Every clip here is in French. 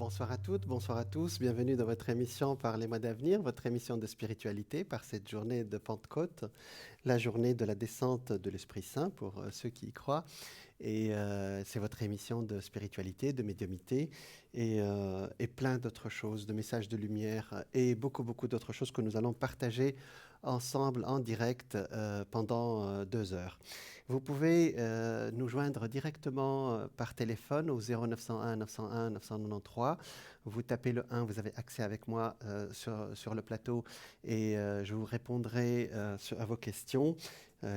Bonsoir à toutes, bonsoir à tous. Bienvenue dans votre émission Par les mois d'avenir, votre émission de spiritualité par cette journée de Pentecôte, la journée de la descente de l'Esprit Saint pour ceux qui y croient. Et c'est votre émission de spiritualité, de médiumnité et plein d'autres choses, de messages de lumière et beaucoup, beaucoup d'autres choses que nous allons partager ensemble en direct pendant 2 heures. Vous pouvez nous joindre directement par téléphone au 0901 901 993. Vous tapez le 1, vous avez accès avec moi sur le plateau et je vous répondrai à vos questions.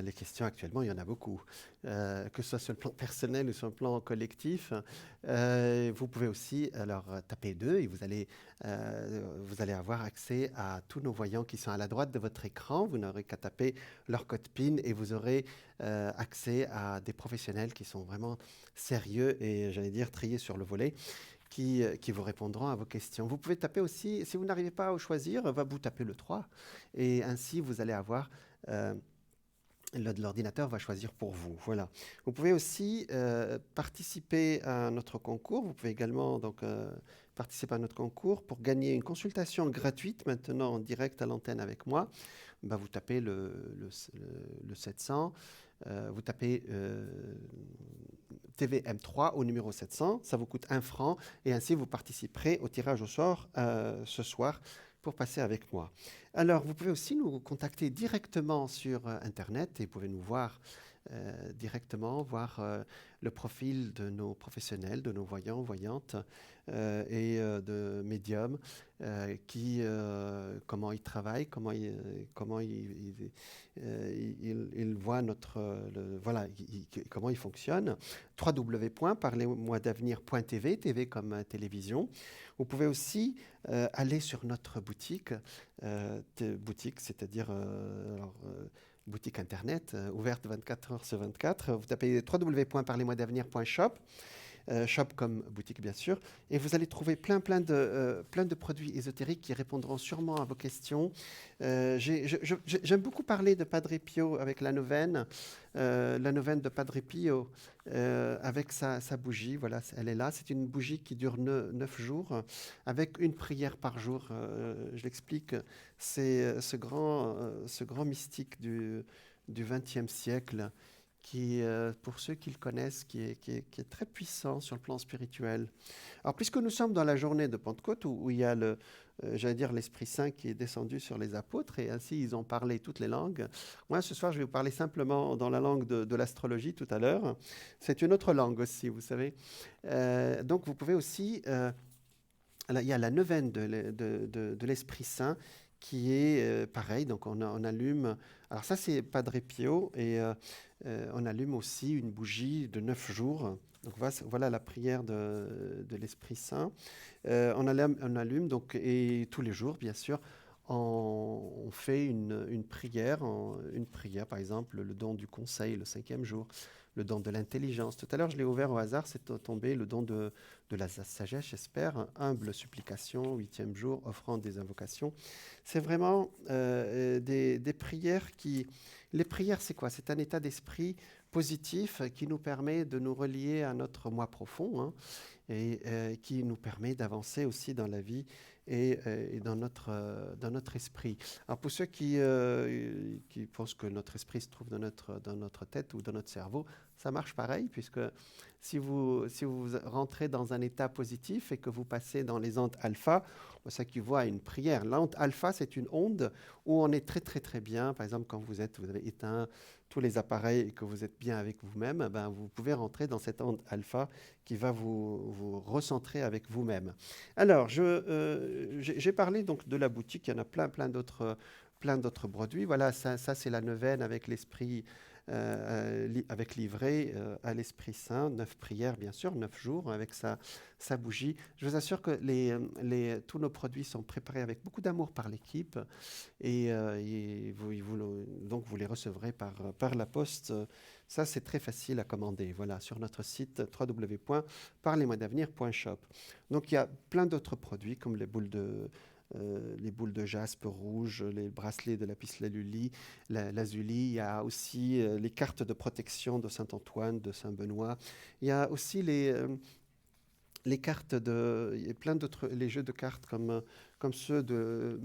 Les questions actuellement, il y en a beaucoup, que ce soit sur le plan personnel ou sur le plan collectif. Vous pouvez aussi alors taper 2 et vous allez avoir accès à tous nos voyants qui sont à la droite de votre écran. Vous n'aurez qu'à taper leur code PIN et vous aurez accès à des professionnels qui sont vraiment sérieux et, j'allais dire, triés sur le volet. Qui vous répondront à vos questions. Vous pouvez taper aussi, si vous n'arrivez pas à choisir, vous tapez le 3 et ainsi vous allez avoir l'ordinateur va choisir pour vous. Voilà. Vous pouvez aussi participer à notre concours. Vous pouvez également participer à notre concours pour gagner une consultation gratuite maintenant en direct à l'antenne avec moi. Vous tapez le 700, vous tapez TVM3 au numéro 700, ça vous coûte 1 franc et ainsi vous participerez au tirage au sort ce soir pour passer avec moi. Alors, vous pouvez aussi nous contacter directement sur Internet et vous pouvez nous voir directement, voir le profil de nos professionnels, de nos voyants, voyantes et de médiums, comment ils travaillent, comment ils voient comment ils fonctionnent. www.parlezmoisdavenir.tv, TV comme télévision. Vous pouvez aussi aller sur notre boutique, c'est-à-dire boutique internet ouverte 24 heures sur 24. Vous tapez www.parlezmoisdavenir.shop, shop comme boutique bien sûr, et vous allez trouver plein de produits ésotériques qui répondront sûrement à vos questions. J'aime beaucoup parler de Padre Pio avec la neuvaine de Padre Pio avec sa bougie. Voilà, elle est là. C'est une bougie qui dure 9 jours avec une prière par jour. Je l'explique. C'est ce grand mystique du XXe siècle qui, pour ceux qui le connaissent, qui est très puissant sur le plan spirituel. Alors, puisque nous sommes dans la journée de Pentecôte, où il y a j'allais dire, l'Esprit Saint qui est descendu sur les apôtres, et ainsi ils ont parlé toutes les langues. Moi, ce soir, je vais vous parler simplement dans la langue de l'astrologie tout à l'heure. C'est une autre langue aussi, vous savez. Donc, vous pouvez aussi... il y a la neuvaine de l'Esprit Saint qui est pareil. Donc, on allume... Alors ça, c'est Padre Pio, et on allume aussi une bougie de 9 jours. Donc voilà la prière de l'Esprit Saint. On allume donc, et tous les jours, bien sûr, on fait une prière, par exemple, le don du conseil, le 5e jour, le don de l'intelligence. Tout à l'heure, je l'ai ouvert au hasard, c'est tombé le don de la sagesse, j'espère, humble supplication, 8e jour, offrande des invocations. C'est vraiment des prières qui... Les prières, c'est quoi? C'est un état d'esprit positif qui nous permet de nous relier à notre moi profond, hein, et qui nous permet d'avancer aussi dans la vie et dans notre esprit. Alors pour ceux qui pensent que notre esprit se trouve dans notre tête ou dans notre cerveau, ça marche pareil, puisque si vous rentrez dans un état positif et que vous passez dans les ondes alpha, ça équivaut à une prière. L'onde alpha, c'est une onde où on est très très très bien. Par exemple, quand vous avez éteint tous les appareils et que vous êtes bien avec vous-même, vous pouvez rentrer dans cette onde alpha qui va vous recentrer avec vous-même. Alors, j'ai parlé donc de la boutique. Il y en a plein d'autres produits. Voilà, ça c'est la neuvaine avec l'esprit, avec livret à l'Esprit Saint, 9 prières bien sûr, 9 jours avec sa bougie. Je vous assure que tous nos produits sont préparés avec beaucoup d'amour par l'équipe et donc vous les recevrez par la poste. Ça, c'est très facile à commander. Voilà, sur notre site www.parlezmoisdavenir.shop. Donc, il y a plein d'autres produits comme les boules de jaspe rouge, les bracelets de lapis-lazuli, lazuli. Il y a aussi les cartes de protection de Saint-Antoine, de Saint-Benoît. Il y a aussi les cartes il y a plein d'autres, les jeux de cartes comme ceux de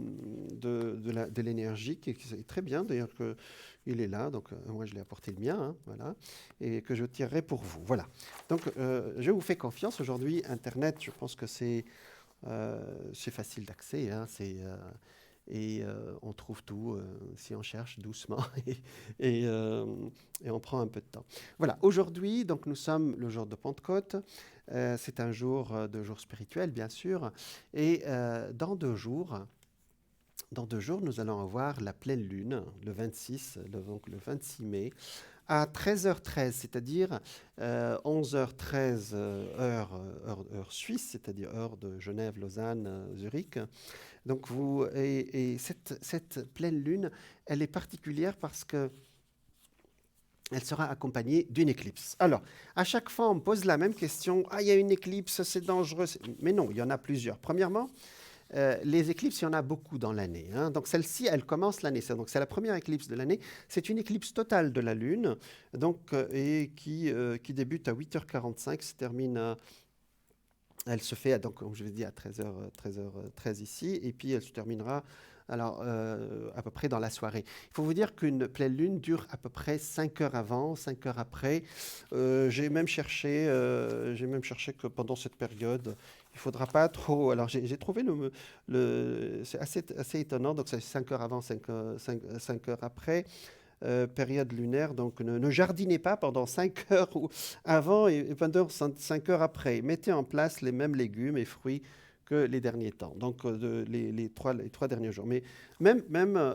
l'énergie, qui est très bien d'ailleurs qu'il est là, donc moi je l'ai apporté le mien, hein, voilà, et que je tirerai pour vous. Voilà. Donc je vous fais confiance. Aujourd'hui, Internet, je pense que c'est facile d'accès, hein, on trouve tout si on cherche doucement et, euh, et on prend un peu de temps. Voilà, aujourd'hui, donc nous sommes le jour de Pentecôte. C'est un jour de jour spirituel, bien sûr. Et dans 2 jours, nous allons avoir la pleine lune, le 26, donc le 26 mai, à 13h13, c'est-à-dire 11h13 heure suisse, c'est-à-dire heure de Genève, Lausanne, Zurich. Donc et cette pleine lune, elle est particulière parce que elle sera accompagnée d'une éclipse. Alors, à chaque fois, on me pose la même question. Ah, il y a une éclipse, c'est dangereux. Mais non, il y en a plusieurs. Premièrement, les éclipses, il y en a beaucoup dans l'année, hein. Donc celle-ci, elle commence l'année. Donc c'est la première éclipse de l'année. C'est une éclipse totale de la Lune, donc, et qui débute à 8h45, se termine elle se fait, donc, comme je l'ai dit, à 13h13 ici, et puis elle se terminera alors, à peu près dans la soirée. Il faut vous dire qu'une pleine lune dure à peu près 5 heures avant, 5 heures après. J'ai même cherché que pendant cette période, il ne faudra pas trop. Alors, j'ai trouvé c'est assez étonnant. Donc, c'est 5 heures avant, 5 heures après. Période lunaire, donc ne jardinez pas pendant 5 heures avant et pendant 5 heures après. Mettez en place les mêmes légumes et fruits que les derniers temps, donc les 3 derniers jours. Mais même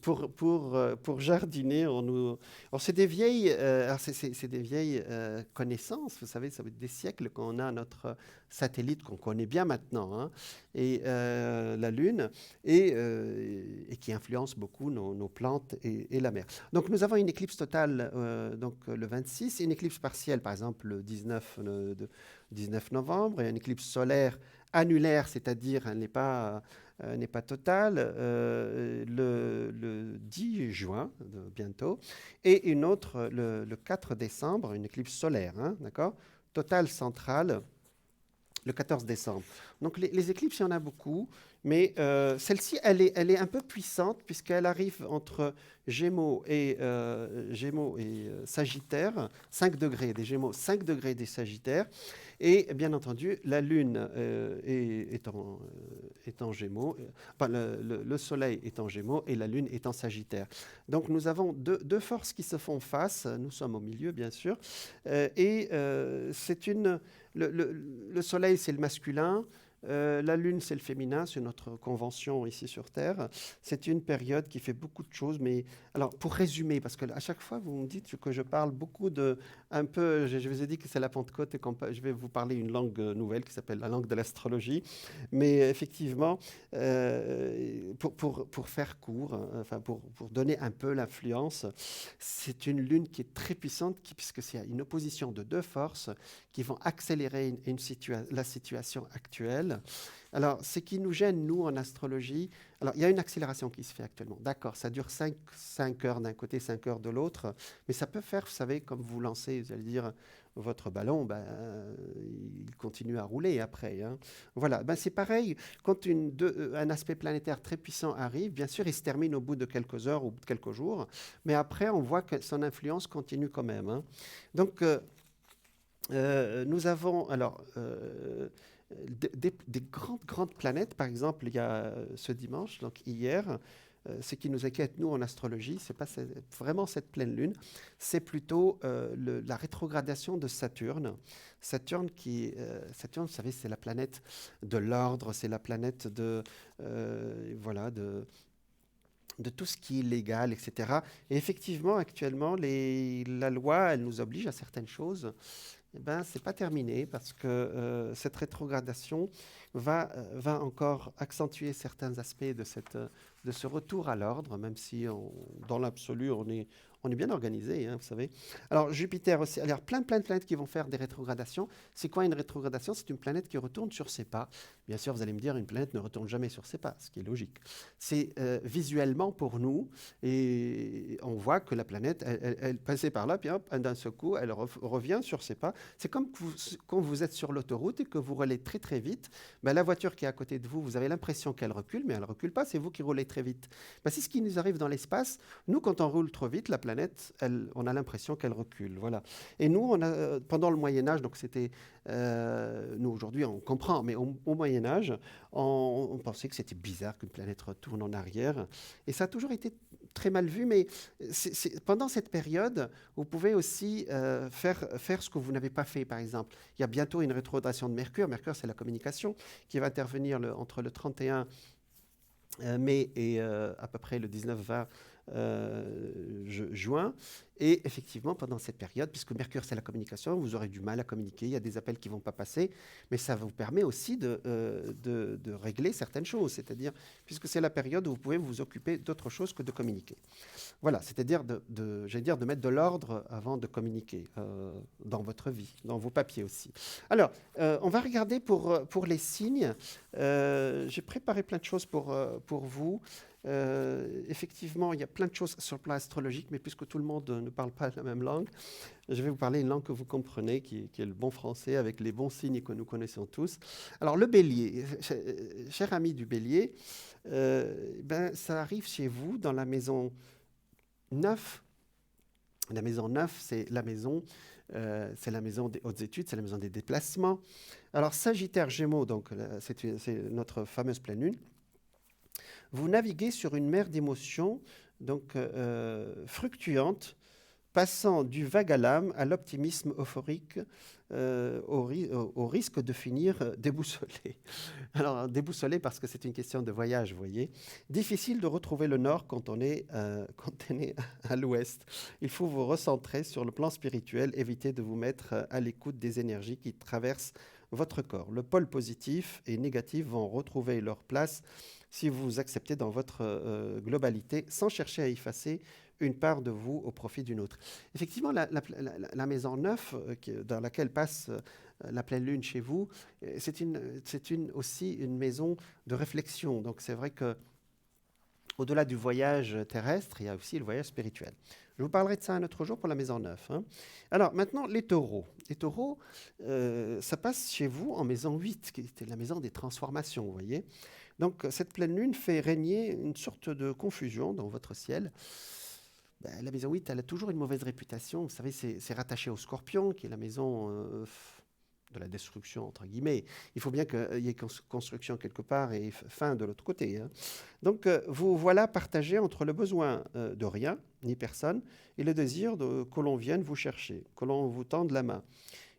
pour jardiner, alors c'est des vieilles, c'est des vieilles connaissances, vous savez, ça fait des siècles qu'on a notre satellite qu'on connaît bien maintenant, hein, et la Lune, et qui influence beaucoup nos plantes et la mer. Donc nous avons une éclipse totale donc, le 26, et une éclipse partielle, par exemple le 19 novembre, et une éclipse solaire annulaire, c'est-à-dire elle n'est pas totale, le 10 juin, bientôt, et une autre le 4 décembre, une éclipse solaire, hein, d'accord, totale centrale, le 14 décembre. Donc les éclipses, il y en a beaucoup, mais celle-ci, elle est un peu puissante puisqu'elle arrive entre Gémeaux et Sagittaire, 5 degrés des Gémeaux, 5 degrés des Sagittaires. Et bien entendu, la Lune est en Gémeaux, enfin, le Soleil est en Gémeaux et la Lune est en Sagittaire. Donc nous avons deux forces qui se font face, nous sommes au milieu bien sûr, et le Soleil c'est le masculin, la Lune, c'est le féminin, c'est notre convention ici sur Terre. C'est une période qui fait beaucoup de choses, mais alors pour résumer, parce qu'à chaque fois vous me dites que je parle beaucoup je vous ai dit que c'est la Pentecôte et que je vais vous parler une langue nouvelle qui s'appelle la langue de l'astrologie, mais effectivement, pour faire court, enfin pour donner un peu l'influence, c'est une Lune qui est très puissante, puisque c'est une opposition de 2 forces qui vont accélérer la situation actuelle. Alors, ce qui nous gêne, nous, en astrologie, alors il y a une accélération qui se fait actuellement. D'accord, ça dure 5 heures d'un côté, 5 heures de l'autre, mais ça peut faire, vous savez, comme vous lancez, vous allez dire, votre ballon, il continue à rouler après, hein. Voilà, c'est pareil, quand un aspect planétaire très puissant arrive, bien sûr, il se termine au bout de quelques heures ou de quelques jours, mais après, on voit que son influence continue quand même, hein. Donc, nous avons alors des grandes planètes. Par exemple, il y a ce dimanche, donc hier, ce qui nous inquiète, nous, en astrologie, ce n'est pas vraiment cette pleine lune, c'est plutôt la rétrogradation de Saturne. Saturne, vous savez, c'est la planète de l'ordre, c'est la planète voilà, de tout ce qui est légal, etc. Et effectivement, actuellement, la loi, elle nous oblige à certaines choses. Eh ben, ce n'est pas terminé parce que cette rétrogradation va encore accentuer certains aspects de ce retour à l'ordre, même si dans l'absolu, on On est bien organisé, hein, vous savez. Alors, Jupiter aussi. Alors, plein de planètes qui vont faire des rétrogradations. C'est quoi une rétrogradation? C'est une planète qui retourne sur ses pas. Bien sûr, vous allez me dire, une planète ne retourne jamais sur ses pas, ce qui est logique. C'est visuellement pour nous, et on voit que la planète, elle passait par là, puis hop, d'un seul coup, elle revient sur ses pas. C'est comme quand vous êtes sur l'autoroute et que vous roulez très très vite. Ben, la voiture qui est à côté de vous, vous avez l'impression qu'elle recule, mais elle ne recule pas, c'est vous qui roulez très vite. Ben, c'est ce qui nous arrive dans l'espace. Nous, quand on roule trop vite, la planète, on a l'impression qu'elle recule. Voilà. Et nous, pendant le Moyen-Âge, donc c'était. Nous, aujourd'hui, on comprend, mais au Moyen-Âge, on pensait que c'était bizarre qu'une planète retourne en arrière. Et ça a toujours été très mal vu, mais pendant cette période, vous pouvez aussi faire ce que vous n'avez pas fait, par exemple. Il y a bientôt une rétrogradation de Mercure. Mercure, c'est la communication qui va intervenir entre le 31 mai et à peu près le 19-20 juin. Et effectivement, pendant cette période, puisque Mercure, c'est la communication, vous aurez du mal à communiquer, il y a des appels qui ne vont pas passer, mais ça vous permet aussi de régler certaines choses, c'est-à-dire, puisque c'est la période où vous pouvez vous occuper d'autre chose que de communiquer. Voilà, c'est-à-dire j'allais dire de mettre de l'ordre avant de communiquer dans votre vie, dans vos papiers aussi. Alors, on va regarder pour les signes. J'ai préparé plein de choses pour vous. Effectivement, il y a plein de choses sur le plan astrologique, mais puisque tout le monde ne parle pas la même langue, je vais vous parler une langue que vous comprenez, qui est le bon français, avec les bons signes que nous connaissons tous. Alors, le bélier, cher ami du bélier, ça arrive chez vous dans la maison 9. La maison 9, c'est la maison des hautes études, c'est la maison des déplacements. Alors, Sagittaire, Gémeaux, donc c'est notre fameuse pleine lune. Vous naviguez sur une mer d'émotions, donc fructuante, passant du vague à l'âme à l'optimisme euphorique, au risque de finir déboussolé. Alors, déboussolé parce que c'est une question de voyage, vous voyez. Difficile de retrouver le nord quand on est à l'ouest. Il faut vous recentrer sur le plan spirituel, éviter de vous mettre à l'écoute des énergies qui traversent votre corps. Le pôle positif et négatif vont retrouver leur place si vous vous acceptez dans votre globalité, sans chercher à effacer une part de vous au profit d'une autre. Effectivement, la maison 9, dans laquelle passe la pleine lune chez vous, c'est aussi une maison de réflexion. Donc c'est vrai que au-delà du voyage terrestre, il y a aussi le voyage spirituel. Je vous parlerai de ça un autre jour pour la maison 9. Hein. Alors maintenant, les taureaux. Les taureaux, ça passe chez vous en maison 8, qui était la maison des transformations, vous voyez. Donc cette pleine lune fait régner une sorte de confusion dans votre ciel. La maison 8, elle a toujours une mauvaise réputation. Vous savez, c'est rattaché au Scorpion, qui est la maison de la destruction, entre guillemets. Il faut bien qu'il y ait construction quelque part et fin de l'autre côté. Hein. Donc, vous voilà partagé entre le besoin de rien, ni personne, et le désir que l'on vienne vous chercher, que l'on vous tende la main.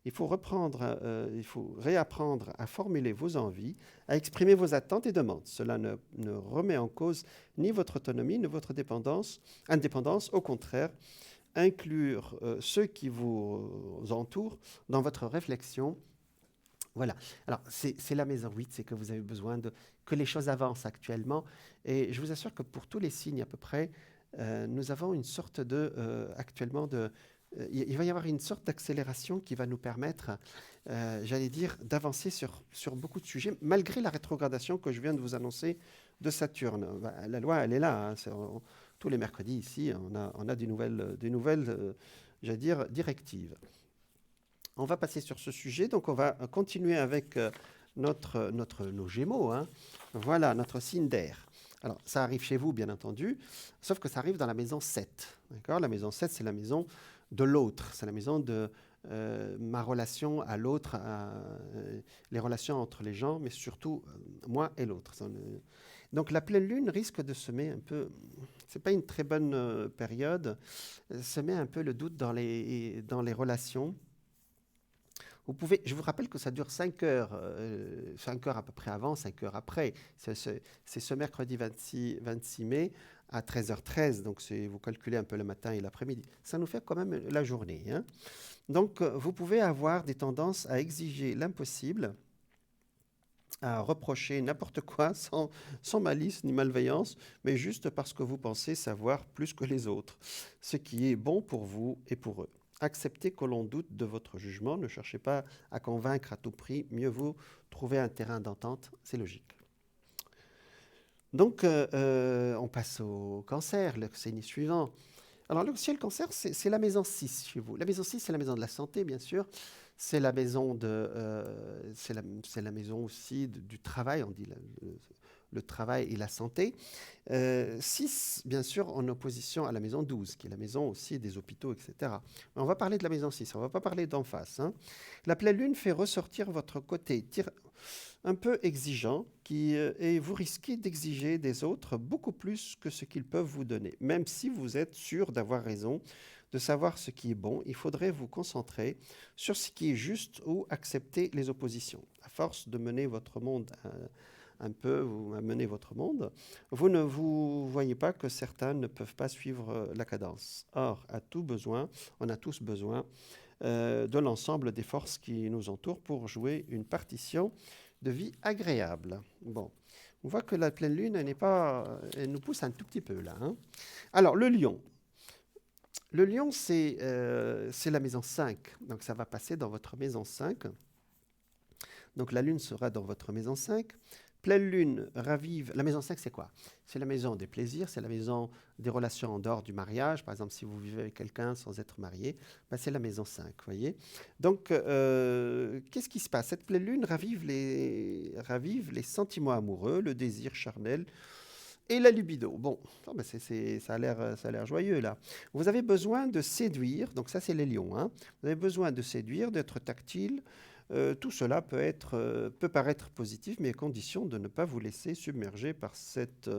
Il faut réapprendre à formuler vos envies, à exprimer vos attentes et demandes. Cela ne remet en cause ni votre autonomie, ni votre indépendance. Au contraire, inclure ceux qui vous entourent dans votre réflexion. Voilà. Alors, c'est la maison 8, c'est que vous avez besoin que les choses avancent actuellement. Et je vous assure que pour tous les signes à peu près, nous avons une sorte actuellement il va y avoir une sorte d'accélération qui va nous permettre, j'allais dire, d'avancer sur beaucoup de sujets, malgré la rétrogradation que je viens de vous annoncer de Saturne. La loi, elle est là. Hein, tous les mercredis, ici, on a des nouvelles j'allais dire, directives. On va passer sur ce sujet, donc on va continuer avec nos Gémeaux. Hein. Voilà, notre signe d'air. Alors, ça arrive chez vous, bien entendu, sauf que ça arrive dans la maison 7. D'accord ? La maison 7, c'est la maison de l'autre. C'est la maison de ma relation à l'autre, les relations entre les gens, mais surtout moi et l'autre. Donc, la pleine lune risque de semer un peu... C'est pas une très bonne période. Semer un peu le doute dans les relations. Je vous rappelle que ça dure 5 heures, 5 heures à peu près avant, 5 heures après. C'est ce mercredi 26 mai à 13h13, donc vous calculez un peu le matin et l'après-midi. Ça nous fait quand même la journée. Hein. Donc, vous pouvez avoir des tendances à exiger l'impossible à reprocher n'importe quoi sans malice ni malveillance, mais juste parce que vous pensez savoir plus que les autres, ce qui est bon pour vous et pour eux. Acceptez que l'on doute de votre jugement, ne cherchez pas à convaincre à tout prix, mieux vaut trouver un terrain d'entente, c'est logique. Donc, on passe au cancer, le signe suivant. Alors, le ciel cancer, c'est la maison 6 chez vous. La maison 6, c'est la maison de la santé, bien sûr. C'est la maison c'est la maison aussi du travail, on dit le travail et la santé. 6, bien sûr, en opposition à la maison 12, qui est la maison aussi des hôpitaux, etc. Mais on va parler de la maison 6, on ne va pas parler d'en face. Hein. La pleine lune fait ressortir votre côté un peu exigeant et vous risquez d'exiger des autres beaucoup plus que ce qu'ils peuvent vous donner. Même si vous êtes sûr d'avoir raison, de savoir ce qui est bon, il faudrait vous concentrer sur ce qui est juste ou accepter les oppositions. À force de mener votre monde un peu, vous menez votre monde, vous ne vous voyez pas que certains ne peuvent pas suivre la cadence. Or, on a tous besoin de l'ensemble des forces qui nous entourent pour jouer une partition de vie agréable. Bon, on voit que la pleine lune, elle nous pousse un tout petit peu là. Hein. Alors, le lion. Le lion, c'est la maison 5. Donc, ça va passer dans votre maison 5. Donc, la lune sera dans votre maison 5. Pleine lune ravive. La maison 5, c'est quoi? C'est la maison des plaisirs, c'est la maison des relations en dehors du mariage. Par exemple, si vous vivez avec quelqu'un sans être marié, ben c'est la maison 5, voyez. Donc, qu'est-ce qui se passe? Cette pleine lune ravive les sentiments amoureux, le désir charnel et la libido. Bon, oh ben ça a l'air joyeux là. Vous avez besoin de séduire, donc ça c'est les lions. Hein. Vous avez besoin de séduire, d'être tactile. Tout cela peut paraître positif, mais à condition de ne pas vous laisser submerger par cet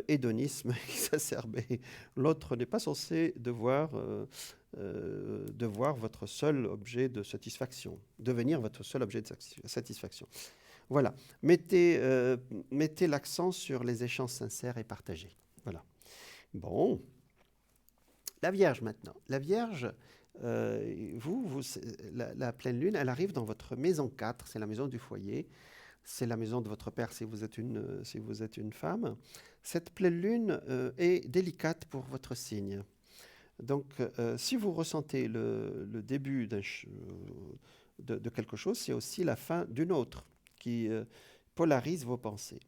hédonisme exacerbé. L'autre n'est pas censé devoir votre seul objet de satisfaction, devenir votre seul objet de satisfaction. Voilà. Mettez l'accent sur les échanges sincères et partagés. Voilà. Bon. La Vierge maintenant. La Vierge, la pleine lune, elle arrive dans votre maison 4, c'est la maison du foyer, c'est la maison de votre père si vous êtes une femme. Cette pleine lune est délicate pour votre signe. Donc, si vous ressentez le début de quelque chose, c'est aussi la fin d'une autre qui polarise vos pensées.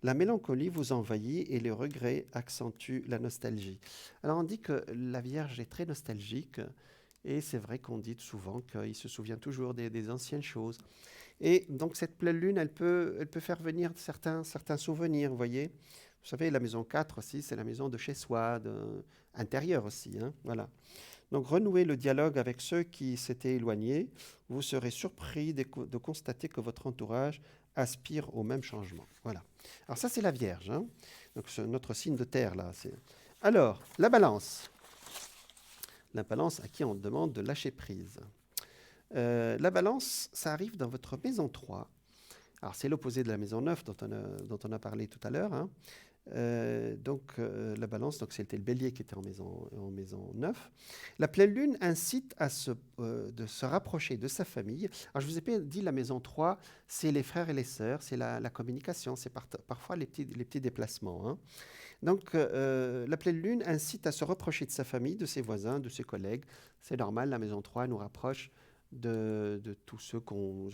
La mélancolie vous envahit et les regrets accentuent la nostalgie. Alors on dit que la Vierge est très nostalgique et c'est vrai qu'on dit souvent qu'il se souvient toujours des anciennes choses. Et donc cette pleine lune, elle peut faire venir certains souvenirs, vous voyez. Vous savez, la maison 4 aussi, c'est la maison de chez soi, intérieure aussi. Hein, voilà. Donc renouez le dialogue avec ceux qui s'étaient éloignés. Vous serez surpris de constater que votre entourage aspire au même changement. Voilà. Alors ça, c'est la Vierge. Hein. Donc c'est notre signe de terre, là. Alors, la Balance. La Balance à qui on demande de lâcher prise. La Balance, ça arrive dans votre maison 3. Alors c'est l'opposé de la maison 9 dont on a parlé tout à l'heure. Hein. La Balance, c'était le Bélier qui était en maison 9. La pleine lune incite de se rapprocher de sa famille. Alors je vous ai dit, la maison 3, c'est les frères et les sœurs, c'est la communication, c'est parfois les petits déplacements. Hein. Donc la pleine lune incite à se rapprocher de sa famille, de ses voisins, de ses collègues. C'est normal, la maison 3 nous rapproche de tous ceux qu'on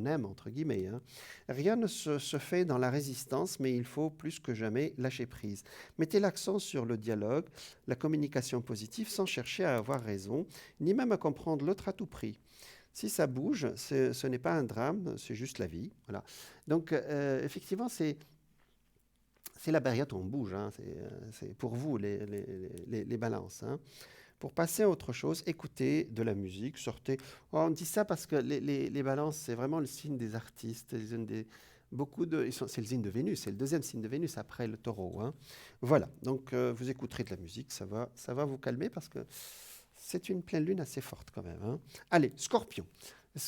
aime, entre guillemets. Hein. Rien ne se fait dans la résistance, mais il faut plus que jamais lâcher prise. Mettez l'accent sur le dialogue, la communication positive, sans chercher à avoir raison, ni même à comprendre l'autre à tout prix. Si ça bouge, ce n'est pas un drame, c'est juste la vie. Voilà. Donc, effectivement, c'est la période où on bouge. Hein. C'est pour vous, les balances. Hein. Pour passer à autre chose, écoutez de la musique, sortez. Oh, on dit ça parce que les balances, c'est vraiment le signe des artistes. C'est le signe de Vénus, c'est le deuxième signe de Vénus après le taureau. Hein. Voilà, donc vous écouterez de la musique, ça va vous calmer parce que c'est une pleine lune assez forte quand même. Hein. Allez, Scorpion.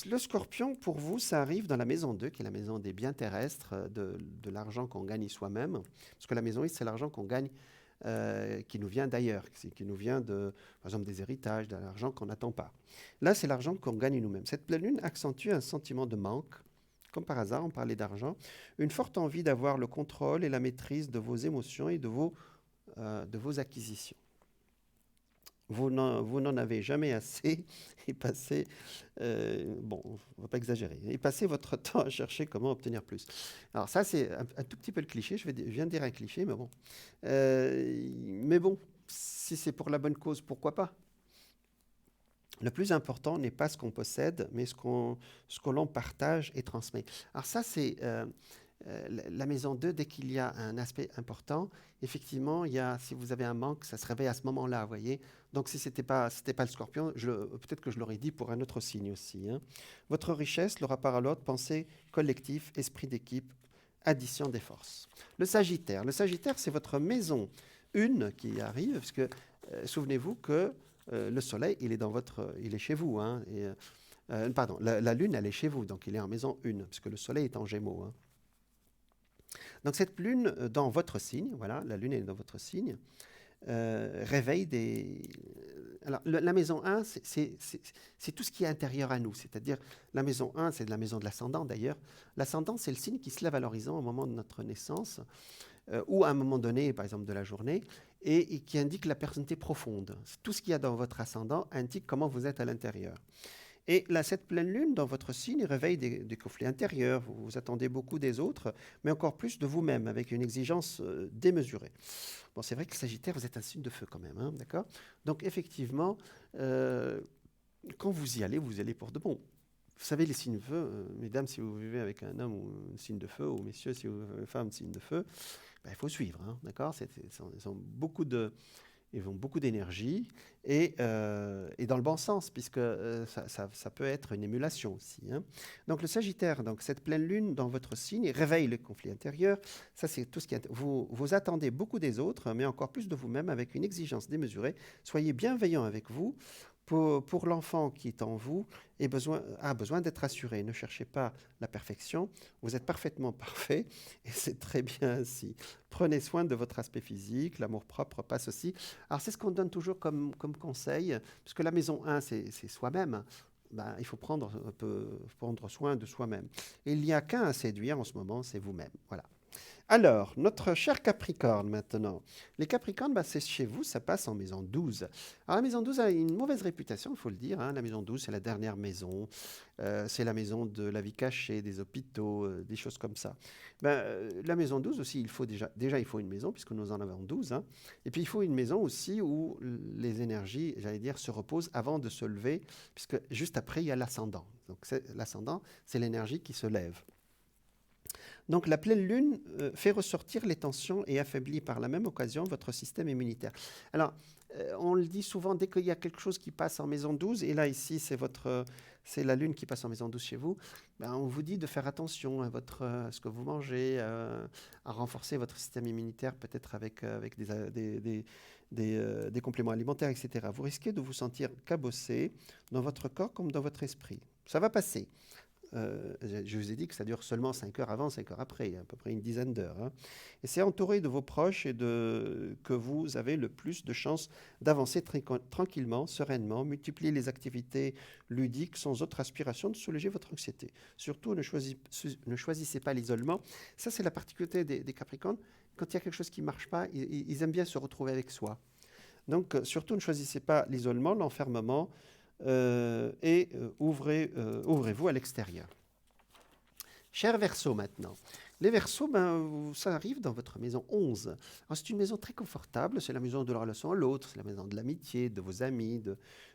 Le Scorpion, pour vous, ça arrive dans la maison 2, qui est la maison des biens terrestres, de l'argent qu'on gagne soi-même. Parce que la maison 1, c'est l'argent qu'on gagne qui nous vient d'ailleurs, qui nous vient par exemple des héritages, de l'argent qu'on n'attend pas. Là, c'est l'argent qu'on gagne nous-mêmes. Cette pleine lune accentue un sentiment de manque comme par hasard, on parlait d'argent, une forte envie d'avoir le contrôle et la maîtrise de vos émotions et de vos acquisitions. Vous n'en avez jamais assez et passez, bon, on ne va pas exagérer, et passez votre temps à chercher comment obtenir plus. Alors ça, c'est un tout petit peu le cliché, je viens de dire un cliché, mais bon. Si c'est pour la bonne cause, pourquoi pas? Le plus important n'est pas ce qu'on possède, mais ce que l'on partage et transmet. Alors ça, c'est la maison 2, dès qu'il y a un aspect important, effectivement, si vous avez un manque, ça se réveille à ce moment-là, vous voyez. Donc si ce n'était pas le scorpion, peut-être que je l'aurais dit pour un autre signe aussi. Hein. Votre richesse, le rapport à l'autre, pensée collective, esprit d'équipe, addition des forces. Le Sagittaire, c'est votre maison 1 qui arrive, parce que souvenez-vous que le soleil, il est chez vous. Hein, pardon, la lune, elle est chez vous, donc il est en maison 1, parce que le soleil est en Gémeaux. Hein. Donc cette lune dans votre signe, voilà, la lune est dans votre signe, réveille des... Alors la maison 1, c'est tout ce qui est intérieur à nous, c'est-à-dire la maison 1, c'est la maison de l'ascendant d'ailleurs. L'ascendant, c'est le signe qui se lève à l'horizon au moment de notre naissance, ou à un moment donné, par exemple de la journée, et qui indique la personnalité profonde. Tout ce qu'il y a dans votre ascendant indique comment vous êtes à l'intérieur. Et là, cette pleine lune dans votre signe réveille des conflits intérieurs. Vous attendez beaucoup des autres, mais encore plus de vous-même, avec une exigence démesurée. Bon, c'est vrai que le Sagittaire, vous êtes un signe de feu quand même, hein, d'accord? Donc effectivement, quand vous y allez pour de bon. Vous savez, les signes de feu, mesdames, si vous vivez avec un homme ou un signe de feu, ou messieurs, si vous avez une femme signe de feu, ben, il faut suivre, hein, d'accord? Ils ont beaucoup d'énergie et dans le bon sens, puisque ça peut être une émulation aussi. Hein. Donc le Sagittaire, donc cette pleine lune dans votre signe, réveille le conflit intérieur. Ça, c'est tout ce qui est... Vous attendez beaucoup des autres, mais encore plus de vous-même avec une exigence démesurée. Soyez bienveillant avec vous. Pour l'enfant qui est en vous a besoin d'être assuré. Ne cherchez pas la perfection. Vous êtes parfaitement parfait et c'est très bien ainsi. Prenez soin de votre aspect physique. L'amour-propre passe aussi. Alors, c'est ce qu'on donne toujours comme conseil, puisque la maison 1, c'est soi-même. Ben, il faut prendre soin de soi-même. Et il n'y a qu'un à séduire en ce moment, c'est vous-même. Voilà. Alors, notre cher Capricorne maintenant. Les Capricornes, bah, c'est chez vous, ça passe en maison 12. Alors, la maison 12 a une mauvaise réputation, il faut le dire. Hein. La maison 12, c'est la dernière maison. C'est la maison de la vie cachée, des hôpitaux, des choses comme ça. La maison 12 aussi, il faut déjà il faut une maison, puisque nous en avons 12. Hein. Et puis, il faut une maison aussi où les énergies, j'allais dire, se reposent avant de se lever, puisque juste après, il y a l'ascendant. Donc, l'ascendant, c'est l'énergie qui se lève. Donc la pleine lune fait ressortir les tensions et affaiblit par la même occasion votre système immunitaire. Alors, on le dit souvent, dès qu'il y a quelque chose qui passe en maison 12, et là ici c'est la lune qui passe en maison 12 chez vous, on vous dit de faire attention à ce que vous mangez, à renforcer votre système immunitaire peut-être avec des compléments alimentaires, etc. Vous risquez de vous sentir cabossé dans votre corps comme dans votre esprit. Ça va passer. Je vous ai dit que ça dure seulement 5 heures avant, 5 heures après, à peu près une dizaine d'heures. Hein. Et c'est entouré de vos proches que vous avez le plus de chances d'avancer tranquillement, sereinement, multiplier les activités ludiques sans autre aspiration de soulager votre anxiété. Surtout, ne choisissez pas l'isolement. Ça, c'est la particularité des Capricornes. Quand il y a quelque chose qui ne marche pas, ils aiment bien se retrouver avec soi. Donc, surtout, ne choisissez pas l'isolement, l'enfermement, ouvrez-vous à l'extérieur. Cher Verseau maintenant. Les Verseaux, ça arrive dans votre maison 11. C'est une maison très confortable, c'est la maison de la relation à l'autre, c'est la maison de l'amitié, de vos amis,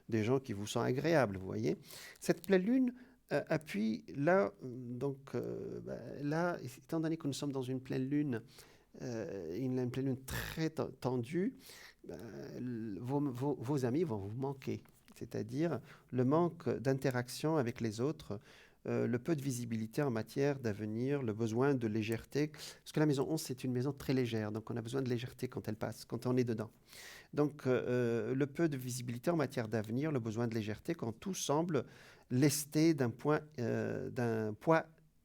des gens qui vous sont agréables, vous voyez. Cette pleine lune appuie là, là, étant donné que nous sommes dans une pleine lune très tendue, vos amis vont vous manquer. C'est-à-dire le manque d'interaction avec les autres, le peu de visibilité en matière d'avenir, le besoin de légèreté. Parce que la maison 11, c'est une maison très légère, donc on a besoin de légèreté quand elle passe, quand on est dedans. Donc le peu de visibilité en matière d'avenir, le besoin de légèreté quand tout semble lesté d'un poids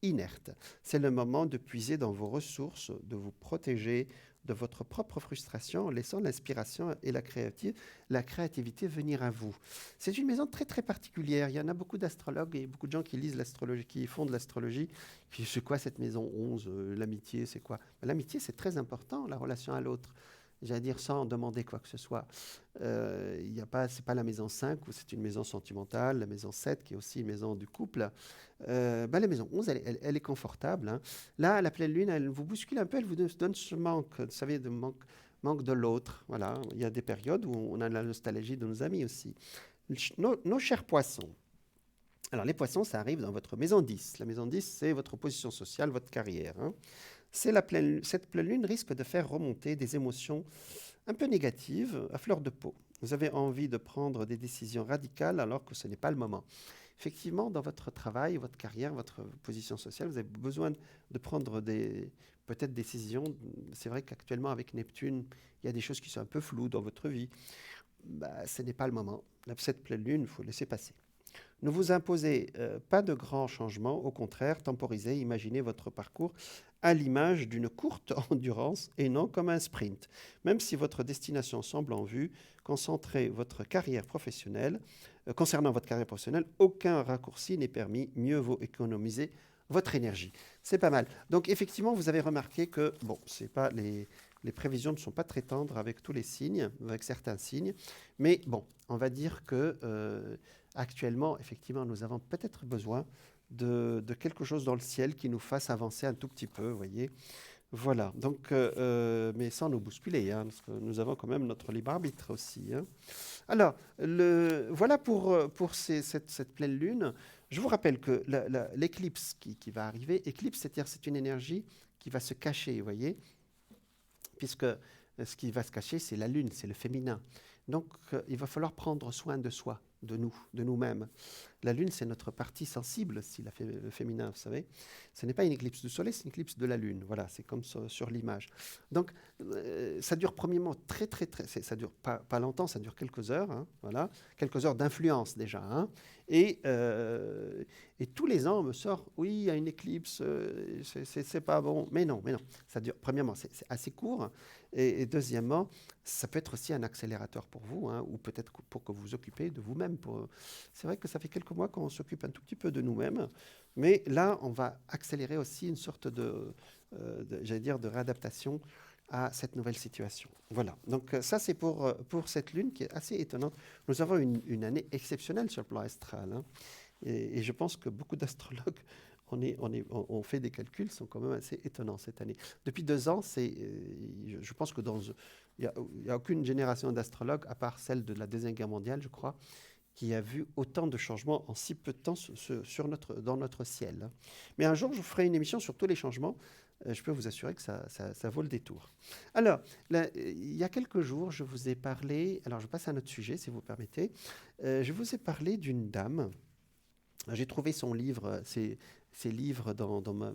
inerte. C'est le moment de puiser dans vos ressources, de vous protéger de votre propre frustration en laissant l'inspiration et la créativité venir à vous. C'est une maison très très particulière. Il y en a beaucoup d'astrologues et beaucoup de gens qui lisent l'astrologie, qui font de l'astrologie. Puis c'est quoi cette maison 11? L'amitié, c'est quoi? L'amitié, c'est très important, la relation à l'autre. J'allais dire sans demander quoi que ce soit. C'est pas la maison 5 où c'est une maison sentimentale, la maison 7 qui est aussi une maison du couple. La maison 11, elle est confortable. Hein. Là, la pleine lune, elle vous bouscule un peu, elle vous donne ce manque, vous savez, manque de l'autre. Voilà. Il y a des périodes où on a la nostalgie de nos amis aussi. Nos chers poissons. Alors, les poissons, ça arrive dans votre maison 10. La maison 10, c'est votre position sociale, votre carrière. Hein. Cette pleine lune risque de faire remonter des émotions un peu négatives à fleur de peau. Vous avez envie de prendre des décisions radicales alors que ce n'est pas le moment. Effectivement, dans votre travail, votre carrière, votre position sociale, vous avez besoin de prendre peut-être des décisions. C'est vrai qu'actuellement, avec Neptune, il y a des choses qui sont un peu floues dans votre vie. Ce n'est pas le moment. Cette pleine lune, il faut laisser passer. Ne vous imposez pas de grands changements, au contraire, temporisez, imaginez votre parcours à l'image d'une courte endurance et non comme un sprint. Même si votre destination semble en vue, concernant votre carrière professionnelle, aucun raccourci n'est permis, mieux vaut économiser votre énergie. C'est pas mal. Donc effectivement, vous avez remarqué que c'est pas les prévisions ne sont pas très tendres avec tous les signes, avec certains signes, mais on va dire que actuellement, effectivement, nous avons peut-être besoin de quelque chose dans le ciel qui nous fasse avancer un tout petit peu, vous voyez. Voilà, donc, mais sans nous bousculer, hein, parce que nous avons quand même notre libre arbitre aussi. Hein. Alors, voilà pour cette pleine lune. Je vous rappelle que l'éclipse qui va arriver, éclipse, c'est-à-dire c'est une énergie qui va se cacher, vous voyez, puisque ce qui va se cacher, c'est la lune, c'est le féminin. Donc, il va falloir prendre soin de soi, de nous-mêmes. La lune, c'est notre partie sensible, le féminin, vous savez. Ce n'est pas une éclipse du soleil, c'est une éclipse de la lune. Voilà, c'est comme sur l'image. Donc, ça dure premièrement ça dure pas longtemps, ça dure quelques heures, hein, voilà, quelques heures d'influence déjà. Hein, et tous les ans, on me sort, oui, il y a une éclipse, c'est pas bon. Mais non, ça dure, premièrement, c'est assez court. Et deuxièmement, ça peut être aussi un accélérateur pour vous, hein, ou peut-être pour que vous vous occupez de vous-même. C'est vrai que ça fait quelques mois qu'on s'occupe un tout petit peu de nous-mêmes, mais là, on va accélérer aussi une sorte de réadaptation à cette nouvelle situation. Voilà, donc ça c'est pour cette lune qui est assez étonnante. Nous avons une année exceptionnelle sur le plan astral, hein, et je pense que beaucoup d'astrologues on fait des calculs, sont quand même assez étonnants cette année. Depuis 2 ans, je pense que il n'y a aucune génération d'astrologues, à part celle de la Deuxième Guerre mondiale, je crois, qui a vu autant de changements en si peu de temps dans notre ciel. Hein. Mais un jour, je vous ferai une émission sur tous les changements. Je peux vous assurer que ça vaut le détour. Alors, il y a quelques jours, je vous ai parlé, alors je passe à un autre sujet, si vous permettez, je vous ai parlé d'une dame. J'ai trouvé son livre, ses livres dans ma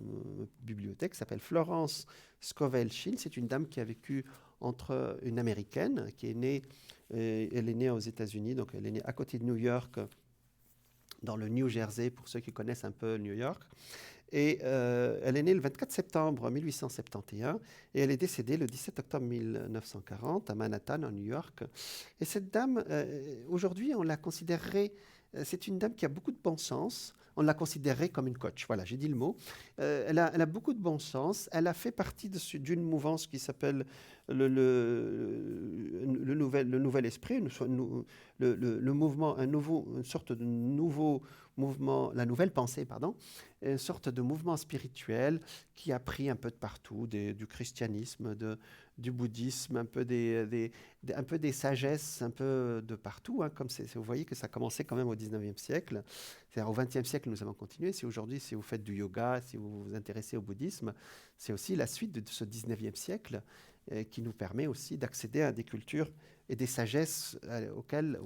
bibliothèque, s'appelle Florence Scovel Shinn. C'est une dame qui a vécu entre une Américaine qui est née, elle est née aux États-Unis, donc elle est née à côté de New York, dans le New Jersey, pour ceux qui connaissent un peu New York. Et elle est née le 24 septembre 1871 et elle est décédée le 17 octobre 1940 à Manhattan, en New York. Et cette dame, aujourd'hui, on la considérerait, c'est une dame qui a beaucoup de bon sens. On la considérerait comme une coach. Voilà, j'ai dit le mot. Elle a beaucoup de bon sens. Elle a fait partie d'une mouvance qui s'appelle le nouvel esprit, le mouvement, une sorte de nouveau mouvement, la nouvelle pensée, pardon, une sorte de mouvement spirituel qui a pris un peu de partout, du christianisme, du bouddhisme, un peu des sagesses, un peu de partout. Hein, vous voyez que ça a commencé quand même au 19e siècle. C'est-à-dire au 20e siècle, nous avons continué. Si aujourd'hui, si vous faites du yoga, si vous vous intéressez au bouddhisme, c'est aussi la suite de ce 19e siècle qui nous permet aussi d'accéder à des cultures et des sagesses à laquelle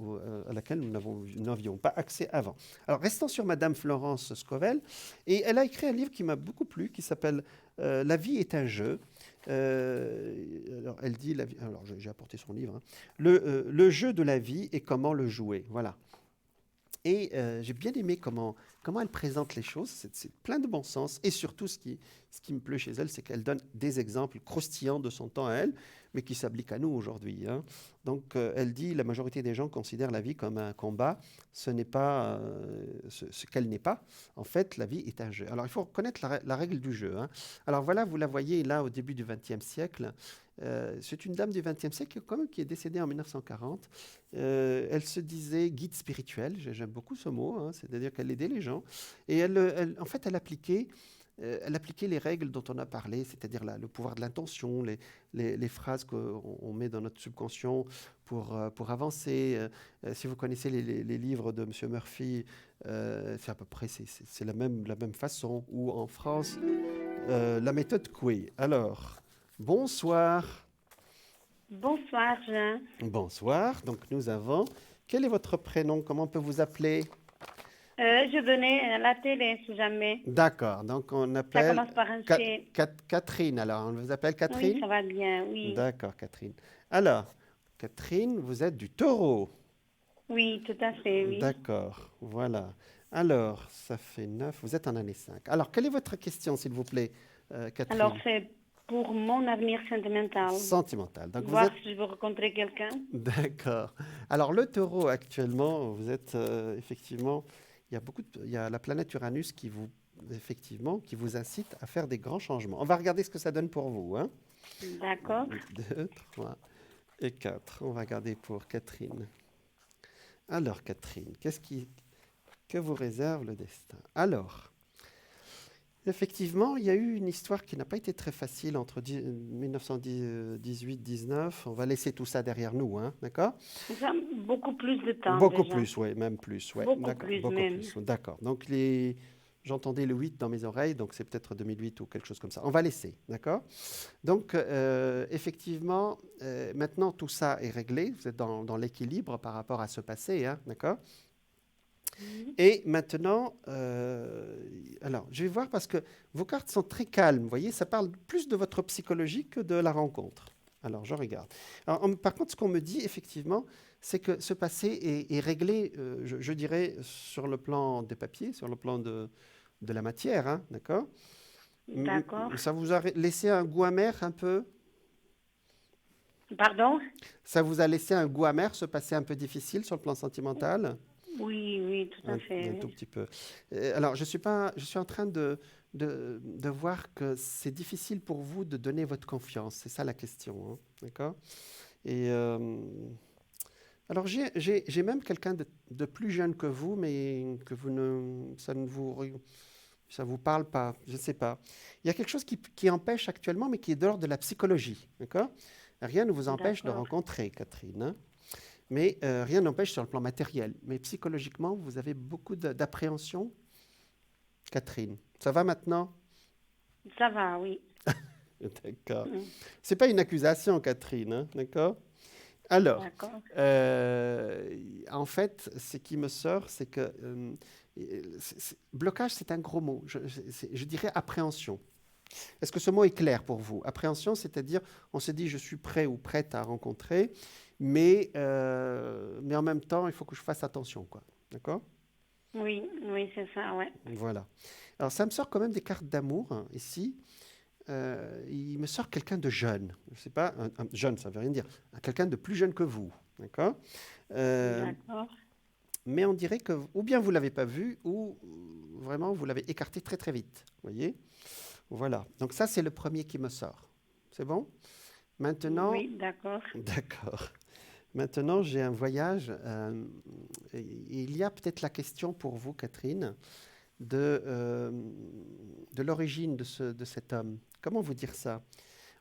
nous n'avions pas accès avant. Alors, restons sur Madame Florence Scovel. Et elle a écrit un livre qui m'a beaucoup plu, qui s'appelle « La vie est un jeu ». Alors, elle dit, alors j'ai apporté son livre, hein, le jeu de la vie et comment le jouer. Voilà. Et j'ai bien aimé comment elle présente les choses. C'est plein de bon sens. Et surtout, ce qui me plaît chez elle, c'est qu'elle donne des exemples croustillants de son temps à elle, mais qui s'appliquent à nous aujourd'hui, hein. Donc, elle dit, la majorité des gens considèrent la vie comme un combat. Ce n'est pas ce qu'elle n'est pas. En fait, la vie est un jeu. Alors, il faut reconnaître la règle du jeu, hein. Alors voilà, vous la voyez là au début du XXe siècle. C'est une dame du XXe siècle quand même, qui est décédée en 1940. Elle se disait guide spirituel, j'aime beaucoup ce mot, hein, c'est-à-dire qu'elle aidait les gens. Et en fait, elle appliquait les règles dont on a parlé, c'est-à-dire le pouvoir de l'intention, les phrases qu'on met dans notre subconscient pour avancer. Si vous connaissez les livres de M. Murphy, c'est à peu près c'est la même façon. Ou en France, la méthode Coué. Alors, bonsoir. Bonsoir, Jean. Bonsoir. Donc, nous avons. Quel est votre prénom? Comment on peut vous appeler? Je venais à la télé, si jamais. D'accord. Donc, on Ça appelle commence par un C. Catherine. Alors, on vous appelle Oui, Catherine? ça va bien, oui. D'accord, Catherine. Alors, Catherine, vous êtes du Taureau. Oui, tout à fait, oui. D'accord. Voilà. Alors, ça fait 9. Vous êtes en année 5. Alors, quelle est votre question, s'il vous plaît, Alors, Catherine? c'est pour mon avenir sentimental. Sentimentale. Donc, vous Voir êtes. si je veux rencontrer quelqu'un. D'accord. Alors, le Taureau, actuellement, vous êtes effectivement. Il y a la planète Uranus effectivement, qui vous incite à faire des grands changements. On va regarder ce que ça donne pour vous, hein. D'accord. 2, 3 et 4. On va regarder pour Catherine. Alors, Catherine, que vous réserve le destin? Alors, effectivement, il y a eu une histoire qui n'a pas été très facile entre 1918-19. On va laisser tout ça derrière nous, hein, d'accord? Ça, beaucoup plus de temps Beaucoup déjà. plus, oui, même plus, ouais, Beaucoup d'accord, plus beaucoup même. plus, d'accord. Donc, j'entendais le 8 dans mes oreilles, donc c'est peut-être 2008 ou quelque chose comme ça. On va laisser, d'accord? Donc, effectivement, maintenant, tout ça est réglé. Vous êtes dans l'équilibre par rapport à ce passé, hein, d'accord? Mhm. Et maintenant, alors, je vais voir parce que vos cartes sont très calmes. Vous voyez, ça parle plus de votre psychologie que de la rencontre. Alors, je regarde. Alors, par contre, ce qu'on me dit, effectivement, c'est que ce passé est réglé, je dirais, sur le plan des papiers, sur le plan de la matière, hein, d'accord? D'accord. Ça vous a laissé un goût amer un peu? Pardon? Ça vous a laissé un goût amer, ce passé un peu difficile sur le plan sentimental? Oui, oui, tout à Un fait. tout petit peu. Alors, je suis en train de voir que c'est difficile pour vous de donner votre confiance. C'est ça la question, hein, d'accord? Et alors, j'ai même quelqu'un de plus jeune que vous, mais que ça vous parle pas, je ne sais pas. Il y a quelque chose qui empêche actuellement, mais qui est de l'ordre de la psychologie, d'accord? Rien ne vous empêche de D'accord. rencontrer Catherine, hein. Mais rien n'empêche sur le plan matériel. Mais psychologiquement, vous avez beaucoup d'appréhension, Catherine. Ça va maintenant? Ça va, oui. D'accord. Mm. C'est pas une accusation, Catherine, hein, d'accord? Alors, D'accord. en fait, ce qui me sort, c'est que blocage, c'est un gros mot. Je dirais appréhension. Est-ce que ce mot est clair pour vous? Appréhension, c'est-à-dire, on se dit, je suis prêt ou prête à rencontrer, mais en même temps, il faut que je fasse attention, quoi. D'accord? Oui, oui, c'est ça, ouais. Voilà. Alors, ça me sort quand même des cartes d'amour, hein, ici. Il me sort quelqu'un de jeune. Je ne sais pas, jeune, ça ne veut rien dire. Quelqu'un de plus jeune que vous. D'accord? D'accord. Mais on dirait que, ou bien vous ne l'avez pas vu, ou vraiment vous l'avez écarté très très vite. Vous voyez? Voilà. Donc ça, c'est le premier qui me sort. C'est bon? Maintenant, Oui, d'accord. d'accord. Maintenant, j'ai un voyage. Il y a peut-être la question pour vous, Catherine, de l'origine de cet homme. Comment vous dire ça?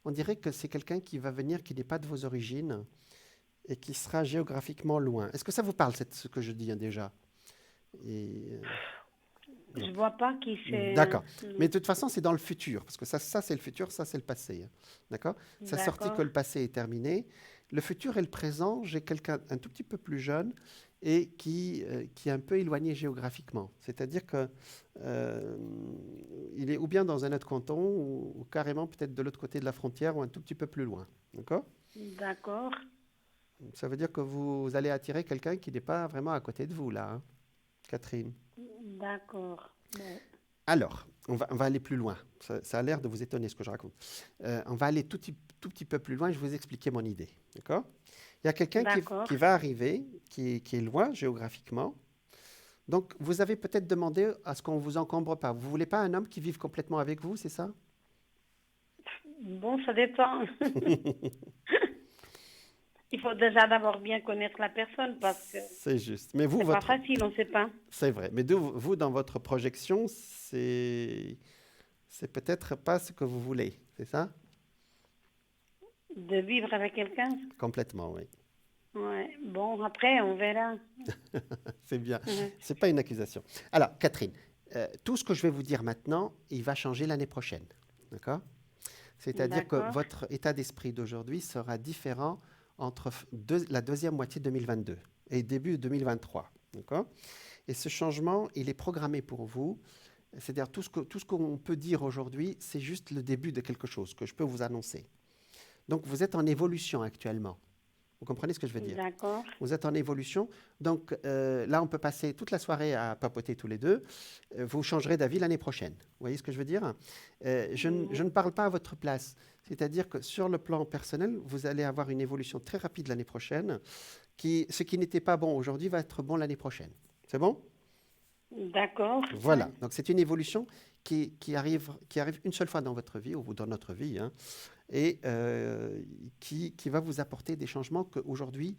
On dirait que c'est quelqu'un qui va venir, qui n'est pas de vos origines et qui sera géographiquement loin. Est-ce que ça vous parle, ce que je dis, hein, déjà? Et, non. Je vois pas qui c'est. D'accord. Mais de toute façon, c'est dans le futur, parce que ça c'est le futur, ça c'est le passé, hein. D'accord? Ça sortit que D'accord. le passé est terminé. Le futur et le présent, j'ai quelqu'un un tout petit peu plus jeune et qui est un peu éloigné géographiquement. C'est-à-dire que il est ou bien dans un autre canton ou carrément peut-être de l'autre côté de la frontière ou un tout petit peu plus loin. D'accord? D'accord. Ça veut dire que vous allez attirer quelqu'un qui n'est pas vraiment à côté de vous là, hein. Catherine? D'accord. Ouais. Alors, on va aller plus loin. Ça a l'air de vous étonner ce que je raconte. On va aller tout petit peu plus loin. Je vais vous expliquer mon idée. D'accord? Il y a quelqu'un D'accord. qui va arriver, qui est loin géographiquement. Donc, vous avez peut-être demandé à ce qu'on vous encombre pas. Vous voulez pas un homme qui vive complètement avec vous, c'est ça? Bon, ça dépend. Il faut déjà d'abord bien connaître la personne parce que C'est juste. Mais vous, c'est pas facile, on ne sait pas. c'est vrai. Mais vous, dans votre projection, c'est peut-être pas ce que vous voulez, c'est ça? De vivre avec quelqu'un. Complètement, oui. Ouais. Bon, après, on verra. C'est bien. Mhm. C'est pas une accusation. Alors, Catherine, tout ce que je vais vous dire maintenant, il va changer l'année prochaine. D'accord? C'est-à-dire que D'accord. votre état d'esprit d'aujourd'hui sera différent entre la deuxième moitié 2022 et début 2023. D'accord? Et ce changement, il est programmé pour vous. C'est-à-dire tout ce qu'on peut dire aujourd'hui, c'est juste le début de quelque chose que je peux vous annoncer. Donc, vous êtes en évolution actuellement. Vous comprenez ce que je veux dire? D'accord. Vous êtes en évolution. Donc là, on peut passer toute la soirée à papoter tous les deux. Vous changerez d'avis l'année prochaine. Vous voyez ce que je veux dire? Je ne parle pas à votre place. C'est-à-dire que sur le plan personnel, vous allez avoir une évolution très rapide l'année prochaine. Ce qui n'était pas bon aujourd'hui va être bon l'année prochaine. C'est bon? D'accord. Voilà. Donc c'est une évolution qui arrive une seule fois dans votre vie, ou dans notre vie, hein, et qui va vous apporter des changements qu'aujourd'hui,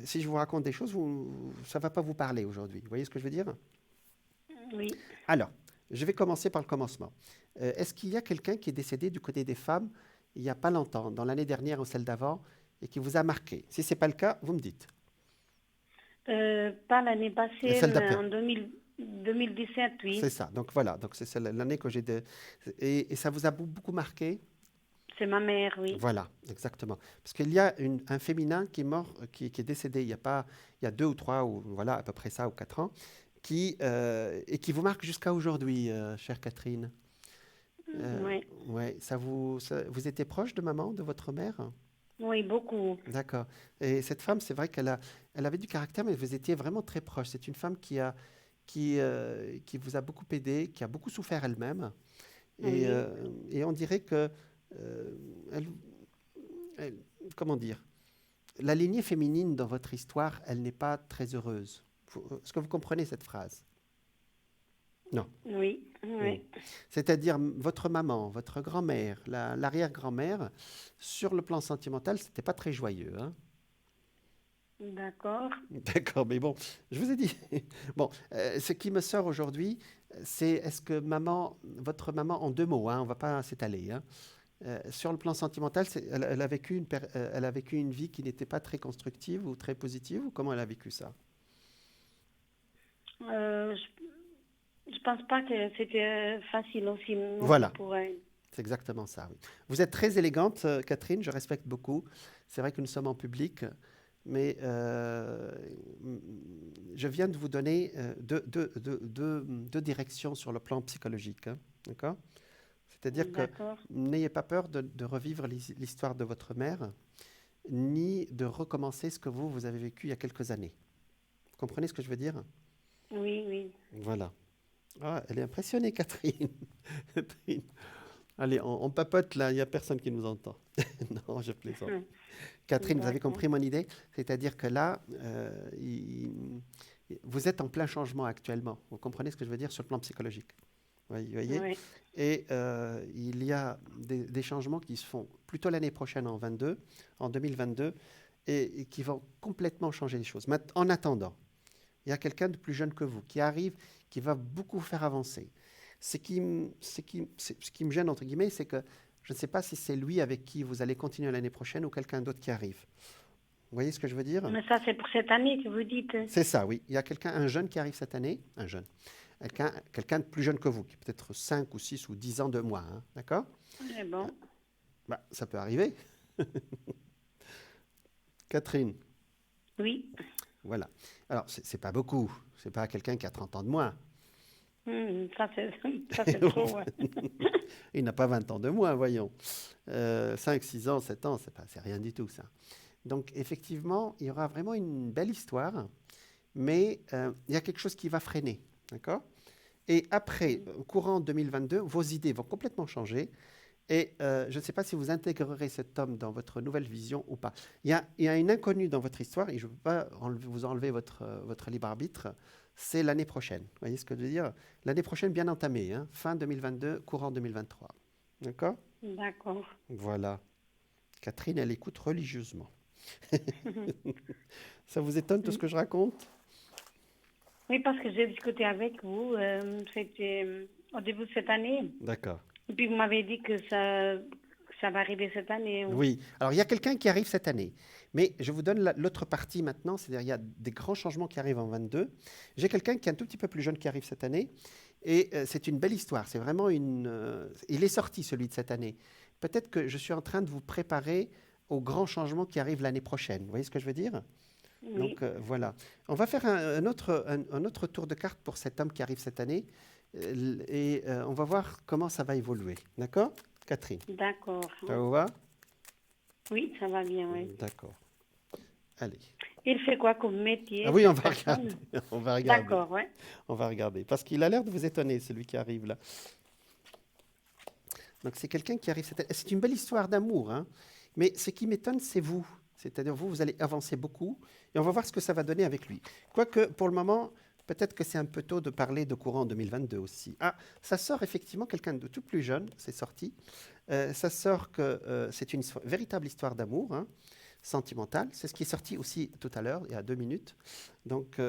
si je vous raconte des choses, ça ne va pas vous parler aujourd'hui. Vous voyez ce que je veux dire? Oui. Alors, je vais commencer par le commencement. Est-ce qu'il y a quelqu'un qui est décédé du côté des femmes il n'y a pas longtemps, dans l'année dernière ou celle d'avant, et qui vous a marqué? Si ce n'est pas le cas, vous me dites. Pas l'année passée, Celle mais d'après. en 2017, oui. C'est ça. Donc voilà. Donc c'est l'année que j'ai et ça vous a beaucoup marqué? C'est ma mère, oui. Voilà, exactement. Parce qu'il y a un féminin qui est mort, qui est décédé il y a 2 ou 3, ou voilà, à peu près ça, ou 4 ans, et qui vous marque jusqu'à aujourd'hui, chère Catherine. Oui. Ouais, vous étiez proche de maman, de votre mère? Oui, beaucoup. D'accord. Et cette femme, c'est vrai elle avait du caractère, mais vous étiez vraiment très proche. C'est une femme qui vous a beaucoup aidé, qui a beaucoup souffert elle-même. Et, Oui. euh, et on dirait que, euh, elle, elle- comment dire, la lignée féminine dans votre histoire, elle n'est pas très heureuse. Est-ce que vous comprenez cette phrase? Non. Oui. Hmm. Oui. C'est-à-dire votre maman, votre grand-mère, l'arrière-grand-mère, sur le plan sentimental, c'était pas très joyeux, hein? D'accord. D'accord, mais bon, je vous ai dit. Bon, ce qui me sort aujourd'hui, c'est est-ce que votre maman, en 2 mots, hein, on va pas s'étaler, hein, sur le plan sentimental, elle a vécu elle a vécu une vie qui n'était pas très constructive ou très positive, ou comment elle a vécu ça? Je pense pas que c'était facile aussi non plus Voilà, pour elle. c'est exactement ça, oui. Vous êtes très élégante, Catherine, je respecte beaucoup. C'est vrai que nous sommes en public, mais je viens de vous donner deux directions sur le plan psychologique, hein, d'accord? C'est-à-dire que D'accord. n'ayez pas peur de revivre l'histoire de votre mère, ni de recommencer ce que vous avez vécu il y a quelques années. Vous comprenez ce que je veux dire? Oui, oui. Voilà. Ah, elle est impressionnée, Catherine. Catherine. Allez, on papote là, il n'y a personne qui nous entend. Non, je plaisante. Catherine, vous avez D'accord. compris mon idée? C'est-à-dire que là, vous êtes en plein changement actuellement. Vous comprenez ce que je veux dire sur le plan psychologique? Vous voyez? Oui. Et il y a des changements qui se font plutôt l'année prochaine en 2022, et qui vont complètement changer les choses. En attendant, il y a quelqu'un de plus jeune que vous qui arrive, qui va beaucoup vous faire avancer. Ce qui me gêne, entre guillemets, c'est que je ne sais pas si c'est lui avec qui vous allez continuer l'année prochaine ou quelqu'un d'autre qui arrive. Vous voyez ce que je veux dire? Mais ça, c'est pour cette année que vous dites. C'est ça, oui. Il y a un jeune qui arrive cette année, un jeune. Quelqu'un de plus jeune que vous, qui peut-être 5 ou 6 ou 10 ans de moins, hein, d'accord? Mais bon. Bah, ça peut arriver. Catherine, Oui. voilà. Alors, c'est pas beaucoup. C'est pas quelqu'un qui a 30 ans de moins. Ça, c'est trop, ouais. Il n'a pas 20 ans de moins, voyons. 5, 6 ans, 7 ans, c'est rien du tout, ça. Donc, effectivement, il y aura vraiment une belle histoire. mais il y a quelque chose qui va freiner. D'accord? Et après, au courant 2022, vos idées vont complètement changer. Et je ne sais pas si vous intégrerez cet homme dans votre nouvelle vision ou pas. Il y a une inconnue dans votre histoire, et je ne peux pas vous enlever votre libre arbitre, c'est l'année prochaine. Vous voyez ce que je veux dire? L'année prochaine bien entamée, hein, fin 2022, courant 2023. D'accord? D'accord. Voilà. Catherine, elle écoute religieusement. Ça vous étonne tout ce que je raconte? Oui, parce que j'ai discuté avec vous, c'était au début de cette année. D'accord. Et puis vous m'avez dit que ça va arriver cette année. Oui. Alors, il y a quelqu'un qui arrive cette année. Mais je vous donne l'autre partie maintenant, c'est-à-dire il y a des grands changements qui arrivent en 22. J'ai quelqu'un qui est un tout petit peu plus jeune qui arrive cette année. Et c'est une belle histoire. C'est vraiment une. Il est sorti, celui de cette année. Peut-être que je suis en train de vous préparer aux grands changements qui arrivent l'année prochaine. Vous voyez ce que je veux dire? Oui, Donc, voilà. On va faire un autre tour de cartes pour cet homme qui arrive cette année. Et on va voir comment ça va évoluer. D'accord, Catherine? d'accord. Ça vous va? Oui, ça va bien, oui. D'accord. Allez. Il fait quoi comme métier, Ah oui, on cette va regarder. personne? On va regarder. D'accord, ouais. On va regarder. Parce qu'il a l'air de vous étonner, celui qui arrive là. Donc, c'est quelqu'un qui arrive cette année. C'est une belle histoire d'amour, hein. Mais ce qui m'étonne, c'est vous. C'est-à-dire, vous allez avancer beaucoup. Et on va voir ce que ça va donner avec lui. Quoique, pour le moment, peut-être que c'est un peu tôt de parler de courant 2022 aussi. Ah, ça sort effectivement quelqu'un de tout plus jeune, c'est sorti. Ça sort que c'est une véritable histoire d'amour, hein, sentimentale. C'est ce qui est sorti aussi tout à l'heure, il y a 2 minutes. Donc,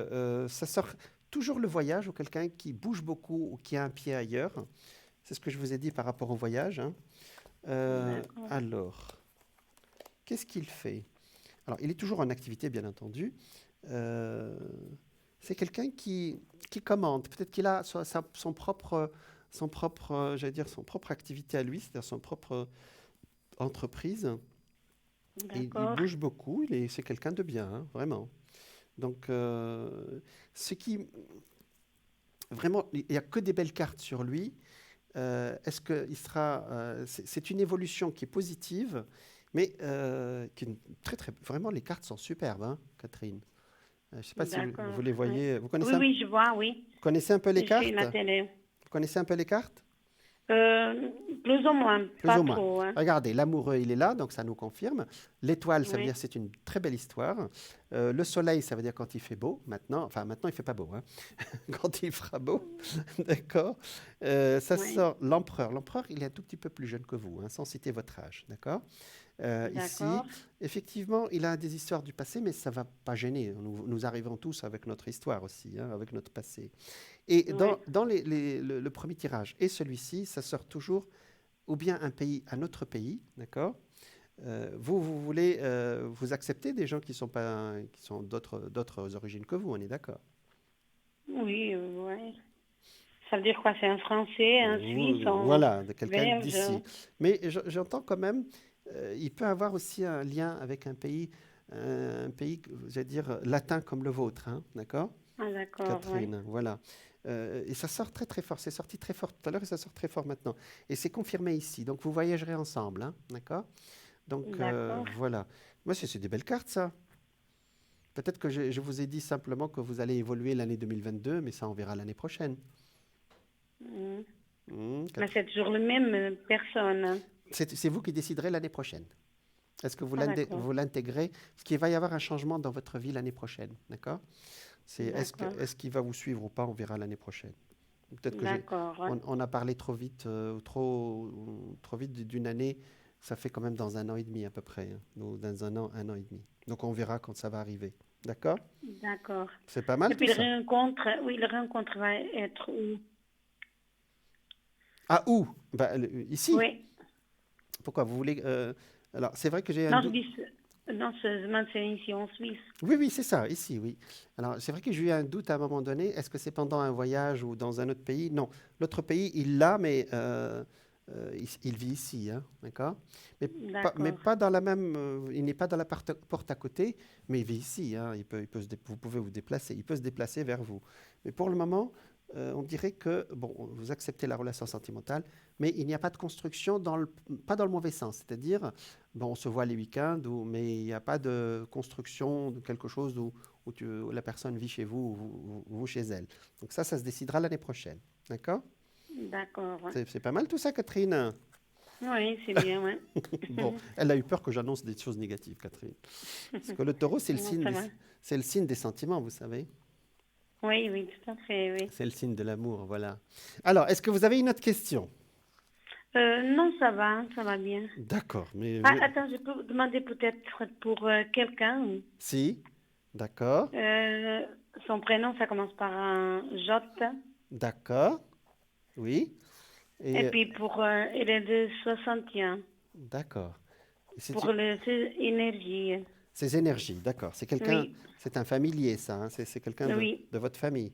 ça sort toujours le voyage ou quelqu'un qui bouge beaucoup ou qui a un pied ailleurs. C'est ce que je vous ai dit par rapport au voyage, hein. D'accord. Alors, qu'est-ce qu'il fait? Alors, il est toujours en activité, bien entendu. Euh, c'est quelqu'un qui commande. Peut-être qu'il a j'allais dire, son propre activité à lui, c'est-à-dire son propre entreprise. Et il D'accord. bouge beaucoup. C'est quelqu'un de bien, hein, vraiment. Donc, ce qui vraiment, il n'y a que des belles cartes sur lui. Est-ce qu'il sera. C'est une évolution qui est positive, mais qui est vraiment, les cartes sont superbes, hein, Catherine. Je ne sais pas si D'accord. vous les Oui. voyez. Oui, oui, je vois, oui. Vous connaissez un peu les J'ai cartes? la télé. Vous connaissez un peu les cartes? Plus ou moins, Plus pas ou moins. trop, hein. Regardez, l'amoureux, il est là, donc ça nous confirme. L'étoile, ça veut dire Oui, que c'est une très belle histoire. Le soleil, ça veut dire quand il fait beau. Maintenant, enfin maintenant, il fait pas beau, hein. Quand il fera beau, d'accord. Ça oui. sort l'empereur. L'empereur, il est un tout petit peu plus jeune que vous, hein, sans citer votre âge, d'accord. Ici, D'accord. effectivement, il a des histoires du passé, mais ça ne va pas gêner. Nous arrivons tous avec notre histoire aussi, hein, avec notre passé. Et Oui. dans le premier tirage et celui-ci, ça sort toujours ou bien un autre pays, d'accord. Vous voulez vous accepter des gens qui sont pas, qui sont d'autres origines que vous, on est d'accord. Oui, ouais. Ça veut dire quoi? C'est un Français, un Suisse, un Voilà, de quelqu'un Belge? d'ici. Mais j'entends quand même, il peut avoir aussi un lien avec un pays, j'allais dire, latin comme le vôtre, hein, d'accord, Ah, d'accord, oui. Catherine, voilà. Et ça sort très très fort, c'est sorti très fort tout à l'heure et ça sort très fort maintenant. Et c'est confirmé ici, donc vous voyagerez ensemble, hein, d'accord. Donc D'accord. voilà. Moi, c'est des belles cartes, ça. Peut-être que je vous ai dit simplement que vous allez évoluer l'année 2022, mais ça, on verra l'année prochaine. Mm. Mais Catherine. c'est toujours le même personne, hein. C'est vous qui déciderez l'année prochaine. Est-ce que Ah, d'accord. vous l'intégrez? Parce qu'il va y avoir un changement dans votre vie l'année prochaine, d'accord? D'accord. Est-ce qu'il va vous suivre ou pas? On verra l'année prochaine. Peut-être que D'accord, ouais. on a parlé trop vite, trop vite d'une année. Ça fait quand même dans 1 an et demi à peu près, hein. Dans 1 an et demi. Donc on verra quand ça va arriver. D'accord? D'accord. C'est pas Et mal tout puis le ça. rencontre, oui, le rencontre va être où? Ah, où? Bah, ici. Oui. Pourquoi? Vous voulez. Alors, c'est vrai que j'ai un Non, je doute. dis, non, je demande c'est ici en Suisse. Oui, oui, c'est ça, ici, oui. Alors, c'est vrai que j'ai eu un doute à un moment donné. Est-ce que c'est pendant un voyage ou dans un autre pays? Non. L'autre pays, il l'a, mais il vit ici, hein, d'accord? Mais D'accord. pas dans la même. Il n'est pas dans la porte à côté, mais il vit ici, hein. Vous pouvez vous déplacer. Il peut se déplacer vers vous. Mais pour le moment, on dirait que, bon, vous acceptez la relation sentimentale, mais il n'y a pas de construction, pas dans le mauvais sens. C'est-à-dire, bon, on se voit les week-ends, mais il n'y a pas de construction de quelque chose où où la personne vit chez vous ou vous chez elle. Donc ça se décidera l'année prochaine. D'accord? D'accord. Ouais. C'est pas mal tout ça, Catherine? Oui, c'est bien, ouais. Bon, elle a eu peur que j'annonce des choses négatives, Catherine. Parce que le taureau, Non, ça va. c'est le signe des sentiments, vous savez. Oui, oui, tout à fait, oui. C'est le signe de l'amour, voilà. Alors, est-ce que vous avez une autre question? Non, ça va bien. D'accord, mais Ah, attends, je peux vous demander peut-être pour quelqu'un. si, d'accord, Euh, Son prénom, ça commence par un J. d'accord, oui, Et et puis pour, il est de 61. d'accord. Pour ses énergies. Ces énergies, d'accord. C'est quelqu'un, Oui, c'est un familier, ça, hein, c'est quelqu'un oui. de votre famille.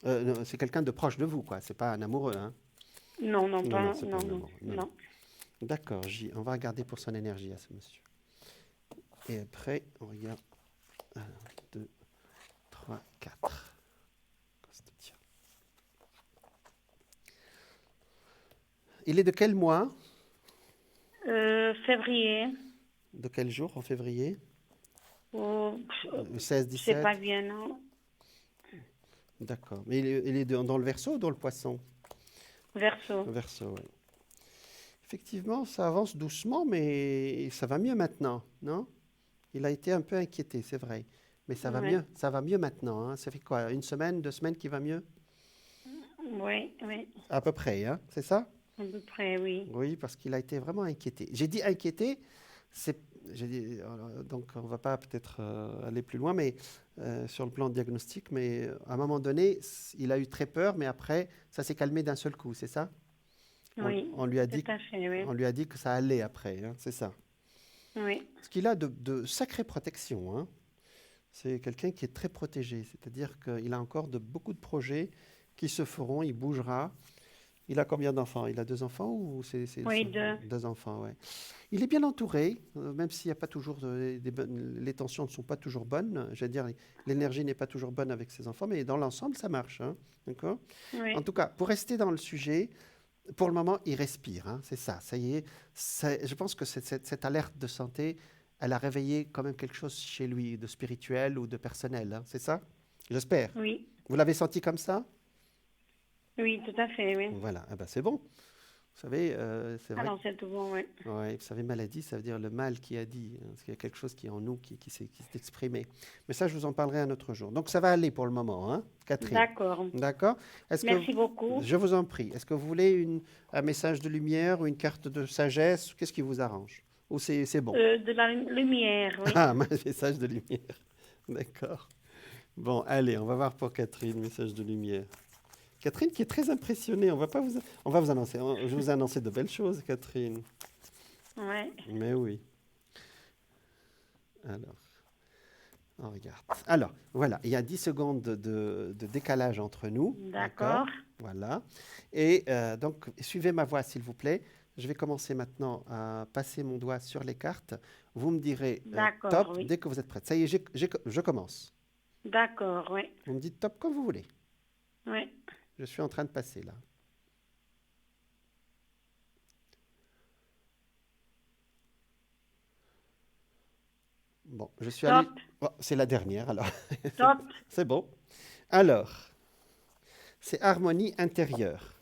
Non, c'est quelqu'un de proche de vous, quoi. C'est pas un amoureux, hein. Non, non, Non, non, pas, c'est pas non, un non, amoureux. Non, non. non. D'accord, on va regarder pour son énergie à ce monsieur. Et après, on regarde. 1, 2, 3, 4. Il est de quel mois? Février. De quel jour en février? Oh, 16, je sais 17? pas bien, non. D'accord. Mais il est dans le Verseau ou dans le Poisson? Verseau. Verseau, oui. Effectivement, ça avance doucement, mais ça va mieux maintenant, non? Il a été un peu inquiété, c'est vrai. Mais Ouais. ça va mieux maintenant, hein. Ça fait quoi? Une semaine, 2 semaines qui va mieux? Oui, oui. À peu près, hein, c'est ça? À peu près, oui. Oui, parce qu'il a été vraiment inquiété. J'ai dit inquiété, c'est, donc on ne va pas peut-être aller plus loin, mais sur le plan diagnostic, mais à un moment donné, il a eu très peur, mais après, ça s'est calmé d'un seul coup, c'est ça? Oui, On lui a tout dit, à fait, oui. on lui a dit que ça allait après, hein, c'est ça. Oui, Ce qu'il a de sacrée protection, hein. C'est quelqu'un qui est très protégé, c'est-à-dire qu'il a encore beaucoup de projets qui se feront, il bougera. Il a combien d'enfants? Il a 2 enfants ou oui, deux. 2 enfants, ouais. Il est bien entouré, même s'il n'y a pas toujours les tensions ne sont pas toujours bonnes. Je veux dire, l'énergie n'est pas toujours bonne avec ses enfants, mais dans l'ensemble, ça marche, hein, d'accord? En Oui, tout cas, pour rester dans le sujet, pour le moment, il respire, hein, c'est ça. Ça y est. Je pense que cette alerte de santé, elle a réveillé quand même quelque chose chez lui de spirituel ou de personnel, hein, c'est ça? J'espère. oui, Vous l'avez senti comme ça? oui, tout à fait, oui. Voilà, ah ben c'est bon. Vous savez, c'est vrai. Alors, c'est tout bon, oui. Ouais, vous savez, maladie, ça veut dire le mal qui a dit, hein, parce qu'il y a quelque chose qui est en nous qui s'est exprimé. Mais ça, je vous en parlerai un autre jour. Donc, ça va aller pour le moment, hein, Catherine. D'accord. D'accord? Est-ce que Merci beaucoup. je vous en prie. Est-ce que vous voulez un message de lumière ou une carte de sagesse? Qu'est-ce qui vous arrange? Ou c'est bon? De la lumière, oui. Ah, un message de lumière. D'accord. Bon, allez, on va voir pour Catherine, message de lumière. Catherine qui est très impressionnée. On va vous annoncer. Je vais vous annoncer de belles choses, Catherine. Ouais. Mais oui. Alors, on regarde. Alors, voilà, il y a 10 secondes de décalage entre nous. D'accord. Voilà. Et donc, suivez ma voix, s'il vous plaît. Je vais commencer maintenant à passer mon doigt sur les cartes. Vous me direz D'accord, top oui. dès que vous êtes prête. Ça y est, je commence. D'accord, oui. Vous me dites top comme vous voulez. Oui. Je suis en train de passer là. Bon, je suis allé. Top, Oh, c'est la dernière alors. top. C'est bon. Alors, c'est harmonie intérieure.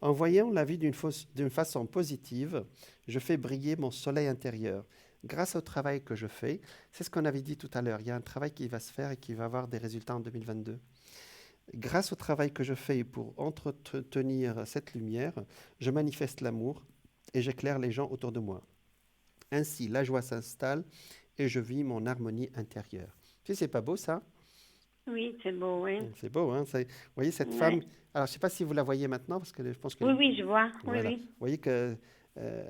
En voyant la vie d'une façon positive, je fais briller mon soleil intérieur. Grâce au travail que je fais, c'est ce qu'on avait dit tout à l'heure, il y a un travail qui va se faire et qui va avoir des résultats en 2022. Grâce au travail que je fais pour entretenir cette lumière, je manifeste l'amour et j'éclaire les gens autour de moi. Ainsi, la joie s'installe et je vis mon harmonie intérieure. Tu sais, c'est pas beau ça? Oui, c'est beau, oui. C'est beau, hein? Vous voyez cette femme. Ouais. Alors, je ne sais pas si vous la voyez maintenant, parce que je pense que Oui, oui, je vois. Oui, voilà. oui. Vous voyez que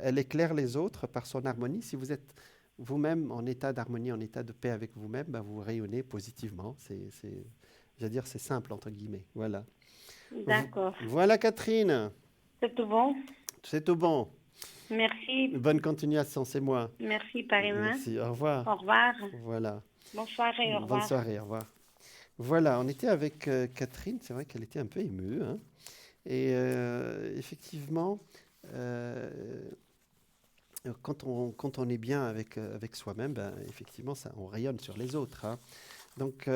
elle éclaire les autres par son harmonie. Si vous êtes vous-même en état d'harmonie, en état de paix avec vous-même, ben, vous rayonnez positivement. Je veux dire, c'est simple entre guillemets. Voilà. D'accord. Voilà, Catherine. C'est tout bon. C'est tout bon. Merci. Bonne continuation, c'est moi. Merci, pareillement. Merci. Au revoir. Au revoir. Voilà. Bonsoir et au Bonne revoir. soirée. Au revoir. Voilà, on était avec Catherine. C'est vrai qu'elle était un peu émue, hein. Et effectivement, quand on est bien avec soi-même, ben, effectivement, ça, on rayonne sur les autres, hein. Donc,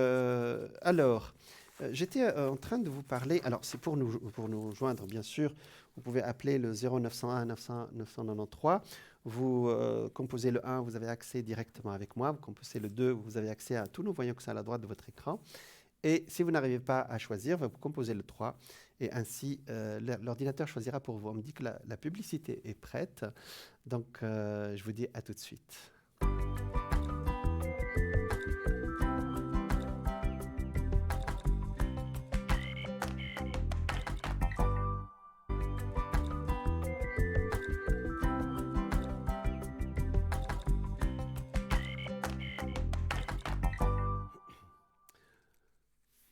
j'étais en train de vous parler. Alors, c'est pour nous joindre, bien sûr. Vous pouvez appeler le 0901 900 993. Vous composez le 1, vous avez accès directement avec moi. Vous composez le 2, vous avez accès à tous nos voyants qui sont à la droite de votre écran. Et si vous n'arrivez pas à choisir, vous composez le 3. Et ainsi, l'ordinateur choisira pour vous. On me dit que la publicité est prête. Donc, je vous dis à tout de suite.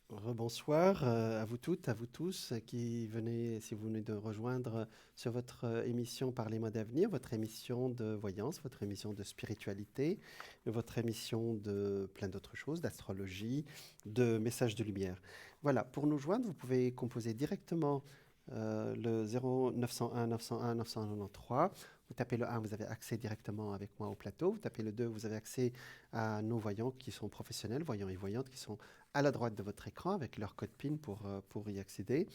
Rebonsoir à vous toutes, à vous tous qui venez, si vous venez de rejoindre sur votre émission Parlez-moi d'avenir, votre émission de voyance, votre émission de spiritualité, votre émission de plein d'autres choses, d'astrologie, de messages de lumière. Voilà, pour nous joindre, vous pouvez composer directement le 0901 901 993. Vous tapez le 1, vous avez accès directement avec moi au plateau. Vous tapez le 2, vous avez accès à nos voyants qui sont professionnels, voyants et voyantes, qui sont à la droite de votre écran avec leur code PIN pour y accéder.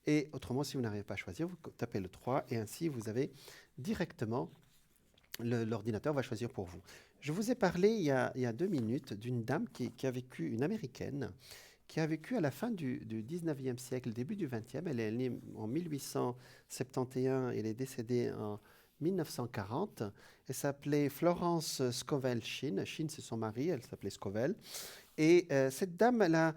Et autrement, si vous n'arrivez pas à choisir, vous tapez le 3 et ainsi vous avez directement, l'ordinateur va choisir pour vous. Je vous ai parlé il y a 2 minutes d'une dame qui a vécu, une américaine, qui a vécu à la fin du 19e siècle, début du 20e. Elle est née en 1871 et elle est décédée en 1940. Elle s'appelait Florence Scovel Shinn. Shinn, c'est son mari, elle s'appelait Scovel. Et cette dame, elle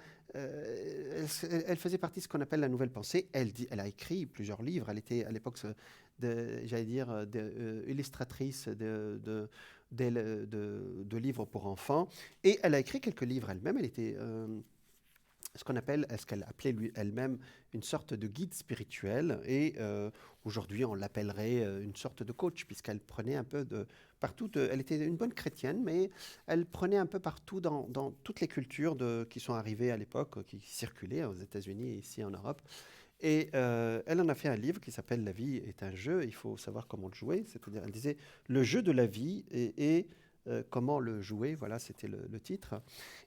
faisait partie de ce qu'on appelle la nouvelle pensée. Elle a écrit plusieurs livres. Elle était à l'époque, j'allais dire, illustratrice de livres pour enfants. Et elle a écrit quelques livres elle-même. Elle était ce qu'elle appelait elle-même une sorte de guide spirituel. Et aujourd'hui, on l'appellerait une sorte de coach, puisqu'elle prenait un peu de partout. Elle était une bonne chrétienne, mais elle prenait un peu partout dans toutes les cultures qui sont arrivées à l'époque, qui circulaient aux États-Unis et ici en Europe. Et elle en a fait un livre qui s'appelle « La vie est un jeu, il faut savoir comment le jouer ». C'est-à-dire, elle disait « Le jeu de la vie et comment le jouer », voilà, c'était le titre.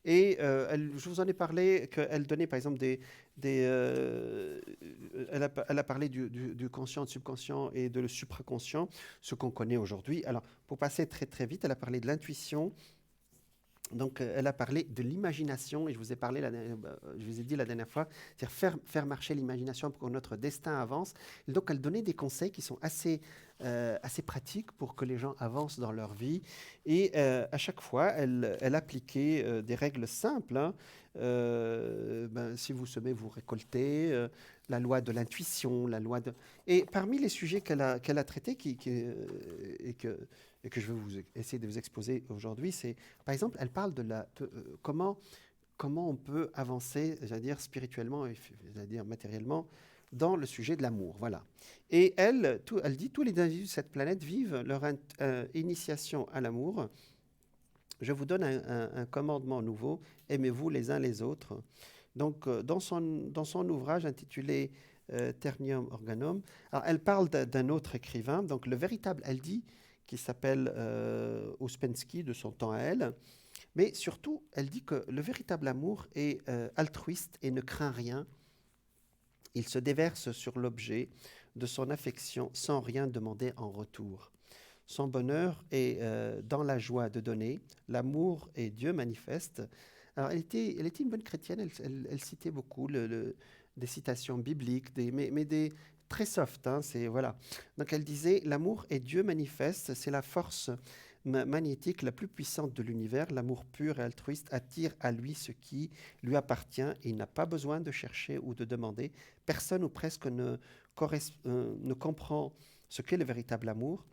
Et je vous en ai parlé, qu'elle donnait par exemple elle a parlé du conscient, du subconscient et de le supraconscient, ce qu'on connaît aujourd'hui. Alors, pour passer très très vite, elle a parlé de l'intuition. Donc, elle a parlé de l'imagination, et je vous ai dit la dernière fois, c'est-à-dire faire marcher l'imagination pour que notre destin avance. Et donc, elle donnait des conseils qui sont assez pratiques pour que les gens avancent dans leur vie. Et à chaque fois, elle appliquait des règles simples, hein. Si vous semez, vous récoltez, la loi de l'intuition, la loi de... Et parmi les sujets qu'elle a traités et que je vais essayer de vous exposer aujourd'hui, c'est, par exemple, elle parle de comment on peut avancer, j'allais dire, spirituellement et j'allais dire matériellement, dans le sujet de l'amour. Voilà. Et elle dit, tous les individus de cette planète vivent leur initiation à l'amour. Je vous donne un commandement nouveau, aimez-vous les uns les autres. Donc, dans son ouvrage intitulé Ternium Organum, alors, elle parle d'un autre écrivain, donc le véritable, elle dit, qui s'appelle Ouspensky, de son temps à elle. Mais surtout, elle dit que le véritable amour est altruiste et ne craint rien. Il se déverse sur l'objet de son affection sans rien demander en retour. Son bonheur est dans la joie de donner. L'amour est Dieu manifeste. Alors, elle était une bonne chrétienne. Elle citait beaucoup des citations bibliques, mais des très soft, hein, voilà. Donc elle disait, l'amour est Dieu manifeste, c'est la force magnétique la plus puissante de l'univers. L'amour pur et altruiste attire à lui ce qui lui appartient et il n'a pas besoin de chercher ou de demander. Personne ou presque ne comprend ce qu'est le véritable amour.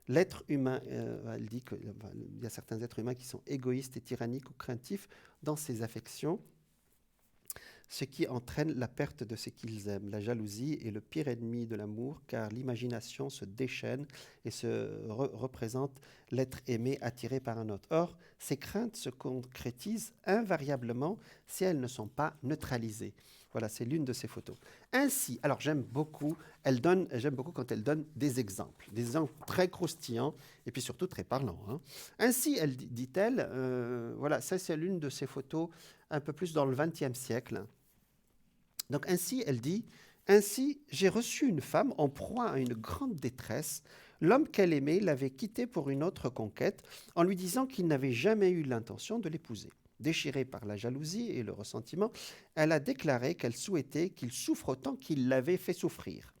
L'être humain, elle dit qu'il y a certains êtres humains qui sont égoïstes et tyranniques ou craintifs dans ses affections, ce qui entraîne la perte de ce qu'ils aiment. La jalousie est le pire ennemi de l'amour, car l'imagination se déchaîne et se représente l'être aimé attiré par un autre. Or, ces craintes se concrétisent invariablement si elles ne sont pas neutralisées. Voilà, c'est l'une de ses photos. Ainsi, alors j'aime beaucoup quand elle donne des exemples très croustillants et puis surtout très parlants, hein. Ainsi, elle dit-elle, voilà, ça c'est l'une de ses photos un peu plus dans le XXe siècle. Donc ainsi, elle dit, ainsi, j'ai reçu une femme en proie à une grande détresse. L'homme qu'elle aimait l'avait quittée pour une autre conquête en lui disant qu'il n'avait jamais eu l'intention de l'épouser. Déchirée par la jalousie et le ressentiment, elle a déclaré qu'elle souhaitait qu'il souffre autant qu'il l'avait fait souffrir,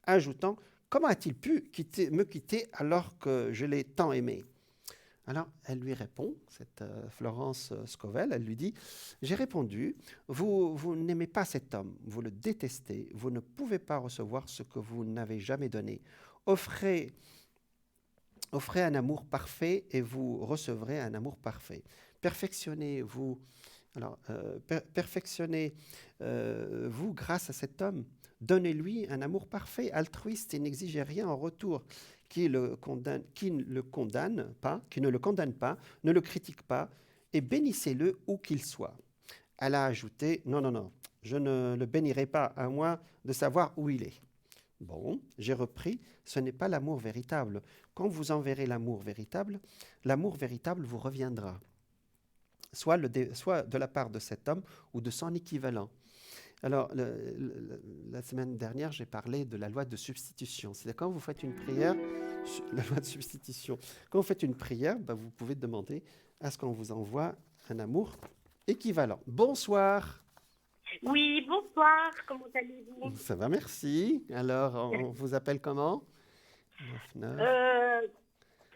ajoutant: comment a-t-il pu me quitter alors que je l'ai tant aimé? Alors, elle lui répond, cette Florence Scovel, elle lui dit: j'ai répondu, vous n'aimez pas cet homme, vous le détestez, vous ne pouvez pas recevoir ce que vous n'avez jamais donné. Offrez un amour parfait et vous recevrez un amour parfait. Perfectionnez-vous, perfectionnez-vous grâce à cet homme. Donnez-lui un amour parfait, altruiste et n'exigez rien en retour. Qui ne le condamne pas, ne le critique pas, et bénissez-le où qu'il soit. Elle a ajouté: non, non, non, je ne le bénirai pas, à moins de savoir où il est. Bon, j'ai repris: ce n'est pas l'amour véritable. Quand vous enverrez l'amour véritable vous reviendra, soit de la part de cet homme ou de son équivalent. Alors, la semaine dernière, j'ai parlé de la loi de substitution. C'est-à-dire quand vous faites une prière, la loi de substitution, quand vous faites une prière, vous pouvez demander à ce qu'on vous envoie un amour équivalent. Bonsoir. Oui, bonsoir, comment allez-vous? Ça va, merci. Alors, on vous appelle comment? 9.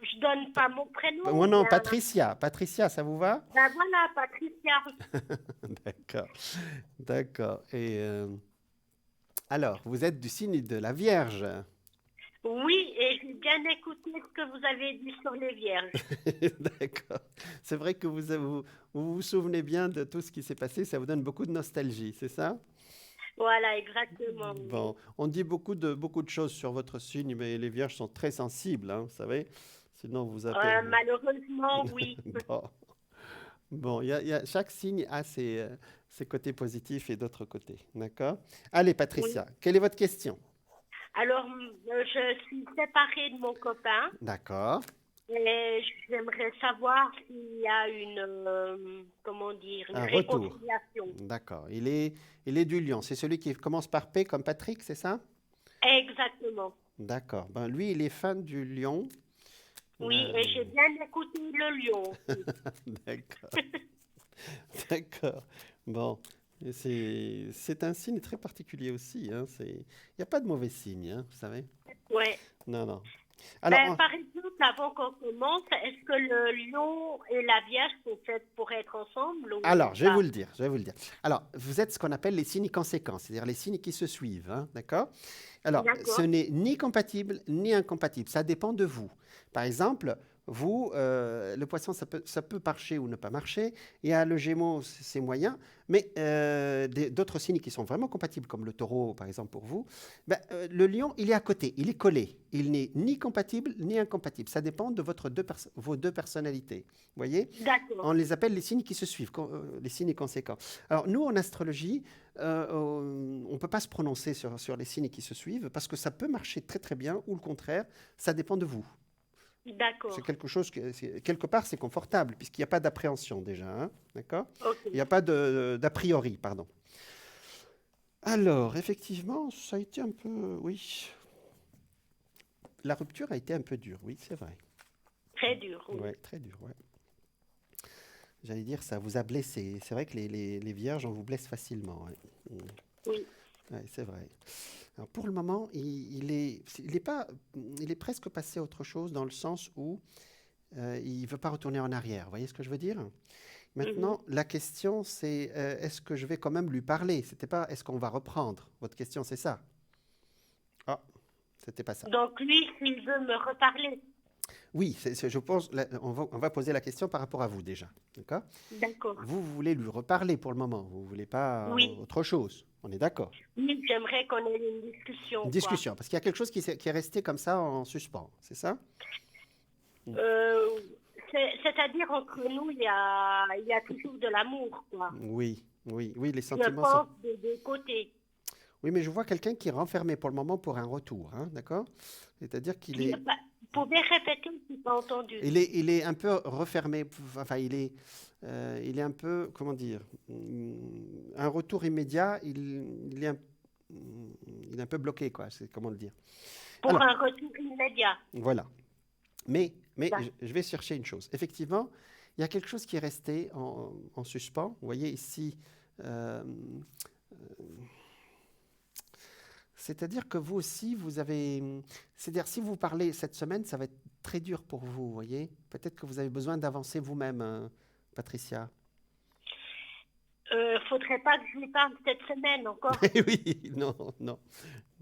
Je donne pas mon prénom. Oh non, Patricia. Patricia, ça vous va? Ben voilà, Patricia. D'accord. D'accord. Et alors, vous êtes du signe de la Vierge. Oui, et j'ai bien écouté ce que vous avez dit sur les vierges. D'accord. C'est vrai que vous souvenez bien de tout ce qui s'est passé, ça vous donne beaucoup de nostalgie, c'est ça? Voilà, exactement. Bon, on dit beaucoup de choses sur votre signe, mais les Vierges sont très sensibles, hein, vous savez. Sinon, vous appelez. Malheureusement, oui. Bon, bon, chaque signe a ses côtés positifs et d'autres côtés, d'accord? Allez, Oui. Patricia, quelle est votre question? Alors, je suis séparée de mon copain D'accord. et j'aimerais savoir s'il y a une, comment dire, une Un retour. réconciliation. D'accord. Il est du Lion. C'est celui qui commence par P comme Patrick, c'est ça? Exactement. D'accord. Ben, lui, il est fan du Lion. Oui, et j'ai bien écouté le lion aussi. D'accord. D'accord. Bon. Et c'est un signe très particulier aussi, hein. Il n'y a pas de mauvais signe, hein, vous savez? Ouais. Non, non. Alors, Par exemple, avant qu'on commence, est-ce que le lion et la vierge sont faits pour être ensemble ou Alors, je vais pas? vous le dire, je vais vous le dire. Alors, vous êtes ce qu'on appelle les signes conséquents, c'est-à-dire les signes qui se suivent, hein, d'accord? Alors, ce D'accord. n'est ni compatible ni incompatible, ça dépend de vous. Par exemple, vous, le poisson, ça peut marcher ou ne pas marcher. Il y a le gémeau, c'est moyen, mais d'autres signes qui sont vraiment compatibles, comme le taureau, par exemple, pour vous, le lion, il est à côté, il est collé. Il n'est ni compatible ni incompatible. Ça dépend de vos deux personnalités. Vous voyez? D'accord. On les appelle les signes qui se suivent, les signes conséquents. Alors, nous, en astrologie, on ne peut pas se prononcer sur les signes qui se suivent parce que ça peut marcher très très bien ou le contraire, ça dépend de vous. C'est D'accord. quelque chose quelque part, c'est confortable puisqu'il n'y a pas d'appréhension déjà, hein, d'accord? Ok. Il n'y a pas d'a priori, pardon. Alors, effectivement, ça a été un peu, oui. La rupture a été un peu dure, oui, c'est vrai. Très dur. Oui. Ouais, très dure, ouais. J'allais dire, ça vous a blessé. C'est vrai que les vierges, on vous blesse facilement. Ouais. Oui. Ouais, c'est vrai. Alors pour le moment, il est presque passé à autre chose dans le sens où il ne veut pas retourner en arrière. Vous voyez ce que je veux dire? Mhm. Maintenant, la question, c'est est-ce que je vais quand même lui parler? C'était pas est-ce qu'on va reprendre? Votre question, c'est ça? Ah, c'était pas ça. Donc lui, s'il veut me reparler. Oui, je pense, on va poser la question par rapport à vous déjà. D'accord? D'accord. Vous voulez lui reparler pour le moment. Vous ne voulez pas Oui. autre chose. On est d'accord? Oui, j'aimerais qu'on ait une Une discussion, quoi. discussion, parce qu'il y a quelque chose qui est resté comme ça en suspens, c'est ça? Euh, c'est-à-dire entre nous, il y a toujours de l'amour, quoi. Oui, Oui, oui, les Je sentiments sont... pense des deux côtés. Oui, mais je vois quelqu'un qui est renfermé pour le moment pour un retour, hein, d'accord? C'est-à-dire qu'il est, Vous pouvez répéter, je n'ai pas entendu. il est un peu refermé, enfin, il est un peu, comment dire, un retour immédiat, il est il est un peu bloqué, quoi, c'est comment le dire. Pour Alors, un retour immédiat. voilà. Mais D'ac- je vais chercher une chose. Effectivement, il y a quelque chose qui est resté en suspens. Vous voyez ici, euh, c'est-à-dire que vous aussi, vous avez... C'est-à-dire, si vous parlez cette semaine, ça va être très dur pour vous, vous voyez. Peut-être que vous avez besoin d'avancer vous-même, Patricia. Faudrait pas que je lui parle cette semaine encore. Oui, non, non,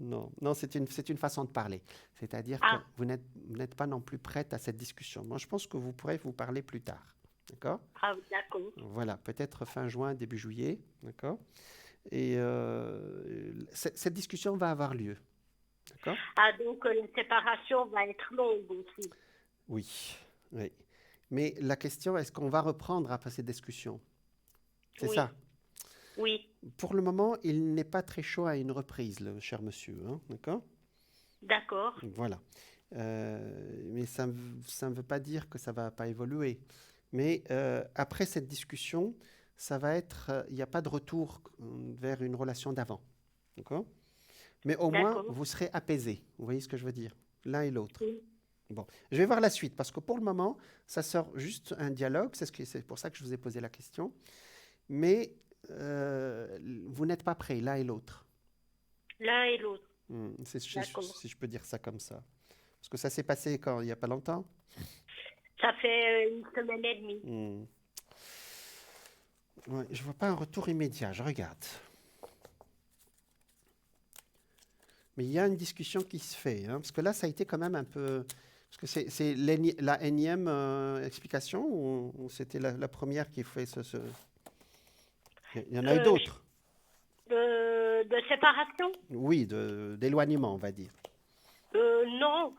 non, non, c'est une façon de parler. C'est-à-dire que Ah, vous n'êtes pas non plus prête à cette discussion. Moi, je pense que vous pourrez vous parler plus tard. D'accord? ah, d'accord. Voilà, peut-être fin juin, début juillet. D'accord? Et cette discussion va avoir lieu. D'accord? Ah, donc la séparation va être longue aussi. Oui, oui. Mais la question, est-ce qu'on va reprendre après cette discussion? C'est Oui, ça. oui, Pour le moment, il n'est pas très chaud à une reprise, le cher monsieur. Hein, d'accord? d'accord. Voilà. Mais ça ne veut pas dire que ça ne va pas évoluer. Mais après cette discussion, ça va être, il n'y a pas de retour vers une relation d'avant. D'accord? Mais au moins, D'accord. vous serez apaisés. Vous voyez ce que je veux dire? L'un et l'autre. Oui. Bon, je vais voir la suite parce que pour le moment, ça sort juste un dialogue. C'est pour ça que je vous ai posé la question. Mais vous n'êtes pas prêts, l'un et l'autre. L'un et l'autre. D'accord. Si je peux dire ça comme ça. Parce que ça s'est passé quand? Il n'y a pas longtemps? Ça fait une semaine et demie. Hmm. Ouais, je vois pas un retour immédiat, je regarde. Mais il y a une discussion qui se fait, hein, parce que là, ça a été quand même un peu... Parce que c'est la énième explication ou c'était la première qui fait ce... Il y en a eu Euh, d'autres. de séparation? Oui, d'éloignement, on va dire. Non.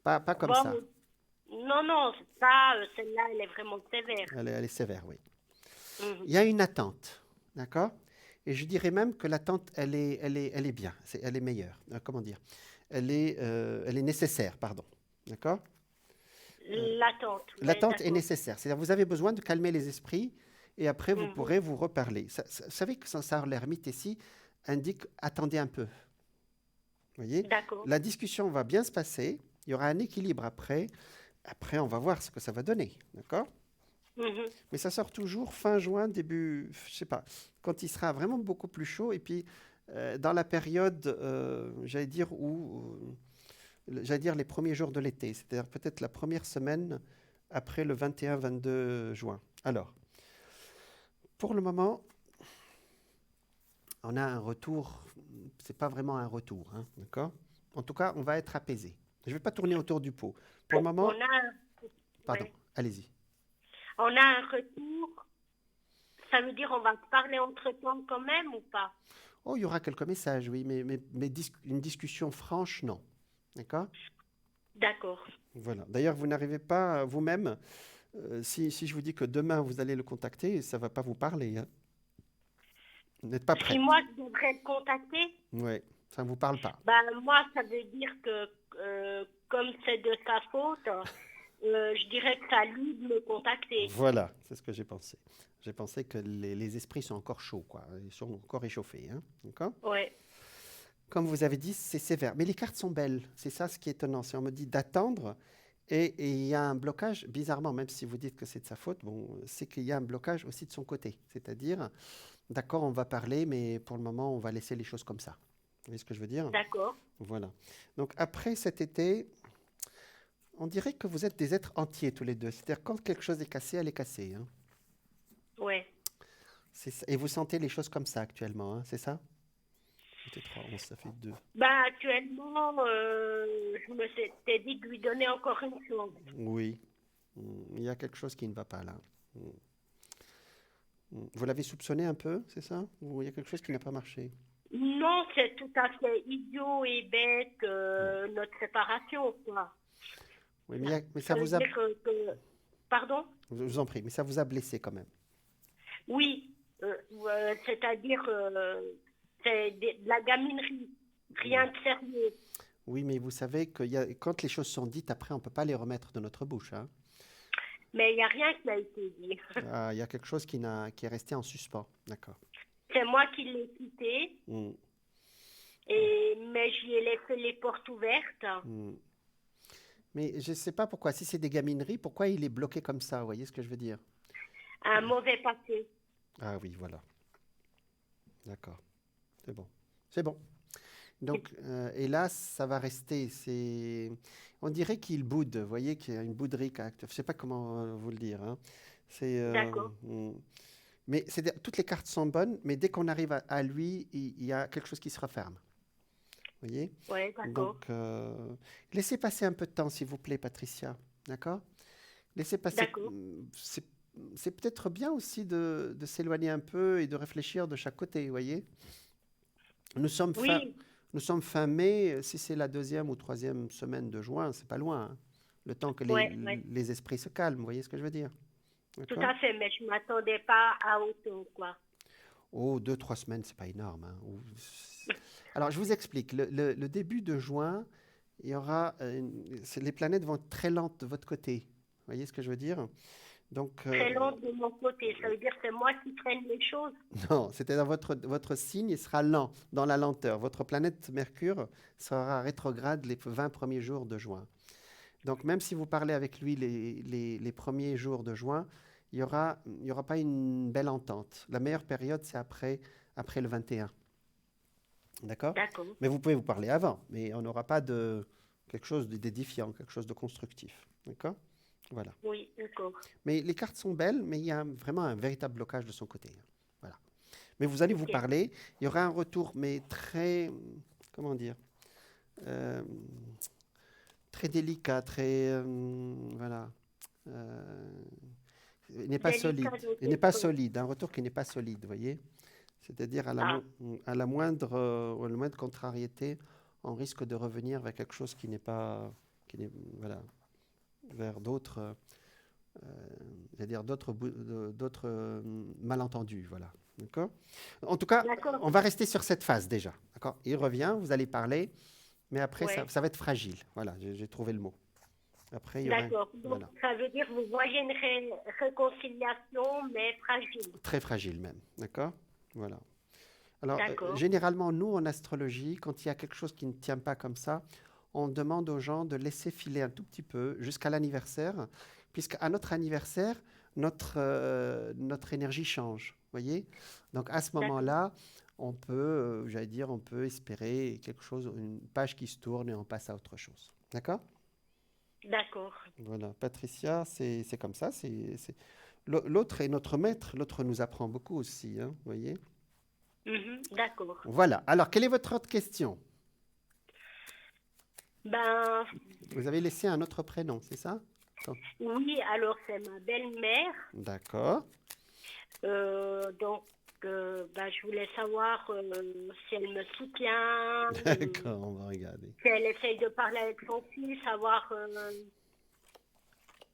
Pas comme Bon, ça. non, non, ça, celle-là, elle est vraiment sévère. Elle est sévère, oui. Mhm. Il y a une attente, d'accord? Et je dirais même que l'attente, elle est bien, elle est meilleure. Comment dire? Elle est nécessaire, pardon. D'accord? L'attente, ouais, L'attente est d'accord. nécessaire. C'est-à-dire vous avez besoin de calmer les esprits et après vous Mhm. pourrez vous reparler. Vous savez que Sansar l'ermite ici indique attendez un peu. Vous voyez? D'accord. La discussion va bien se passer. Il y aura un équilibre après. Après, on va voir ce que ça va donner. D'accord? Mhm. Mais ça sort toujours fin juin, début, je sais pas, quand il sera vraiment beaucoup plus chaud. Et puis, dans la période, j'allais dire, j'allais dire les premiers jours de l'été, c'est-à-dire peut-être la première semaine après le 21-22 juin. Alors, pour le moment, on a un retour, c'est pas vraiment un retour, hein, d'accord? En tout cas, on va être apaisé. Je ne vais pas tourner autour du pot. Pour le On moment, a, pardon, ouais. allez-y. On a un retour. Ça veut dire on va se parler entre-temps quand même ou pas? Oh, il y aura quelques messages, oui, mais une discussion franche, non. D'accord? D'accord. Voilà. D'ailleurs, vous n'arrivez pas vous-même, si je vous dis que demain vous allez le contacter, ça ne va pas vous parler, hein. Vous n'êtes pas Si prête. moi je devrais le contacter, Oui, ça ne vous parle pas. ben moi ça veut dire que comme c'est de sa faute, je dirais que c'est à lui de me contacter. Voilà, c'est ce que j'ai pensé. J'ai pensé que les esprits sont encore chauds, quoi. Ils sont encore échauffés, hein. D'accord? Ouais. Comme vous avez dit, c'est sévère. Mais les cartes sont belles. C'est ça ce qui est étonnant. C'est on me dit d'attendre et il y a un blocage, bizarrement, même si vous dites que c'est de sa faute, bon, c'est qu'il y a un blocage aussi de son côté. C'est-à-dire, d'accord, on va parler, mais pour le moment, on va laisser les choses comme ça. Vous voyez ce que je veux dire? D'accord. Voilà. Donc après cet été, on dirait que vous êtes des êtres entiers tous les deux. C'est-à-dire quand quelque chose est cassé, elle est cassée, hein. Ouais. Et vous sentez les choses comme ça actuellement, hein, c'est ça? C'était 3, 11, ça fait 2. Ben actuellement, je me suis dit de lui donner encore une chance. Oui. Il y a quelque chose qui ne va pas là. Vous l'avez soupçonné un peu, c'est ça? Ou il y a quelque chose qui n'a pas marché? Non, c'est tout à fait idiot et bête Mm. notre séparation, quoi. Oui, mais Ça ça veut vous a... dire que... Pardon? Je vous en prie, mais ça vous a blessé quand même. Oui. C'est-à-dire, c'est de la gaminerie, rien de sérieux. Oui, mais vous savez que quand les choses sont dites, après, on ne peut pas les remettre de notre bouche, hein. Mais il n'y a rien qui a été dit. Ah, il y a quelque chose qui est resté en suspens. D'accord. C'est moi qui l'ai quitté, Mm, mais j'y ai laissé les portes ouvertes. mm. Mais je ne sais pas pourquoi. Si c'est des gamineries, pourquoi il est bloqué comme ça? Vous voyez ce que je veux dire? Un mauvais passé. Ah oui, voilà. D'accord. C'est bon. C'est bon. Donc, et là, ça va rester. On dirait qu'il boude. Vous voyez qu'il y a une bouderie. Je ne sais pas comment vous le dire, hein. C'est, D'accord. mais toutes les cartes sont bonnes, mais dès qu'on arrive à lui, il y a quelque chose qui se referme. Vous voyez? Ouais, Donc, d'accord. laissez passer un peu de temps, s'il vous plaît, Patricia. D'accord? Laissez passer. D'accord. C'est peut-être bien aussi de s'éloigner un peu et de réfléchir de chaque côté. Vous voyez? Nous sommes fin, Oui, nous sommes fin mai. Si c'est la deuxième ou troisième semaine de juin, c'est pas loin, hein. Le temps que ouais, ouais. les esprits se calment. Vous voyez ce que je veux dire? Tout D'accord? à fait, mais je ne m'attendais pas à autant, quoi. Oh, 2, 3 semaines, c'est pas énorme, hein. Alors, je vous explique. Le début de juin, il y aura, les planètes vont être très lentes de votre côté. Vous voyez ce que je veux dire? Donc, Très lent de mon côté. Ça veut dire que c'est moi qui traîne les choses. non, c'était dans votre signe, il sera lent, dans la lenteur. Votre planète Mercure sera rétrograde les 20 premiers jours de juin. Donc, même si vous parlez avec lui les premiers jours de juin, il y aura pas une belle entente. La meilleure période, c'est après le 21. D'accord? D'accord. Mais vous pouvez vous parler avant, mais on n'aura pas de quelque chose d'édifiant, quelque chose de constructif. D'accord? Voilà. Oui, d'accord. Mais les cartes sont belles, mais il y a vraiment un véritable blocage de son côté, hein. Voilà. Mais vous allez vous Ok. parler. Il y aura un retour, mais très, comment dire, euh, très délicat, très, voilà. Euh, il n'est pas Délicat solide. de Il n'est quelle pas sorte? solide. Un retour qui n'est pas solide, vous voyez? C'est-à-dire Ah, à la moindre contrariété, on risque de revenir vers quelque chose qui n'est pas, voilà, vers d'autres, c'est-à-dire d'autres malentendus, voilà. D'accord? En tout cas, d'accord. on va rester sur cette phase déjà. D'accord? Il revient, vous allez parler, mais après, Ouais. ça va être fragile. Voilà, j'ai trouvé le mot. Après, il y aura, D'accord. Donc, voilà, ça veut dire que vous voyez une réconciliation, mais fragile. très fragile même. D'accord? Voilà. Alors, D'accord. généralement, nous, en astrologie, quand il y a quelque chose qui ne tient pas comme ça, on demande aux gens de laisser filer un tout petit peu jusqu'à l'anniversaire, puisqu'à notre anniversaire, notre énergie change. Voyez? Donc, à ce D'accord. moment-là, on peut, j'allais dire, on peut espérer quelque chose, une page qui se tourne et on passe à autre chose. D'accord? D'accord. Voilà. Patricia, c'est comme ça. L'autre est notre maître. L'autre nous apprend beaucoup aussi, hein, voyez? Mhm, d'accord. Voilà. Alors, quelle est votre autre question? Ben, Vous avez laissé un autre prénom, c'est ça? Attends. oui, alors c'est ma belle-mère. D'accord. Donc, ben, je voulais savoir si elle me soutient, D'accord, on va regarder. si elle essaye de parler avec son fils, savoir un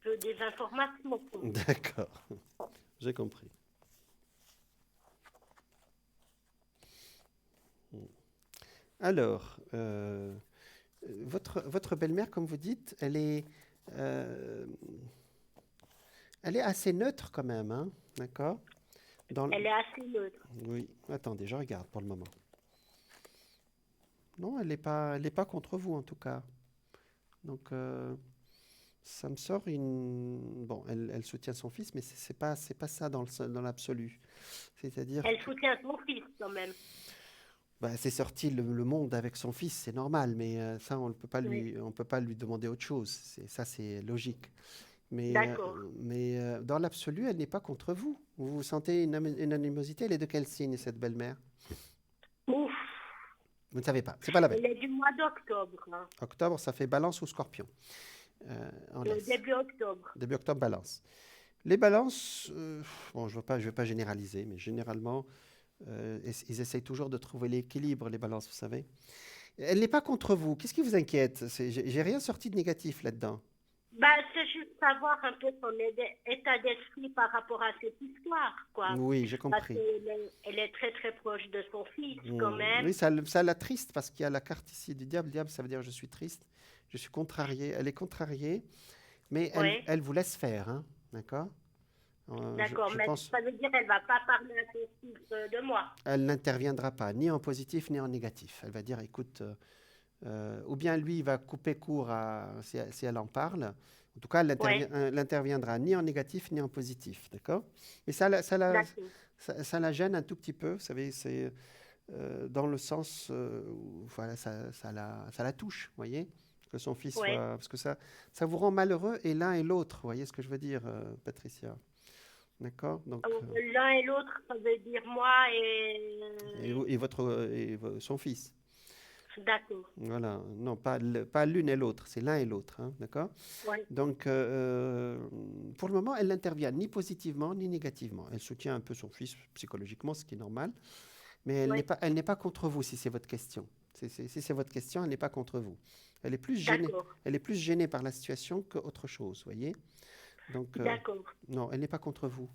peu des informations, quoi. D'accord. J'ai compris. Alors, votre belle-mère, comme vous dites, euh, elle est assez neutre quand même, hein? D'accord? Dans le- Elle est assez neutre. Oui, attendez, je regarde pour le moment. Non, elle n'est pas contre vous en tout cas. Donc, ça me sort une. Bon, elle soutient son fils, mais c'est pas ça dans l'absolu. C'est-à-dire Elle que soutient son fils quand même. bah, c'est sorti le monde avec son fils, c'est normal, mais ça, Oui. on peut pas lui demander autre chose. Ça, c'est logique. Mais, D'accord. dans l'absolu, elle n'est pas contre vous. Vous sentez une animosité. Elle est de quel signe, cette belle-mère? Ouf. Vous ne savez pas. C'est pas la peine. Elle est du mois d'octobre, hein. Octobre, ça fait Balance ou Scorpion. On laisse. Début octobre. Début octobre, Balance. Les balances, bon, je veux pas généraliser, mais généralement, ils essayent toujours de trouver l'équilibre, les balances, vous savez. Elle n'est pas contre vous. Qu'est-ce qui vous inquiète? J'ai rien sorti de négatif là-dedans. Bah, c'est juste savoir un peu son état d'esprit par rapport à cette histoire, quoi. Oui, j'ai Parce compris. qu'elle est très très proche de son fils, quand Oui, même. ça l'attriste parce qu'il y a la carte ici du diable. Le diable, ça veut dire je suis triste, je suis contrarié. Elle est contrariée, mais Oui, elle vous laisse faire, hein, d'accord? d'accord. Je Mais pense ça veut dire qu'elle va pas parler à son fils de moi. elle n'interviendra pas, ni en positif ni en négatif. Elle va dire, écoute, ou bien lui, il va couper court si elle en parle. En tout cas, Oui, elle n'interviendra ni en négatif ni en positif, d'accord? Mais d'accord. ça la gêne un tout petit peu, vous savez, c'est dans le sens où voilà, ça la touche, vous voyez? Que son fils Oui. soit... Parce que ça vous rend malheureux et l'un et l'autre, vous voyez ce que je veux dire, Patricia? D'accord? Donc, L'un et l'autre, ça veut dire moi son fils. d'accord. Voilà, non, pas l'une et l'autre, c'est l'un et l'autre, hein, d'accord? Oui, Donc, pour le moment, elle n'intervient ni positivement ni négativement. Elle soutient un peu son fils psychologiquement, ce qui est normal, mais oui, elle n'est pas contre vous si c'est votre question. Si c'est votre question, elle n'est pas contre vous. d'accord. Elle est plus gênée par la situation qu'autre chose, voyez? Donc, D'accord. non, elle n'est pas contre vous.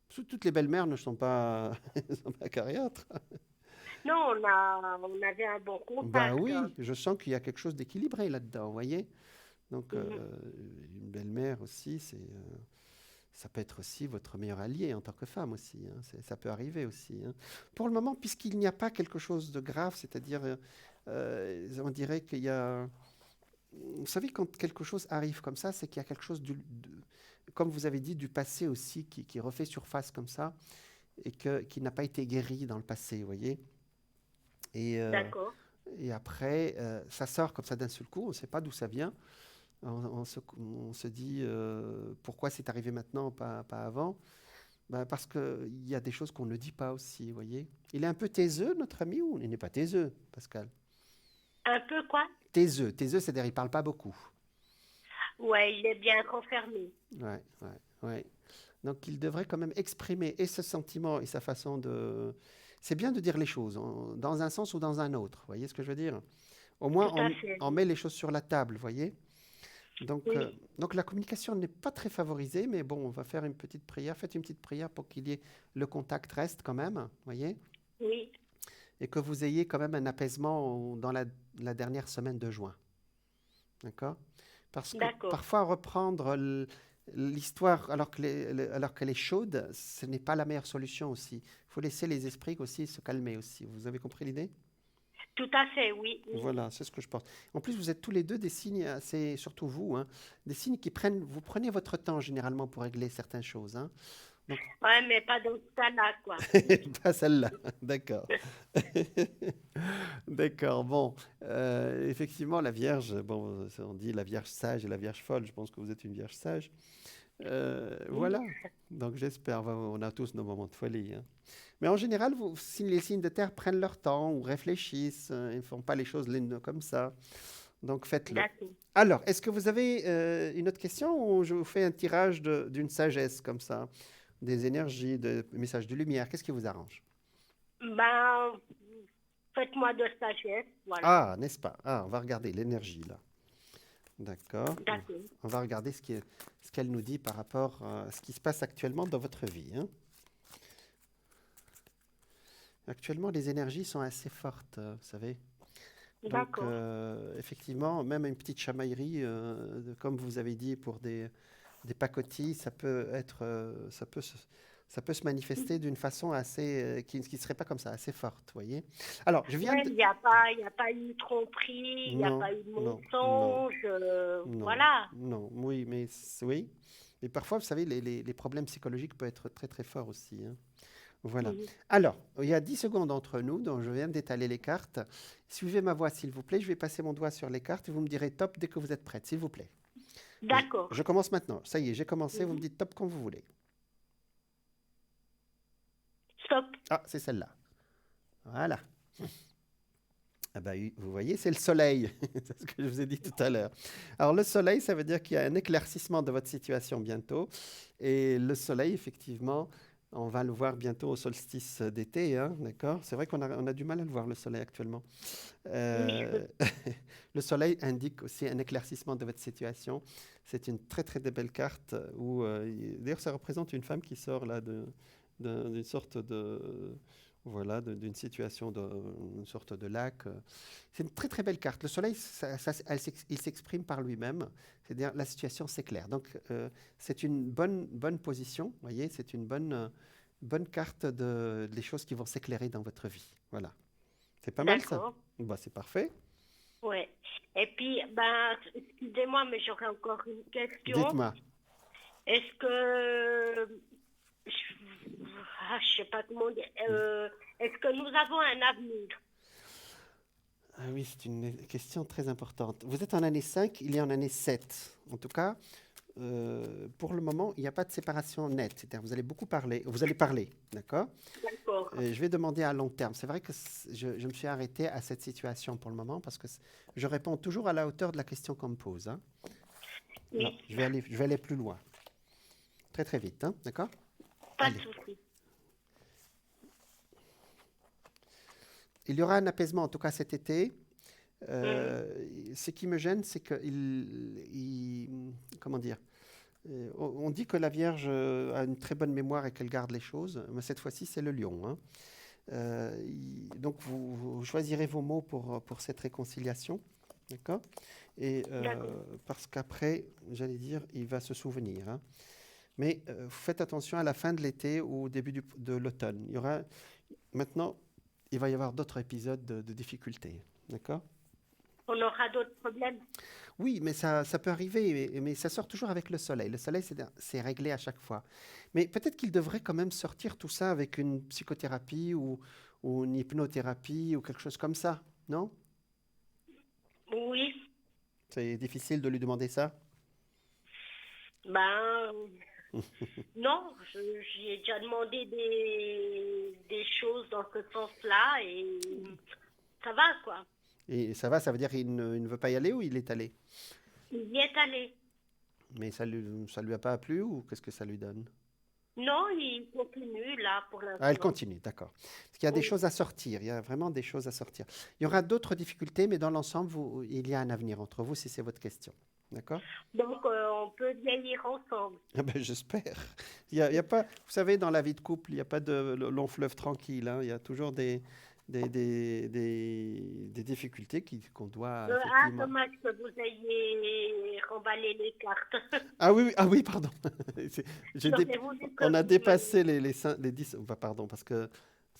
Toutes les belles-mères ne sont pas, sont pas acariâtres. Non, on avait un bon Bah contact. oui, je sens qu'il y a quelque chose d'équilibré là-dedans, vous voyez? Donc, Mhm. une belle-mère aussi, ça peut être aussi votre meilleur allié en tant que femme aussi, hein. Ça peut arriver aussi, hein. Pour le moment, puisqu'il n'y a pas quelque chose de grave, c'est-à-dire, on dirait qu'il y a... Vous savez, quand quelque chose arrive comme ça, c'est qu'il y a quelque chose, comme vous avez dit, du passé aussi qui refait surface comme ça et qui n'a pas été guéri dans le passé, vous voyez? Et, euh, D'accord. et après, ça sort comme ça d'un seul coup, on ne sait pas d'où ça vient. On se dit pourquoi c'est arrivé maintenant, pas avant. Ben, parce qu'il y a des choses qu'on ne dit pas aussi, vous voyez. Il est un peu taiseux, notre ami, ou il n'est pas taiseux, Pascal? Un peu quoi? Taiseux, c'est-à-dire il ne parle pas beaucoup. Ouais, il est bien confirmé. Ouais, ouais, ouais. Donc il devrait quand même exprimer et ce sentiment et sa façon de... C'est bien de dire les choses, dans un sens ou dans un autre, vous voyez ce que je veux dire? Au moins, Tout à fait. on met les choses sur la table, vous voyez? Oui, Donc la communication n'est pas très favorisée, mais bon, on va faire une petite prière. Faites une petite prière pour qu'il y ait le contact reste quand même, vous voyez, oui, et que vous ayez quand même un apaisement dans la dernière semaine de juin, d'accord? Parce que d'accord. parfois reprendre l'histoire alors qu'elle est chaude, ce n'est pas la meilleure solution aussi. Il faut laisser les esprits aussi se calmer aussi. Vous avez compris l'idée? Tout à fait, oui, oui. Voilà, c'est ce que je pense. En plus, vous êtes tous les deux des signes assez, surtout vous, hein, des signes vous prenez votre temps généralement pour régler certaines choses, hein. Donc, Ouais, mais pas dans ce cas-là, quoi. pas celle-là, d'accord. D'accord, bon, effectivement, la Vierge, bon, on dit la Vierge sage et la Vierge folle, je pense que vous êtes une Vierge sage. Oui, Voilà, donc j'espère, on a tous nos moments de folie, hein. Mais en général, si les signes de terre prennent leur temps ou réfléchissent, ils ne font pas les choses comme ça. Donc faites-le. d'accord. Alors, est-ce que vous avez une autre question ou je vous fais un tirage d'une sagesse comme ça, des énergies, des messages de lumière? Qu'est-ce qui vous arrange? Ben, faites-moi de sagesse, voilà. Ah, n'est-ce pas? Ah, on va regarder l'énergie là. D'accord. D'accord. On va regarder ce qu'elle nous dit par rapport à ce qui se passe actuellement dans votre vie, hein. Actuellement, les énergies sont assez fortes, vous savez. Donc, D'accord. effectivement, même une petite chamaillerie, comme vous avez dit, pour des pacotilles, ça peut se manifester d'une façon assez, qui ne serait pas comme ça, assez forte, vous voyez. Alors, je viens Ouais, de... il y a pas eu de tromperie, il n'y a Non, pas eu de non, non, mensonge, non, voilà. non, oui, oui. Mais parfois, vous savez, les problèmes psychologiques peuvent être très, très forts aussi, hein. Voilà. Mhm. Alors, il y a 10 secondes entre nous, donc je viens d'étaler les cartes. Suivez ma voix, s'il vous plaît. Je vais passer mon doigt sur les cartes et vous me direz top dès que vous êtes prête, s'il vous plaît. D'accord. Je commence maintenant. Ça y est, j'ai commencé. Vous me Mhm. dites top quand vous voulez. Stop. Ah, c'est celle-là. Voilà. Ah bah, oui, vous voyez, c'est le soleil. C'est ce que je vous ai dit tout à l'heure. Alors, le soleil, ça veut dire qu'il y a un éclaircissement de votre situation bientôt. Et le soleil, effectivement, On va le voir bientôt au solstice d'été, hein, d'accord? C'est vrai on a du mal à le voir, le soleil, actuellement. Oui, Euh, le soleil indique aussi un éclaircissement de votre situation. C'est une très, très belle carte où, d'ailleurs, ça représente une femme qui sort là d'une sorte de, voilà, d'une situation, d'une sorte de lac. C'est une très, très belle carte. Le soleil, il s'exprime par lui-même. C'est-à-dire, la situation s'éclaire. Donc, c'est une bonne position. Vous voyez, c'est une bonne carte des choses qui vont s'éclairer dans votre vie. Voilà. C'est pas mal ça? d'accord. Bah, c'est parfait. Ouais. Et puis, ben, excusez-moi, mais j'aurais encore une question. Dites-moi. Est-ce que, je, je sais pas comment dire, est-ce que nous avons un avenir? Ah oui, c'est une question très importante. Vous êtes en année 5, il est en année 7. En tout cas, pour le moment, il n'y a pas de séparation nette. C'est-à-dire, vous allez beaucoup parler, vous allez parler, d'accord? D'accord. Je vais demander à long terme. C'est vrai que je me suis arrêté à cette situation pour le moment parce que je réponds toujours à la hauteur de la question qu'on me pose, hein. Non, Oui, je vais aller plus loin. Très, très vite, hein, d'accord? pas de Allez. souci. Il y aura un apaisement, en tout cas cet été. Mhm. Ce qui me gêne, c'est que comment dire, on dit que la Vierge a une très bonne mémoire et qu'elle garde les choses, mais cette fois-ci, c'est le lion, hein. Donc, vous choisirez vos mots pour cette réconciliation, d'accord? Et D'accord. parce qu'après, j'allais dire, il va se souvenir, hein. Mais faites attention à la fin de l'été ou au début de l'automne. Maintenant, il va y avoir d'autres épisodes de difficultés, d'accord? On aura d'autres problèmes? Oui, mais ça peut arriver, mais ça sort toujours avec le soleil. Le soleil, c'est réglé à chaque fois. Mais peut-être qu'il devrait quand même sortir tout ça avec une psychothérapie ou une hypnothérapie ou quelque chose comme ça, non? Oui. C'est difficile de lui demander ça? Ben, non, j'y ai déjà demandé des choses dans ce sens-là et ça va, quoi. Et ça veut dire qu'il ne veut pas y aller ou il est allé? Il y est allé. Mais ça lui a pas plu ou qu'est-ce que ça lui donne? Non, il continue là pour Ah, elle l'instant. continue, d'accord. Parce qu'il y a des Oui, choses à sortir, il y a vraiment des choses à sortir. Il y aura d'autres difficultés, mais dans l'ensemble, il y a un avenir entre vous si c'est votre question. D'accord? donc on peut vieillir ensemble. Ah ben, j'espère. Il y a pas, vous savez, dans la vie de couple, il n'y a pas de long fleuve tranquille, hein. Il y a toujours des difficultés qu'on doit effectivement. Dommage que vous ayez remballé les cartes. Ah oui, oui, ah oui, pardon. C'est- j'ai dé- J'aurais voulu que On a vous me... dépassé les 10. Enfin, pardon, parce que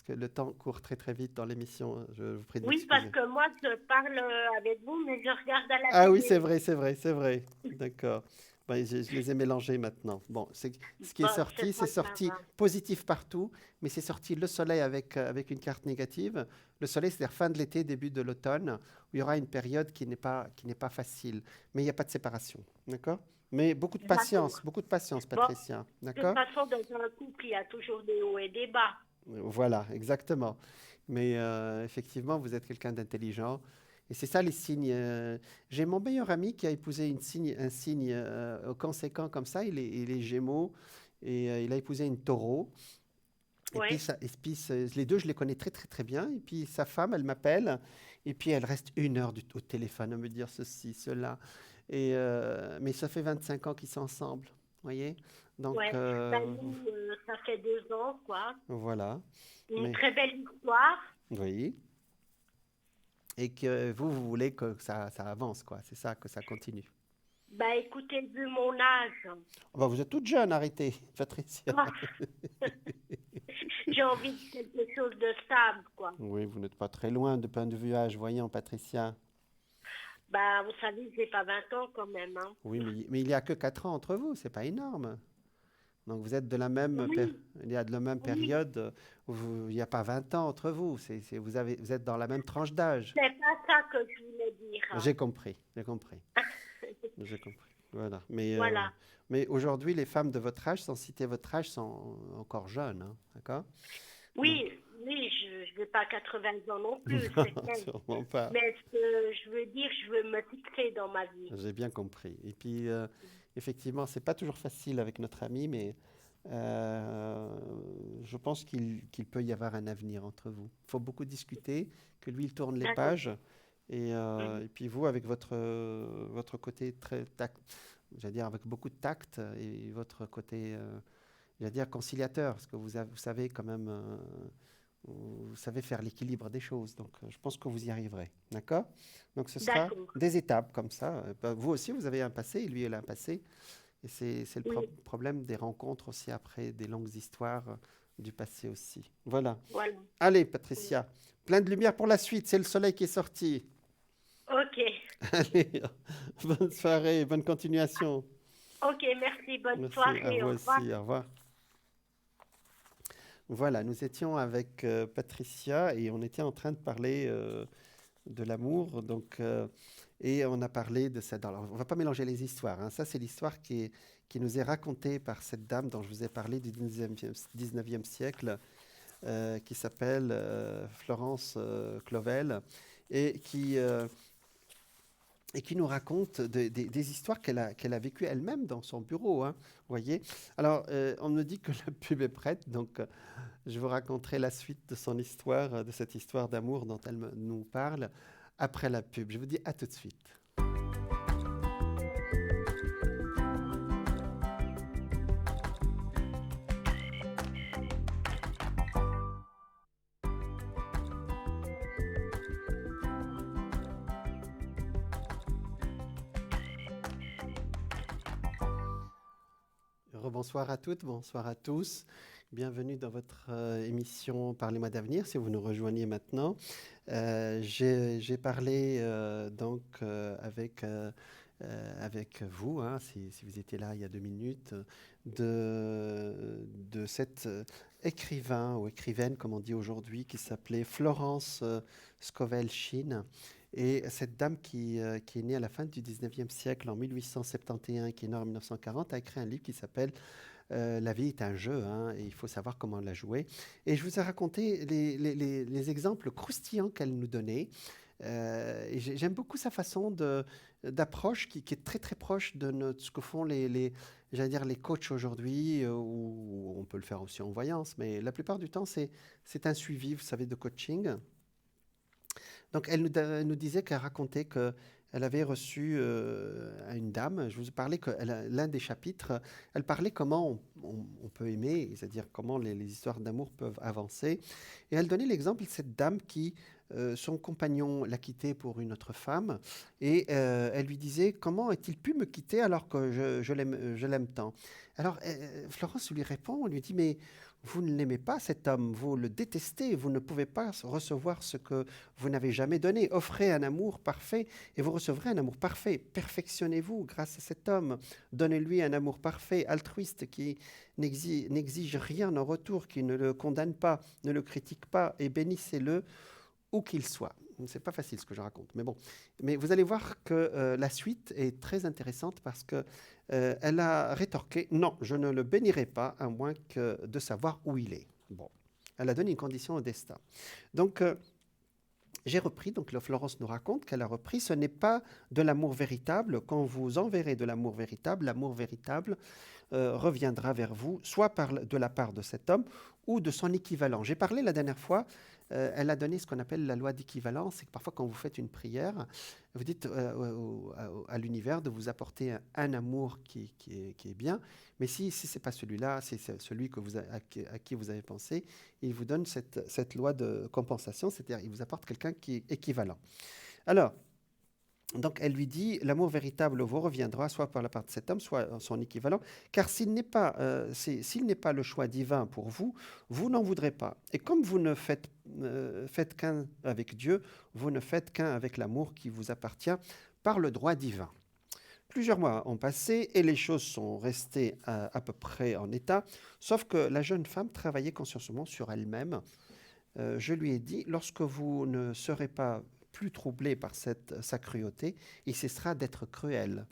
le temps court très très vite dans l'émission, hein. Je vous prie de Oui, parce m'excuser. que moi, je parle avec vous, mais je regarde à la Ah oui, télé. c'est vrai. D'accord. Ben, je les ai mélangés maintenant. Bon, ce qui est Bon, sorti, c'est pas grave, sorti hein. positif partout, mais c'est sorti le soleil avec une carte négative. Le soleil, c'est-à-dire fin de l'été, début de l'automne, où il y aura une période qui n'est pas facile, mais il n'y a pas de séparation. D'accord? Mais D'accord. beaucoup de patience, Bon, Patricia. de toute D'accord? façon, dans un couple, il y a toujours des hauts et des bas. Voilà, exactement. Mais effectivement, vous êtes quelqu'un d'intelligent. Et c'est ça les signes. J'ai mon meilleur ami qui a épousé un signe conséquent comme ça. Il est Gémeaux et il a épousé une Taureau. Et puis, Oui, les deux, je les connais très très très bien. Et puis sa femme, elle m'appelle et puis elle reste 1 heure au téléphone à me dire ceci, cela. Et, mais ça fait 25 ans qu'ils sont ensemble, vous voyez. Donc ouais. Ben, nous, ça fait 2 ans, quoi. voilà. Une Mais très belle histoire. oui. Et que vous voulez que ça avance, quoi. C'est ça, que ça continue. Ben, écoutez, vu mon âge, Oh, bah, vous êtes toute jeune, arrêtez, Patricia. ah, j'ai envie de quelque chose de stable, quoi. Oui, vous n'êtes pas très loin de point de vue âge, voyons, Patricia. Ben, vous savez, j'ai pas 20 ans quand même, hein. Oui, mais il n'y a que 4 ans entre vous, c'est pas énorme. Donc vous êtes de la Oui, il y a de la même oui. période, il n'y a pas 20 ans entre vous, vous êtes dans la même tranche d'âge. C'est pas ça que je voulais dire, hein. J'ai compris, j'ai compris, j'ai compris. Voilà. Voilà. Mais aujourd'hui, les femmes de votre âge, sans citer votre âge, sont encore jeunes, hein, d'accord? Donc, Oui, oui, je vais pas à 80 ans non plus, non, c'est clair. sûrement pas. Mais ce que je veux dire, je veux me fixer dans ma vie. J'ai bien compris. Et puis, effectivement, c'est pas toujours facile avec notre ami, mais Je pense qu'il peut y avoir un avenir entre vous. Il faut beaucoup discuter, que lui, il tourne les D'accord. pages. Mhm. Et puis vous, avec votre côté très tact, j'allais dire avec beaucoup de tact, et votre côté, j'allais dire conciliateur, parce que vous savez quand même, vous savez faire l'équilibre des choses. Donc, je pense que vous y arriverez. D'accord? Donc, ce sera D'accord. des étapes comme ça. Vous aussi, vous avez un passé, et lui, il a un passé. Et c'est le Oui, problème des rencontres aussi après, des longues histoires du passé aussi. Voilà. voilà. Allez, Oui. Patricia, plein de lumière pour la suite. C'est le soleil qui est sorti. Ok. Allez, bonne soirée, bonne continuation. Ok, merci. Bonne Merci, à soirée. vous Au revoir. aussi. Au revoir. Voilà, nous étions avec Patricia et on était en train de parler de l'amour. Et on a parlé de ça. Alors, on ne va pas mélanger les histoires, hein. Ça, c'est l'histoire qui nous est racontée par cette dame dont je vous ai parlé du 19e siècle, qui s'appelle Florence Clovel, et qui nous raconte des histoires qu'elle a vécues elle-même dans son bureau, hein, voyez. Alors, on me dit que la pub est prête, donc je vous raconterai la suite de son histoire, de cette histoire d'amour dont elle nous parle, après la pub. Je vous dis à tout de suite. Rebonsoir à toutes, bonsoir à tous. Bienvenue dans votre émission Parlez-moi d'avenir, si vous nous rejoignez maintenant. J'ai parlé avec vous, hein, si vous étiez là il y a 2 minutes, de cet écrivain ou écrivaine, comme on dit aujourd'hui, qui s'appelait Florence Scovel-Shinn. Et cette dame qui est née à la fin du 19e siècle, en 1871, qui est née en 1940, a écrit un livre qui s'appelle La vie est un jeu, hein, et il faut savoir comment la jouer. Et je vous ai raconté les exemples croustillants qu'elle nous donnait. Et j'aime beaucoup sa façon d'approche qui est très très proche de ce que font j'allais dire les coachs aujourd'hui, ou on peut le faire aussi en voyance, mais la plupart du temps c'est un suivi, vous savez, de coaching. Donc, elle nous disait qu'elle racontait qu'elle avait reçu à une dame, je vous ai parlé que l'un des chapitres, elle parlait comment on peut aimer, c'est-à-dire comment les histoires d'amour peuvent avancer. Et elle donnait l'exemple de cette dame qui, son compagnon l'a quittée pour une autre femme, et elle lui disait, comment a-t-il pu me quitter alors que je l'aime tant? Alors, Florence lui répond, elle lui dit, mais vous ne l'aimez pas cet homme, vous le détestez, vous ne pouvez pas recevoir ce que vous n'avez jamais donné. Offrez un amour parfait et vous recevrez un amour parfait. Perfectionnez-vous grâce à cet homme. Donnez-lui un amour parfait, altruiste, qui n'exige rien en retour, qui ne le condamne pas, ne le critique pas, et bénissez-le où qu'il soit. C'est pas facile ce que je raconte, mais bon. Mais vous allez voir que la suite est très intéressante parce que elle a rétorqué non, je ne le bénirai pas à moins que de savoir où il est. Bon, elle a donné une condition au destin. Donc j'ai repris, donc Florence nous raconte qu'elle a repris, ce n'est pas de l'amour véritable. Quand vous enverrez de l'amour véritable reviendra vers vous, soit de la part de cet homme ou de son équivalent. J'ai parlé la dernière fois, elle a donné ce qu'on appelle la loi d'équivalence, c'est que parfois quand vous faites une prière, vous dites à l'univers de vous apporter un amour qui est bien, mais si ce n'est pas celui-là, c'est celui à qui vous avez pensé, il vous donne cette loi de compensation, c'est-à-dire il vous apporte quelqu'un qui est équivalent. Alors, donc elle lui dit, l'amour véritable vous reviendra soit par la part de cet homme, soit son équivalent, car s'il n'est pas le choix divin pour vous, vous n'en voudrez pas. Et comme vous ne faites qu'un avec Dieu, vous ne faites qu'un avec l'amour qui vous appartient par le droit divin. Plusieurs mois ont passé et les choses sont restées à peu près en état, sauf que la jeune femme travaillait consciencieusement sur elle-même. Je lui ai dit, lorsque vous ne serez pas plus troublé par sa cruauté, il cessera d'être cruel,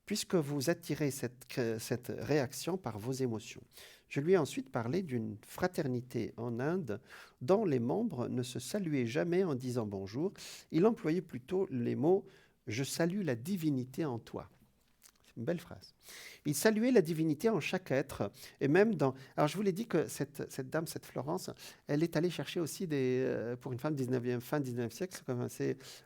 puisque vous attirez cette réaction par vos émotions. Je lui ai ensuite parlé d'une fraternité en Inde dont les membres ne se saluaient jamais en disant bonjour. Il employait plutôt les mots « je salue la divinité en toi ». Une belle phrase. Il saluait la divinité en chaque être, et même dans... Alors je vous l'ai dit que cette dame, cette Florence, elle est allée chercher aussi pour une femme 19e, fin 19e siècle, c'est quand même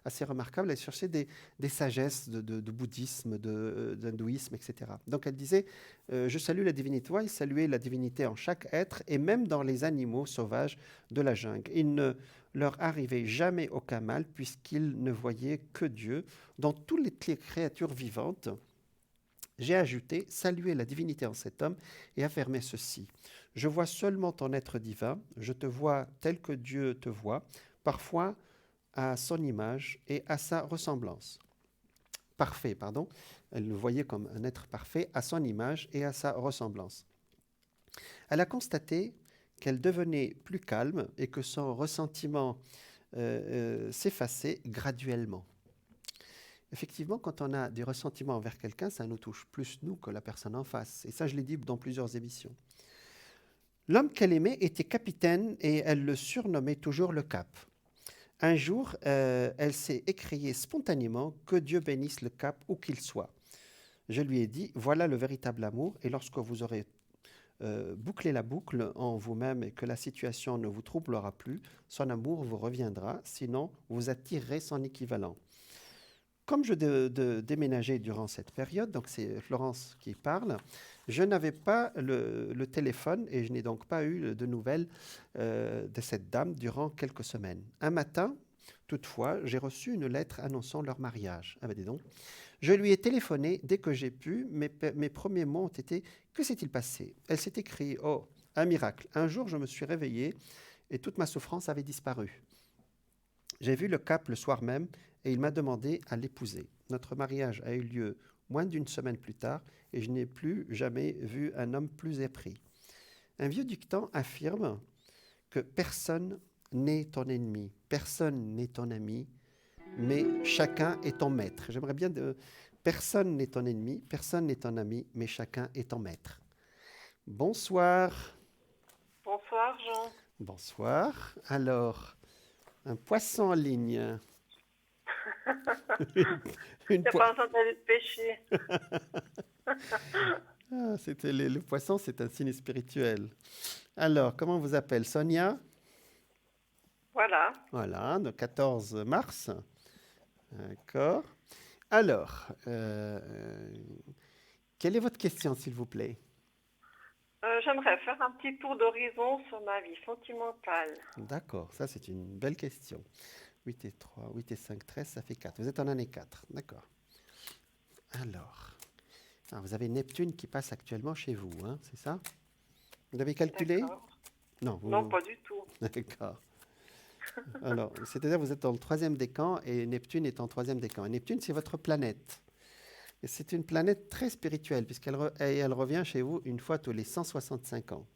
assez remarquable, elle cherchait des sagesses de bouddhisme, d'hindouisme, etc. Donc elle disait, je salue la divinité, il saluait la divinité en chaque être, et même dans les animaux sauvages de la jungle. Il ne leur arrivait jamais aucun mal, puisqu'ils ne voyaient que Dieu dans toutes les créatures vivantes. J'ai ajouté, saluer la divinité en cet homme et affirmer ceci. Je vois seulement ton être divin, je te vois tel que Dieu te voit, parfois à son image et à sa ressemblance. Parfait, pardon. Elle le voyait comme un être parfait à son image et à sa ressemblance. Elle a constaté qu'elle devenait plus calme et que son ressentiment s'effaçait graduellement. Effectivement, quand on a des ressentiments envers quelqu'un, ça nous touche plus nous que la personne en face. Et ça, je l'ai dit dans plusieurs émissions. L'homme qu'elle aimait était capitaine et elle le surnommait toujours le Cap. Un jour, elle s'est écriée spontanément « Que Dieu bénisse le Cap où qu'il soit ». Je lui ai dit « Voilà le véritable amour et lorsque vous aurez bouclé la boucle en vous-même et que la situation ne vous troublera plus, son amour vous reviendra, sinon vous attirerez son équivalent. » Comme je déménageais durant cette période, donc c'est Florence qui parle, je n'avais pas le téléphone et je n'ai donc pas eu de nouvelles de cette dame durant quelques semaines. Un matin, toutefois, j'ai reçu une lettre annonçant leur mariage. Ah ben dis donc. Je lui ai téléphoné dès que j'ai pu. Mes premiers mots ont été « Que s'est-il passé ?» Elle s'est écriée « Oh, un miracle. Un jour, je me suis réveillée et toute ma souffrance avait disparu. J'ai vu le Cap le soir même et il m'a demandé à l'épouser. Notre mariage a eu lieu moins d'une semaine plus tard et je n'ai plus jamais vu un homme plus épris. » Un vieux dicton affirme que personne n'est ton ennemi, personne n'est ton ami, mais chacun est ton maître. J'aimerais bien personne n'est ton ennemi, personne n'est ton ami, mais chacun est ton maître. Bonsoir. Bonsoir Jean. Bonsoir. Alors, un poisson en ligne. Tu n'as pas besoin d'aller te pêcher. C'était le poisson, c'est un signe spirituel. Alors, comment on vous appelle? Sonia? Voilà. Voilà, le 14 mars. D'accord. Alors, quelle est votre question, s'il vous plaît? J'aimerais faire un petit tour d'horizon sur ma vie sentimentale. D'accord, ça c'est une belle question. 8 et 3, 8 et 5, 13, ça fait 4. Vous êtes en année 4, d'accord. Alors, vous avez Neptune qui passe actuellement chez vous, hein, c'est ça? Vous avez calculé? Non, non, pas du tout. D'accord. Alors, c'est-à-dire vous êtes dans le 3e décan et Neptune est en 3e décan. Et Neptune, c'est votre planète. Et c'est une planète très spirituelle puisqu'elle revient chez vous une fois tous les 165 ans.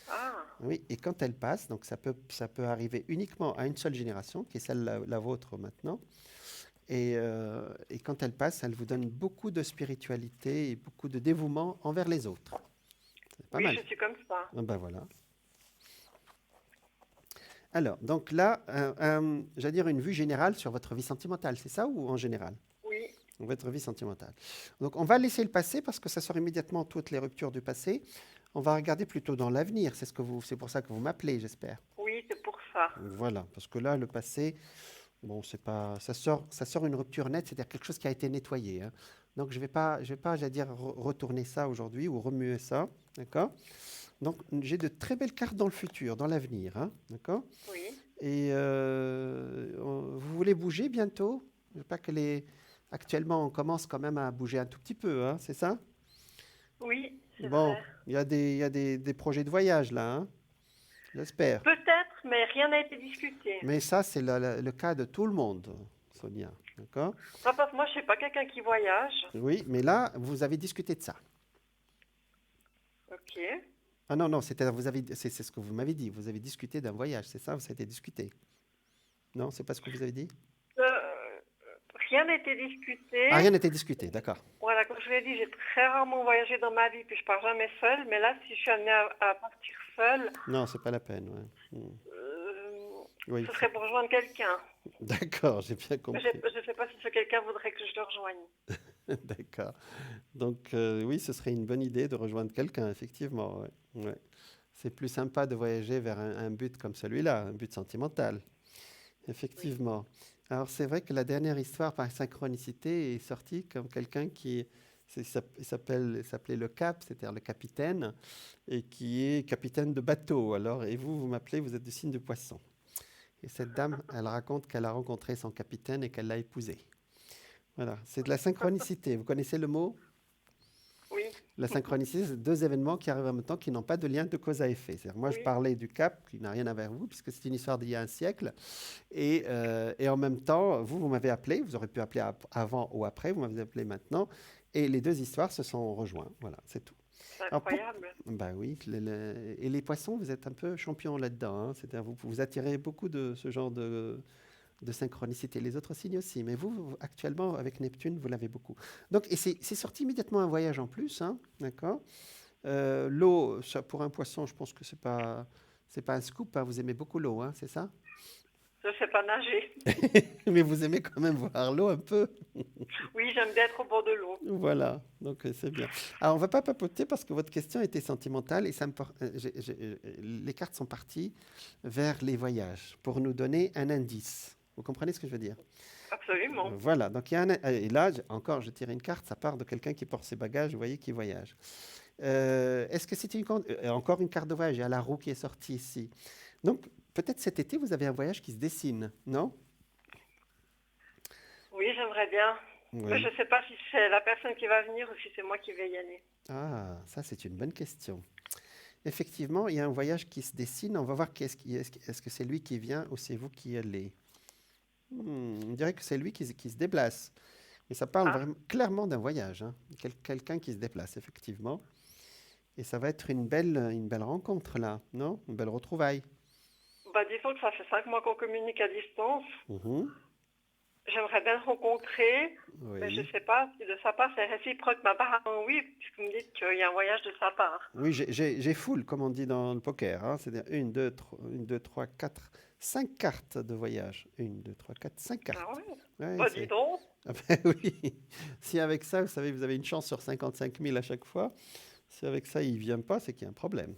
Ah. Oui, et quand elle passe, donc ça peut arriver uniquement à une seule génération, qui est celle la vôtre maintenant. Et quand elle passe, elle vous donne beaucoup de spiritualité et beaucoup de dévouement envers les autres. C'est pas mal. Je suis comme ça. Ah ben voilà. Alors, donc là, j'allais dire une vue générale sur votre vie sentimentale, c'est ça ou en général? Oui. Votre vie sentimentale. Donc, on va laisser le passé parce que ça sort immédiatement toutes les ruptures du passé. On va regarder plutôt dans l'avenir. C'est pour ça que vous m'appelez, j'espère. Oui, c'est pour ça. Voilà, parce que là, le passé, bon, c'est pas, ça sort une rupture nette, c'est-à-dire quelque chose qui a été nettoyé. Hein. Donc, je vais pas, j'allais dire, retourner ça aujourd'hui ou remuer ça, d'accord? Donc, j'ai de très belles cartes dans le futur, dans l'avenir, hein, d'accord? Oui. Et vous voulez bouger bientôt? Je ne sais pas actuellement, on commence quand même à bouger un tout petit peu, hein, c'est ça? Oui, c'est Bon, vrai. il y a des projets de voyage là, hein, j'espère. Peut-être, mais rien n'a été discuté. Mais ça, c'est le cas de tout le monde, Sonia, d'accord? Non, parce que moi, je ne suis pas quelqu'un qui voyage. Oui, mais là, vous avez discuté de ça. Ok. Ah non, c'est ce que vous m'avez dit. Vous avez discuté d'un voyage, c'est ça? Ça a été discuté. Non, c'est pas ce que vous avez dit? Rien n'a été discuté. Ah, rien n'était discuté, d'accord. Voilà, comme je vous l'ai dit, j'ai très rarement voyagé dans ma vie, puis je pars jamais seule. Mais là, si je suis amenée à partir seule, Non, c'est pas la peine, ouais. Oui, ce serait pour rejoindre quelqu'un. d'accord, j'ai bien Mais compris. je ne sais pas si ce quelqu'un voudrait que je le rejoigne. D'accord. Donc, oui, ce serait une bonne idée de rejoindre quelqu'un, effectivement. Ouais. Ouais. C'est plus sympa de voyager vers un but comme celui-là, un but sentimental. Oui. Effectivement. Alors, c'est vrai que la dernière histoire par synchronicité est sortie comme quelqu'un qui il s'appelait le Cap, c'est-à-dire le capitaine, et qui est capitaine de bateau. Alors, et vous m'appelez, vous êtes du signe de poisson. Et cette dame, elle raconte qu'elle a rencontré son capitaine et qu'elle l'a épousé. Voilà, c'est de la synchronicité. Vous connaissez le mot? Oui, La synchronicité, c'est deux événements qui arrivent en même temps qui n'ont pas de lien de cause à effet. C'est-à-dire, moi, je oui. parlais du Cap, qui n'a rien à voir avec vous, puisque c'est une histoire d'il y a un siècle. Et en même temps, vous m'avez appelé, vous aurez pu appeler avant ou après, vous m'avez appelé maintenant. Et les deux histoires se sont rejointes. Voilà, c'est tout. C'est Alors, incroyable. bah oui, et les poissons, vous êtes un peu champion là-dedans, hein. C'est-à-dire, vous attirez beaucoup de ce genre de synchronicité. Les autres signes aussi, mais actuellement, avec Neptune, vous l'avez beaucoup. Donc, et c'est sorti immédiatement un voyage en plus, hein, d'accord. L'eau, pour un poisson, je pense que c'est pas un scoop, hein, vous aimez beaucoup l'eau, hein, c'est ça? Je ne sais pas nager. Mais vous aimez quand même voir l'eau un peu. Oui, j'aime bien être au bord de l'eau. Voilà, donc c'est bien. Alors, on va pas papoter parce que votre question était sentimentale et les cartes sont parties vers les voyages pour nous donner un indice. Vous comprenez ce que je veux dire? Absolument. Voilà, donc il y a et là, encore, je tire une carte, ça part de quelqu'un qui porte ses bagages, vous voyez, qui voyage. Est-ce que c'est encore une carte de voyage? Il y a la roue qui est sortie ici. Donc, peut-être cet été, vous avez un voyage qui se dessine, non? Oui, j'aimerais bien. Mais je Oui. ne sais pas si c'est la personne qui va venir ou si c'est moi qui vais y aller. Ah, ça, c'est une bonne question. Effectivement, il y a un voyage qui se dessine. On va voir est-ce que c'est lui qui vient ou c'est vous qui y allez. On dirait que c'est lui qui se déplace. Et ça parle Ah, vraiment clairement d'un voyage, hein. Quelqu'un qui se déplace, effectivement. Et ça va être une belle rencontre là, non? Une belle retrouvaille. bah disons que ça fait 5 mois qu'on communique à distance. Mhm. J'aimerais bien le rencontrer, mais je ne Oui. sais pas si de sa part c'est réciproque. Mais apparemment oui, puisque vous me dites qu'il y a un voyage de sa part. Oui, j'ai full, comme on dit dans le poker, hein. C'est-à-dire une, deux, trois, quatre, cinq cartes de voyage. Une, deux, trois, quatre, cinq Ah cartes. ouais? Ouais, Bah dis donc. Ah ben oui. Si avec ça, vous savez, vous avez une chance sur 55 000 à chaque fois. Si avec ça, il ne vient pas, c'est qu'il y a un problème.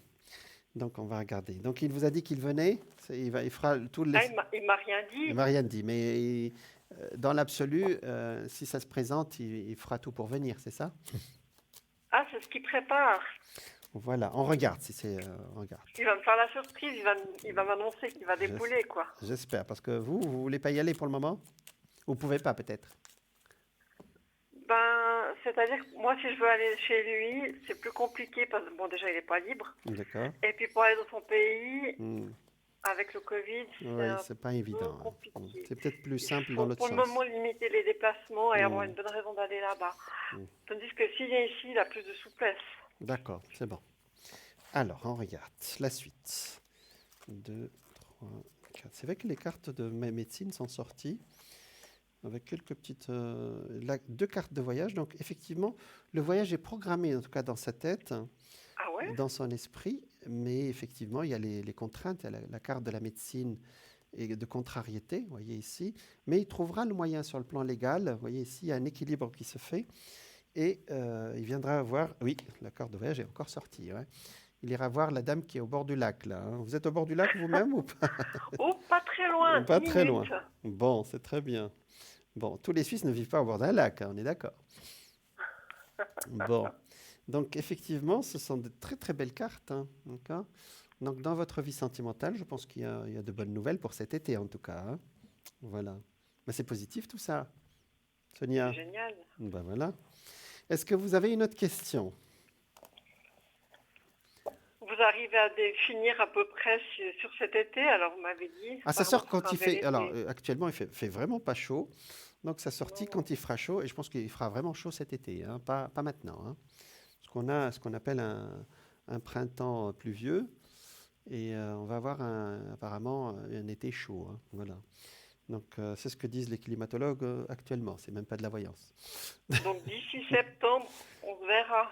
Donc, on va regarder. Donc, il vous a dit qu'il venait. Il fera tout les. Ah, il m'a rien Il dit. m'a rien dit, mais dans l'absolu, si ça se présente, il fera tout pour venir, c'est ça? Ah, c'est ce qu'il prépare. Voilà, on regarde si c'est. On regarde. Il va me faire la surprise, il va m'annoncer qu'il va J'es- débouler, quoi. J'espère, parce que vous voulez pas y aller pour le moment? Vous pouvez pas, peut-être. Ben, c'est-à-dire que moi, si je veux aller chez lui, c'est plus compliqué parce que, bon, déjà, il n'est pas libre. D'accord. Et puis, pour aller dans son pays, Hmm. avec le Covid, c'est Oui, un c'est pas peu évident, hein. compliqué. C'est peut-être plus Il simple dans faut l'autre pour le sens. moment limiter les déplacements et avoir Hmm. une bonne raison d'aller là-bas. Hmm. Tandis que s'il est ici, il a plus de souplesse. D'accord, c'est bon. Alors, on regarde la suite. 2, 3, 4. C'est vrai que les cartes de ma médecine sont sorties avec quelques petites. Deux cartes de voyage. Donc, effectivement, le voyage est programmé, en tout cas dans sa tête, Ah ouais? dans son esprit. Mais effectivement, il y a les contraintes. Il y a la carte de la médecine et de contrariété, vous voyez ici. Mais il trouvera le moyen sur le plan légal. Vous voyez ici, il y a un équilibre qui se fait. Et il viendra voir. Oui, la carte de voyage est encore sortie, ouais. Il ira voir la dame qui est au bord du lac, là, hein. Vous êtes au bord du lac vous-même ou pas? Oh, pas très loin, 10 Pas très loin. minutes. Bon, c'est très bien. Bon, tous les Suisses ne vivent pas au bord d'un lac, hein, on est d'accord. Bon, donc effectivement, ce sont de très très belles cartes, hein, d'accord. Donc dans votre vie sentimentale, je pense qu'il y a de bonnes nouvelles pour cet été en tout cas, hein. Voilà. Mais c'est positif tout ça, C'est Sonia. génial. Ben voilà. Est-ce que vous avez une autre question? Vous arrivez à définir à peu près sur cet été, alors vous m'avez dit, Ah, ça apparemment sort ce quand sera un il bel fait. Alors, été. actuellement, il fait vraiment pas chaud. Donc, ça sortit Non, non. quand il fera chaud. Et je pense qu'il fera vraiment chaud cet été, hein, pas maintenant, hein. Parce qu'on a ce qu'on appelle un printemps pluvieux. Et on va avoir apparemment un été chaud, hein, voilà. Donc, c'est ce que disent les climatologues actuellement. C'est même pas de la voyance. Donc d'ici septembre, on se verra.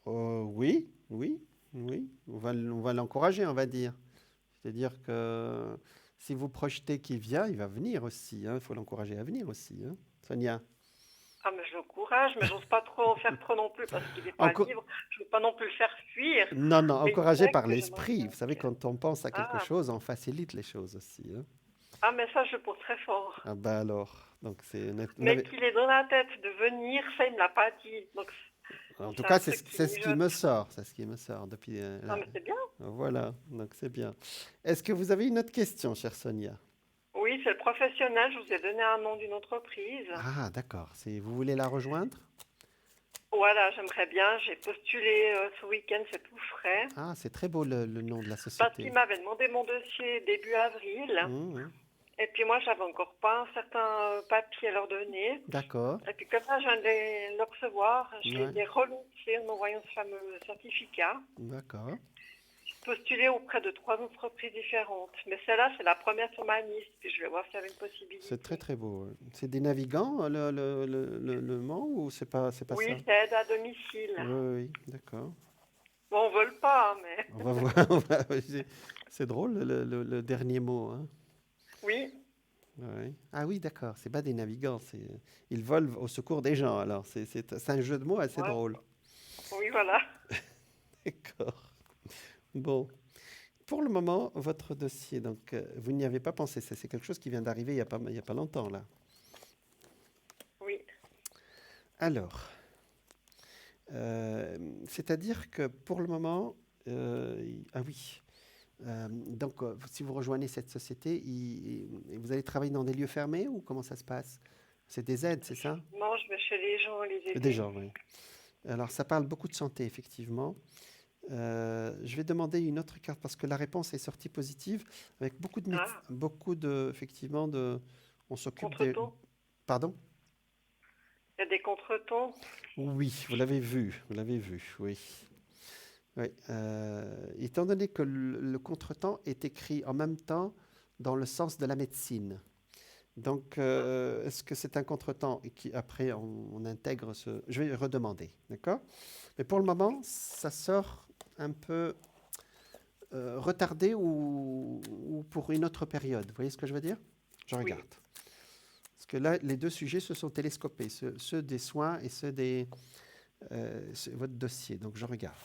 Oui, oui, oui. On va l'encourager, on va dire. C'est-à-dire que si vous projetez qu'il vient, il va venir aussi, hein. Il faut l'encourager à venir aussi, hein. Sonia. Ah, mais je l'encourage, mais j'ose pas trop en faire trop non plus parce qu'il n'est pas Enco- libre. Je veux pas non plus le faire fuir. Non, non, Mais il encouragé sait par que j'aimerais l'esprit. bien. Vous savez, quand on pense à quelque Ah, chose, on facilite les choses aussi, hein. ah, mais ça, je le pense très fort. Ah ben alors, donc vous Mais qu'il est dans la tête de venir, ça, il me l'a pas dit. Donc, en tout c'est cas, un c'est truc qui c'est ce qui mijote. me sort, c'est ce qui me sort depuis Ah, là. mais c'est bien. Voilà, donc c'est bien. Est-ce que vous avez une autre question, chère Sonia? Oui, c'est le professionnel. Je vous ai donné un nom d'une entreprise. Ah, d'accord. Vous voulez la rejoindre? Voilà, j'aimerais bien. J'ai postulé ce week-end, c'est tout frais. Ah, c'est très beau le nom de la Parce société. qu'il m'avait demandé mon dossier début avril. Mhm. Et puis moi, j'avais encore pas un certain papier à leur donner. D'accord. Et puis comme ça, je viens de le recevoir. Je Ouais. l'ai relancé en envoyant ce fameux certificat. D'accord. Postulé auprès de 3 entreprises différentes. Mais celle-là, c'est la première sur ma liste. Puis je vais voir s'il y avait une possibilité. C'est très très beau. Ouais. C'est des navigants, le Mans, ou c'est pas Oui, ça? c'est aide à domicile. Oui, oui, d'accord. Bon, on vole pas, hein, mais On va voir. C'est drôle le dernier mot, hein. oui, Ouais. Ah oui, d'accord. C'est pas des navigants. Ils volent au secours des gens. Alors, c'est un jeu de mots assez ouais. drôle. Oui, voilà. D'accord. Bon. Pour le moment, votre dossier, donc, vous n'y avez pas pensé. C'est quelque chose qui vient d'arriver il y a pas longtemps, là. Oui. Alors, c'est-à-dire que pour le moment, ah oui, donc si vous rejoignez cette société, vous allez travailler dans des lieux fermés ou comment ça se passe? C'est des aides, c'est ça? Non, je vais chez les gens les aider. Des gens, oui. Alors, ça parle beaucoup de santé, effectivement. Je vais demander une autre carte parce que la réponse est sortie positive avec Ah, beaucoup de, effectivement, on s'occupe des... contretemps. Pardon? Il y a des contretemps. Oui, vous l'avez vu, oui. Oui. Étant donné que le contretemps est écrit en même temps dans le sens de la médecine. Donc, est-ce que c'est un contretemps et qui après on intègre ce... Je vais redemander, d'accord? Mais pour le moment, ça sort un peu retardé ou pour une autre période. Vous voyez ce que je veux dire? Je Oui. regarde. Parce que là, les deux sujets se sont télescopés, ceux des soins et ceux des votre dossier. Donc, je regarde.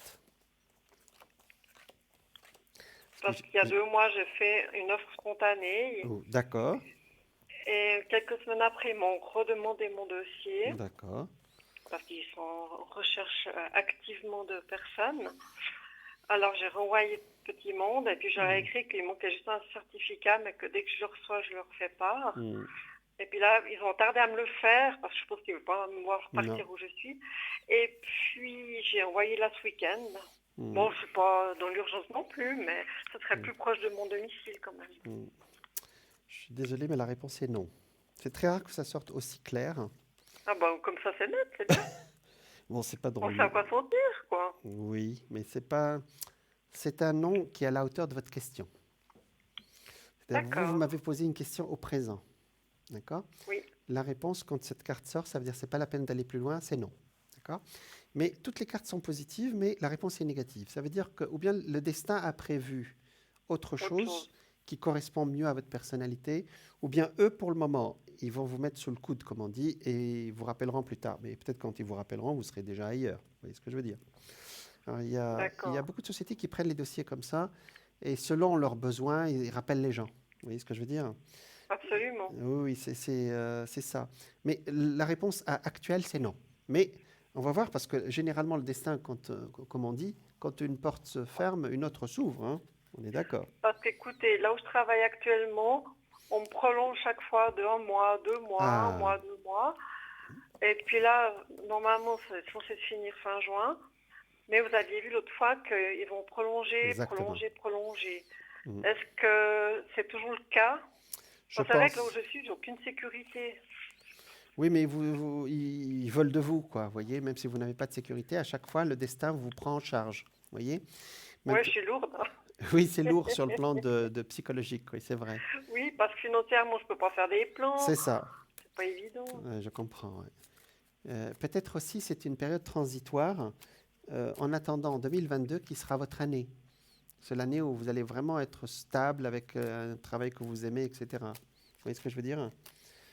Parce qu'il y a 2 mois, j'ai fait une offre spontanée. Oh, d'accord, Et quelques semaines après, ils m'ont redemandé mon dossier. d'accord. Parce qu'ils sont en recherche activement de personnes. Alors j'ai renvoyé Petit Monde et puis j'aurais écrit qu'il manquait juste un certificat, mais que dès que je le reçois, je leur fais part. Hmm. Et puis là, ils ont tardé à me le faire parce que je pense qu'ils ne veulent pas me voir partir Non. où je suis. Et puis j'ai envoyé là ce week-end. Hmm. Bon, je ne suis pas dans l'urgence non plus, mais ce serait plus proche de mon domicile quand même. Hmm. Je suis désolé, mais la réponse est non. C'est très rare que ça sorte aussi clair. Ah ben comme ça c'est net, c'est bien. Bon, c'est pas On drôle. sait à quoi s'en tenir, quoi. Oui, mais c'est pas. C'est un non qui est à la hauteur de votre question. C'est-à-dire, vous D'accord. m'avez posé une question au présent. D'accord? Oui. La réponse, quand cette carte sort, ça veut dire que c'est pas la peine d'aller plus loin, c'est non. D'accord? Mais toutes les cartes sont positives, mais la réponse est négative. Ça veut dire que, ou bien le destin a prévu autre chose qui correspond mieux à votre personnalité, ou bien eux, pour le moment, ils vont vous mettre sous le coude, comme on dit, et ils vous rappelleront plus tard. Mais peut-être quand ils vous rappelleront, vous serez déjà ailleurs. Vous voyez ce que je veux dire? Alors, il y a D'accord. beaucoup de sociétés qui prennent les dossiers comme ça, et selon leurs besoins, ils rappellent les gens. Vous voyez ce que je veux dire? Absolument. Oui, c'est ça. Mais la réponse actuelle, c'est non. Mais on va voir, parce que généralement, le destin, comme on dit, quand une porte se ferme, une autre s'ouvre, hein. On est d'accord. Parce qu'écoutez, là où je travaille actuellement, on me prolonge chaque fois de 1 mois, 2 mois, Ah. 1 mois, 2 mois. Et puis là, normalement, c'est censé se finir fin juin. Mais vous aviez vu l'autre fois qu'ils vont prolonger, Exactement. prolonger. Mhm. Est-ce que c'est toujours le cas? Je C'est vrai que là pense. où je suis, j'ai aucune sécurité. Oui, mais ils veulent de vous, quoi. Vous voyez, même si vous n'avez pas de sécurité, à chaque fois, le destin vous prend en charge. Vous voyez? Oui, je suis lourde. Oui, c'est lourd sur le plan de psychologique, oui, c'est vrai. Oui, parce que financièrement, je ne peux pas faire des plans. C'est ça. C'est pas évident. Je comprends. Ouais. Peut-être aussi, c'est une période transitoire en attendant 2022 qui sera votre année. C'est l'année où vous allez vraiment être stable avec un travail que vous aimez, etc. Vous voyez ce que je veux dire?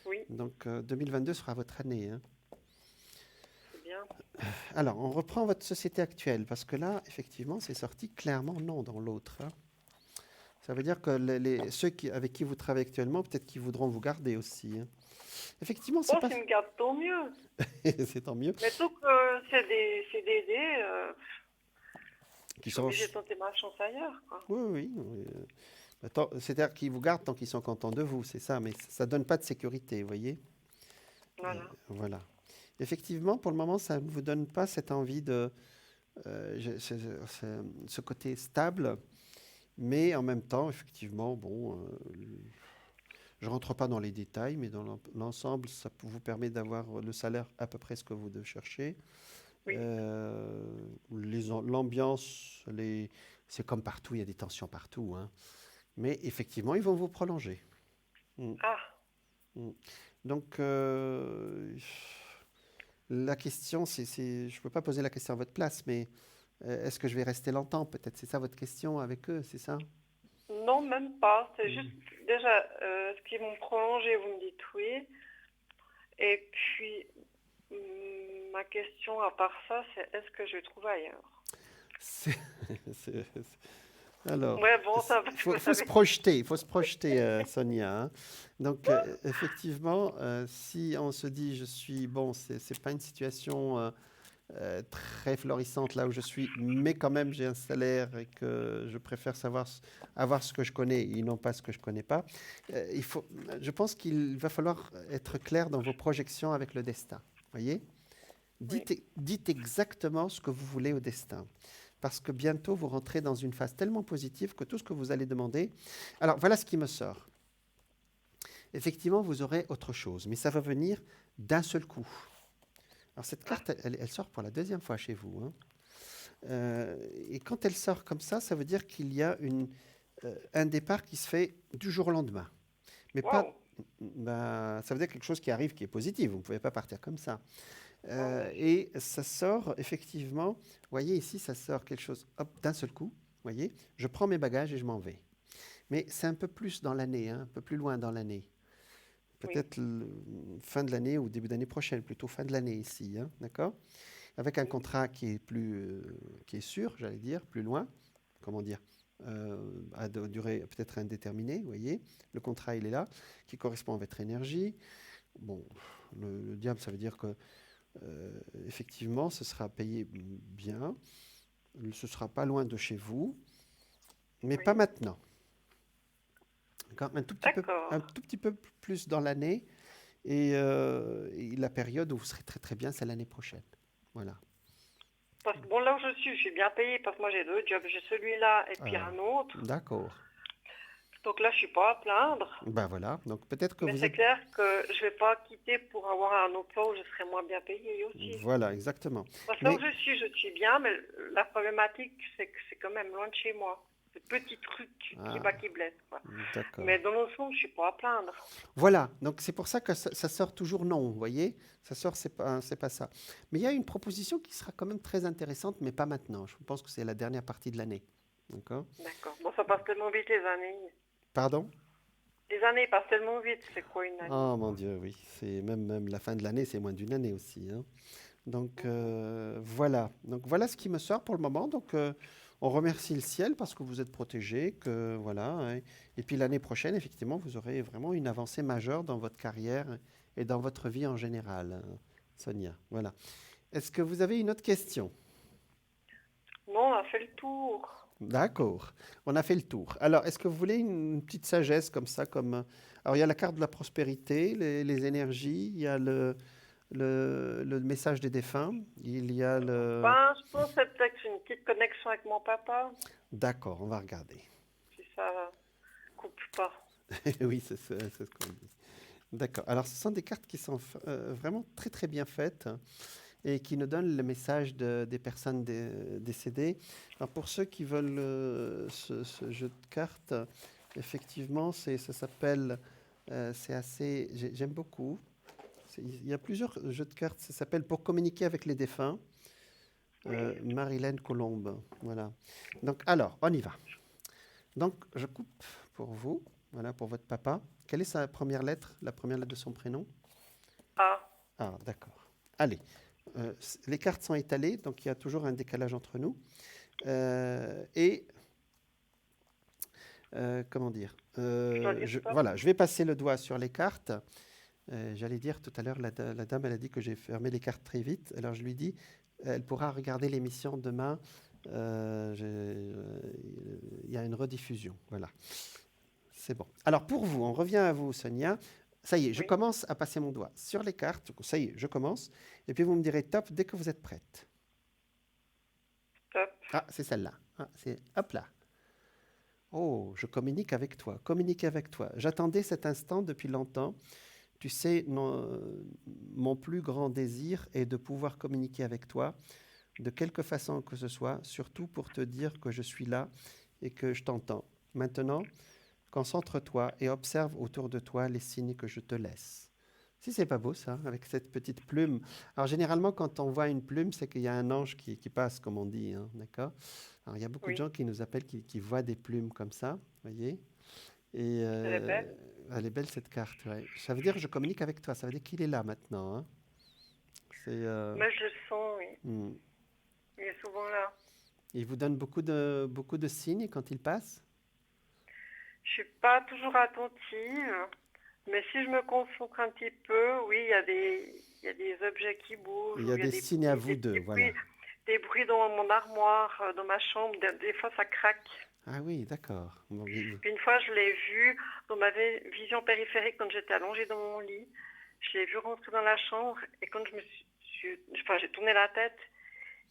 Oui. Donc 2022 sera votre année, hein. bien. Alors, on reprend votre société actuelle, parce que là, effectivement, c'est sorti clairement non dans l'autre, hein. Ça veut dire que ceux avec qui vous travaillez actuellement, peut-être qu'ils voudront vous garder aussi, hein. Effectivement, c'est Bon, pas... s'ils me gardent, tant mieux. c'est tant mieux. Mais tout que c'est des CDD, Qu'ils je suis sont... obligée de tenter ma chance ailleurs, quoi. Oui, oui, oui. C'est-à-dire qu'ils vous gardent tant qu'ils sont contents de vous, c'est ça, mais ça ne donne pas de sécurité, vous voyez? Voilà. Voilà. Effectivement, pour le moment, ça ne vous donne pas cette envie de... ce côté stable, mais en même temps, effectivement, bon, je ne rentre pas dans les détails, mais dans l'ensemble, ça vous permet d'avoir le salaire à peu près ce que vous devez chercher. Oui. L'ambiance, c'est comme partout, il y a des tensions partout, hein. Mais effectivement, ils vont vous prolonger. Mm. Ah, Mm. Donc, la question, je ne peux pas poser la question à votre place, mais est-ce que je vais rester longtemps? Peut-être c'est ça votre question avec eux, c'est ça? non, même pas. C'est juste, déjà, est-ce qu'ils vont prolonger, vous me dites oui. Et puis, ma question à part ça, c'est est-ce que je vais trouver ailleurs? C'est- c'est- Alors, Ouais, bon, ça va, il faut vous se savez. projeter, Sonia, hein. Donc, effectivement, si on se dit, bon, c'est pas une situation très florissante là où je suis, mais quand même j'ai un salaire et que je préfère avoir ce que je connais et non pas ce que je connais pas. Je pense qu'il va falloir être clair dans vos projections avec le destin. Voyez? Oui. Dites exactement ce que vous voulez au destin. Parce que bientôt, vous rentrez dans une phase tellement positive que tout ce que vous allez demander... Alors, voilà ce qui me sort. Effectivement, vous aurez autre chose, mais ça va venir d'un seul coup. Alors, cette carte, elle sort pour la deuxième fois chez vous, hein. Et quand elle sort comme ça veut dire qu'il y a un départ qui se fait du jour au lendemain. Mais pas... Waouh. Ça veut dire quelque chose qui arrive, qui est positif. Vous ne pouvez pas partir comme ça. Ouais. Et ça sort effectivement, vous voyez ici, ça sort quelque chose hop, d'un seul coup, vous voyez, je prends mes bagages et je m'en vais. Mais c'est un peu plus dans l'année, hein, un peu plus loin dans l'année. Oui. Peut-être fin de l'année ou début d'année prochaine, plutôt fin de l'année ici, hein, d'accord? Avec un contrat qui est sûr, j'allais dire, plus loin, comment dire, à durée peut-être indéterminée, vous voyez. Le contrat, il est là, qui correspond à votre énergie. Bon, le diable, ça veut dire que effectivement, ce sera payé bien. Ce sera pas loin de chez vous, mais Oui. pas maintenant. D'accord, un D'accord. tout petit peu plus dans l'année. Et la période où vous serez très très bien, c'est l'année prochaine. Voilà. Parce que bon, là où je suis bien payée parce que moi j'ai 2 jobs. J'ai celui-là et puis Ah, un autre. d'accord. Donc là, je suis pas à plaindre. Ben voilà. Donc peut-être que Mais vous c'est êtes. clair que je vais pas quitter pour avoir un emploi où je serai moins bien payée aussi. Voilà, exactement. Parce que là où Mais je suis bien, mais la problématique, c'est que c'est quand même loin de chez moi. Ce petit truc qui ah, bat, qui blesse, quoi. d'accord. Mais dans le fond, je suis pas à plaindre. Voilà. Donc c'est pour ça que ça sort toujours non. Vous voyez, ça sort, c'est pas ça. Mais il y a une proposition qui sera quand même très intéressante, mais pas maintenant. Je pense que c'est la dernière partie de l'année. D'accord. D'accord. Bon, ça passe tellement vite, les années. Pardon? Les années passent tellement vite. C'est quoi une année? Oh mon Dieu, oui. C'est même la fin de l'année, c'est moins d'une année aussi, hein. Donc voilà. Donc voilà ce qui me sort pour le moment. Donc on remercie le ciel parce que vous êtes protégés, que voilà, hein. Et puis l'année prochaine, effectivement, vous aurez vraiment une avancée majeure dans votre carrière et dans votre vie en général, hein, Sonia. Voilà. Est-ce que vous avez une autre question? Non, on a fait le tour. D'accord. On a fait le tour. Alors, est-ce que vous voulez une petite sagesse comme ça, Alors, il y a la carte de la prospérité, les énergies, il y a le message des défunts, il y a le... Ben, je pense que c'est peut-être une petite connexion avec mon papa, D'accord, on va regarder. si ça coupe pas. Oui, c'est ce qu'on dit. D'accord. Alors, ce sont des cartes qui sont vraiment très, très bien faites, hein, et qui nous donnent le message des personnes décédées. Alors, pour ceux qui veulent ce jeu de cartes, effectivement, ça s'appelle... c'est assez... J'aime beaucoup. Il y a plusieurs jeux de cartes. Ça s'appelle Pour communiquer avec les défunts. Marilyn Colombe. Voilà. Donc, alors, on y va. Donc, je coupe pour vous. Voilà, pour votre papa. Quelle est sa première lettre, la première lettre de son prénom? Ah, Ah, d'accord. Allez, Les cartes sont étalées, donc il y a toujours un décalage entre nous. Et comment dire Je dois dire stop. Voilà, je vais passer le doigt sur les cartes. J'allais dire tout à l'heure, la dame, elle a dit que j'ai fermé les cartes très vite. Alors je lui dis, elle pourra regarder l'émission demain. Il y a une rediffusion. Voilà, c'est bon. Alors pour vous, on revient à vous, Sonia. Ça y est, je Oui, commence à passer mon doigt sur les cartes. Ça y est, je commence. Et puis vous me direz top dès que vous êtes prête. stop. Ah, c'est celle-là. Ah, c'est hop là. Oh, je communique avec toi. Communiquer avec toi. J'attendais cet instant depuis longtemps. Tu sais, mon plus grand désir est de pouvoir communiquer avec toi, de quelque façon que ce soit, surtout pour te dire que je suis là et que je t'entends. Maintenant, concentre-toi et observe autour de toi les signes que je te laisse. Si c'est pas beau ça, avec cette petite plume. Alors généralement, quand on voit une plume, c'est qu'il y a un ange qui passe, comme on dit, hein, d'accord? Alors il y a beaucoup de Oui, gens qui nous appellent, qui voient des plumes comme ça, voyez? Et elle est belle. elle est belle cette carte, ouais. Ça veut dire que je communique avec toi, ça veut dire qu'il est là maintenant, hein. C'est, Mais je le sens, oui. hmm. Il est souvent là. Il vous donne beaucoup de signes quand il passe? Je suis pas toujours attentive, mais si je me concentre un petit peu, oui, il y a des objets qui bougent, Il y ou a il y a des signes à vous deux, voilà. des bruits dans mon armoire, dans ma chambre. Des fois, ça craque. Ah oui, d'accord. Bon, Puis une fois, je l'ai vu dans ma vision périphérique quand j'étais allongée dans mon lit. Je l'ai vu rentrer dans la chambre et quand enfin, j'ai tourné la tête,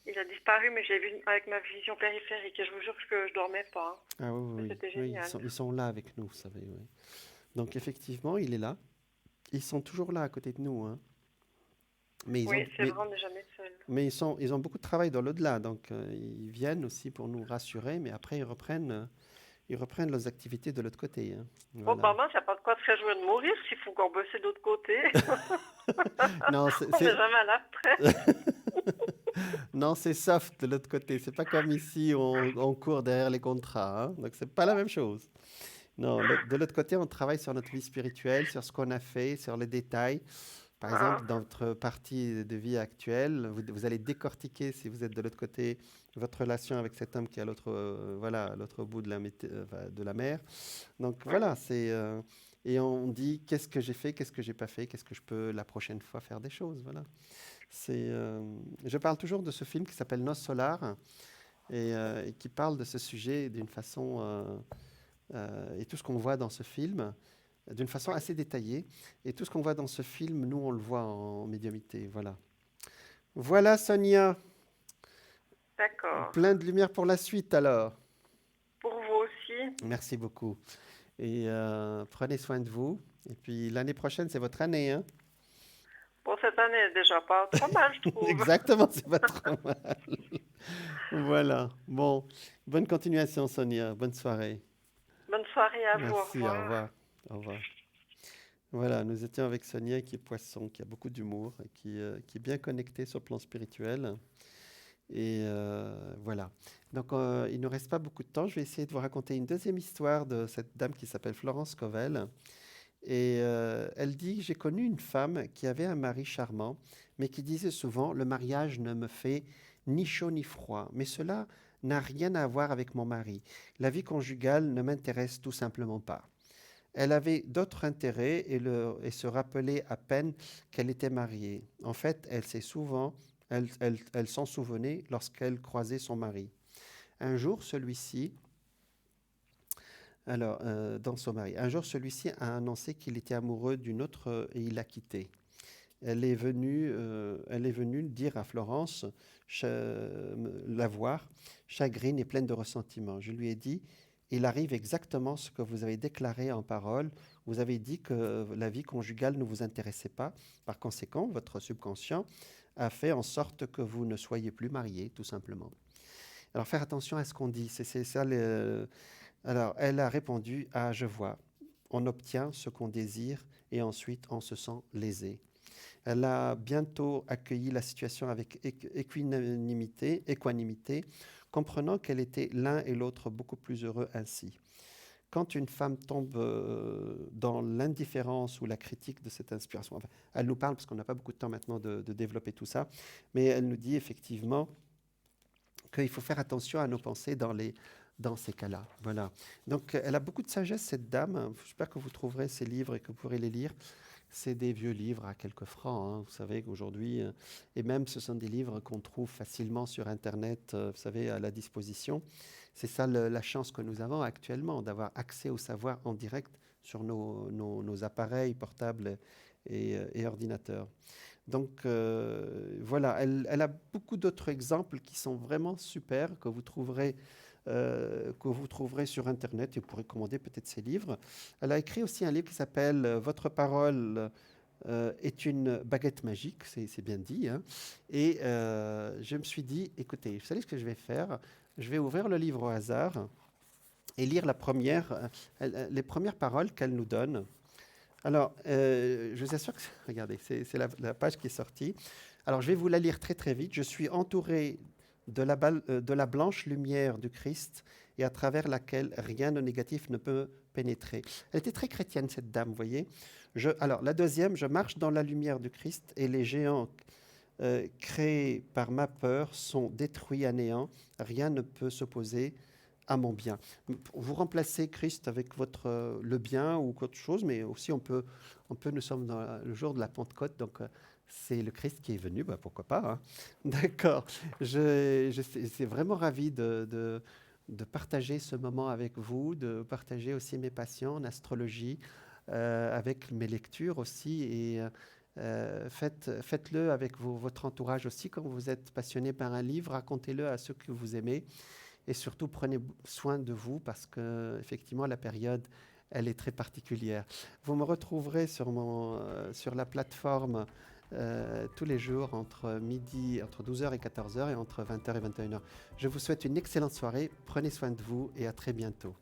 il a disparu, mais j'ai vu avec ma vision périphérique et je vous jure que je dormais pas, hein. ah oui, Mais oui, c'était oui, génial. ils sont là avec nous, vous savez, oui. Donc effectivement, il est là. Ils sont toujours là à côté de nous, hein. Mais ils Oui, ont, c'est vrai, on n'est jamais seul. ils ont beaucoup de travail dans l'au-delà, donc ils viennent aussi pour nous rassurer, mais après ils reprennent leurs activités de l'autre côté, hein. Oh, Voilà. bah mince, il n'y a pas de quoi se réjouir de mourir s'il faut encore bosser de l'autre côté. Non, On n'est jamais à la retraite. non, c'est soft de l'autre côté. C'est pas comme ici où on court derrière les contrats, hein. Donc c'est pas la même chose. Non, de l'autre côté, on travaille sur notre vie spirituelle, sur ce qu'on a fait, sur les détails. Par exemple, Ah, dans votre partie de vie actuelle, vous allez décortiquer, si vous êtes de l'autre côté, votre relation avec cet homme qui est à l'autre, voilà, à l'autre bout de enfin, de la mer. Donc oui. voilà, et on dit qu'est-ce que j'ai fait, qu'est-ce que j'ai pas fait, qu'est-ce que je peux la prochaine fois faire des choses. Voilà. Je parle toujours de ce film qui s'appelle Nos Solar et qui parle de ce sujet d'une façon et tout ce qu'on voit dans ce film d'une façon Oui, assez détaillée. Et tout ce qu'on voit dans ce film, nous, on le voit en médiumnité. Voilà. Voilà, Sonia. d'accord. Plein de lumière pour la suite, alors. Pour vous aussi. Merci beaucoup. Et prenez soin de vous. Et puis, l'année prochaine, c'est votre année, hein? Bon, cette année est déjà pas trop mal, je trouve. Exactement, c'est pas trop mal. Voilà. Bon, bonne continuation, Sonia. Bonne soirée. Bonne soirée à vous, au Merci, au revoir. revoir. Au revoir. Voilà, nous étions avec Sonia qui est poisson, qui a beaucoup d'humour et qui est bien connectée sur le plan spirituel. Et voilà. Donc, il ne nous reste pas beaucoup de temps. Je vais essayer de vous raconter une deuxième histoire de cette dame qui s'appelle Florence Covel. Et elle dit, j'ai connu une femme qui avait un mari charmant, mais qui disait souvent, le mariage ne me fait ni chaud ni froid. Mais cela n'a rien à voir avec mon mari. La vie conjugale ne m'intéresse tout simplement pas. Elle avait d'autres intérêts et se rappelait à peine qu'elle était mariée. En fait, elle s'en souvenait lorsqu'elle croisait son mari. Un jour, dans son mari, un jour, celui-ci a annoncé qu'il était amoureux d'une autre et il l'a quittée. Elle est venue dire à Florence, la voir, chagrine et pleine de ressentiment. Je lui ai dit, il arrive exactement ce que vous avez déclaré en parole. Vous avez dit que la vie conjugale ne vous intéressait pas. Par conséquent, votre subconscient a fait en sorte que vous ne soyez plus mariés, tout simplement. Alors, faire attention à ce qu'on dit. C'est ça. Alors, elle a répondu, ah, je vois. On obtient ce qu'on désire et ensuite on se sent lésé. Elle a bientôt accueilli la situation avec équanimité, comprenant qu'elle était l'un et l'autre beaucoup plus heureux ainsi. quand une femme tombe dans l'indifférence ou la critique de cette inspiration, enfin, elle nous parle, parce qu'on n'a pas beaucoup de temps maintenant de développer tout ça, mais elle nous dit effectivement qu'il faut faire attention à nos pensées dans ces cas-là. Voilà. Donc, elle a beaucoup de sagesse, cette dame. J'espère que vous trouverez ces livres et que vous pourrez les lire. C'est des vieux livres à quelques francs, hein. Vous savez qu'aujourd'hui, et même ce sont des livres qu'on trouve facilement sur Internet, vous savez, à la disposition. C'est ça la chance que nous avons actuellement, d'avoir accès au savoir en direct sur nos appareils portables et ordinateurs. Donc voilà, elle a beaucoup d'autres exemples qui sont vraiment super, que vous trouverez sur Internet et vous pourrez commander peut-être ses livres. Elle a écrit aussi un livre qui s'appelle Votre parole est une baguette magique, c'est bien dit, hein. Et je me suis dit, écoutez, vous savez ce que je vais faire? Je vais ouvrir le livre au hasard et lire les premières paroles qu'elle nous donne. Alors, je vous assure que, regardez, c'est la page qui est sortie. Alors, je vais vous la lire très très vite. Je suis entouré de la blanche lumière du Christ et à travers laquelle rien de négatif ne peut pénétrer. Elle était très chrétienne, cette dame, vous voyez. Alors, la deuxième, je marche dans la lumière du Christ et les géants créés par ma peur sont détruits à néant. Rien ne peut s'opposer à mon bien. Vous remplacez Christ avec le bien ou autre chose, mais aussi nous sommes dans le jour de la Pentecôte, donc c'est le Christ qui est venu, bah, pourquoi pas, hein. D'accord. Je suis vraiment ravi de partager ce moment avec vous, de partager aussi mes passions en astrologie, avec mes lectures aussi, et faites-le avec votre entourage aussi. Quand vous êtes passionné par un livre, racontez-le à ceux que vous aimez. Et surtout, prenez soin de vous parce que, effectivement, la période, elle est très particulière. Vous me retrouverez sur la plateforme tous les jours entre 12h et 14h et entre 20h et 21h. Je vous souhaite une excellente soirée. Prenez soin de vous et à très bientôt.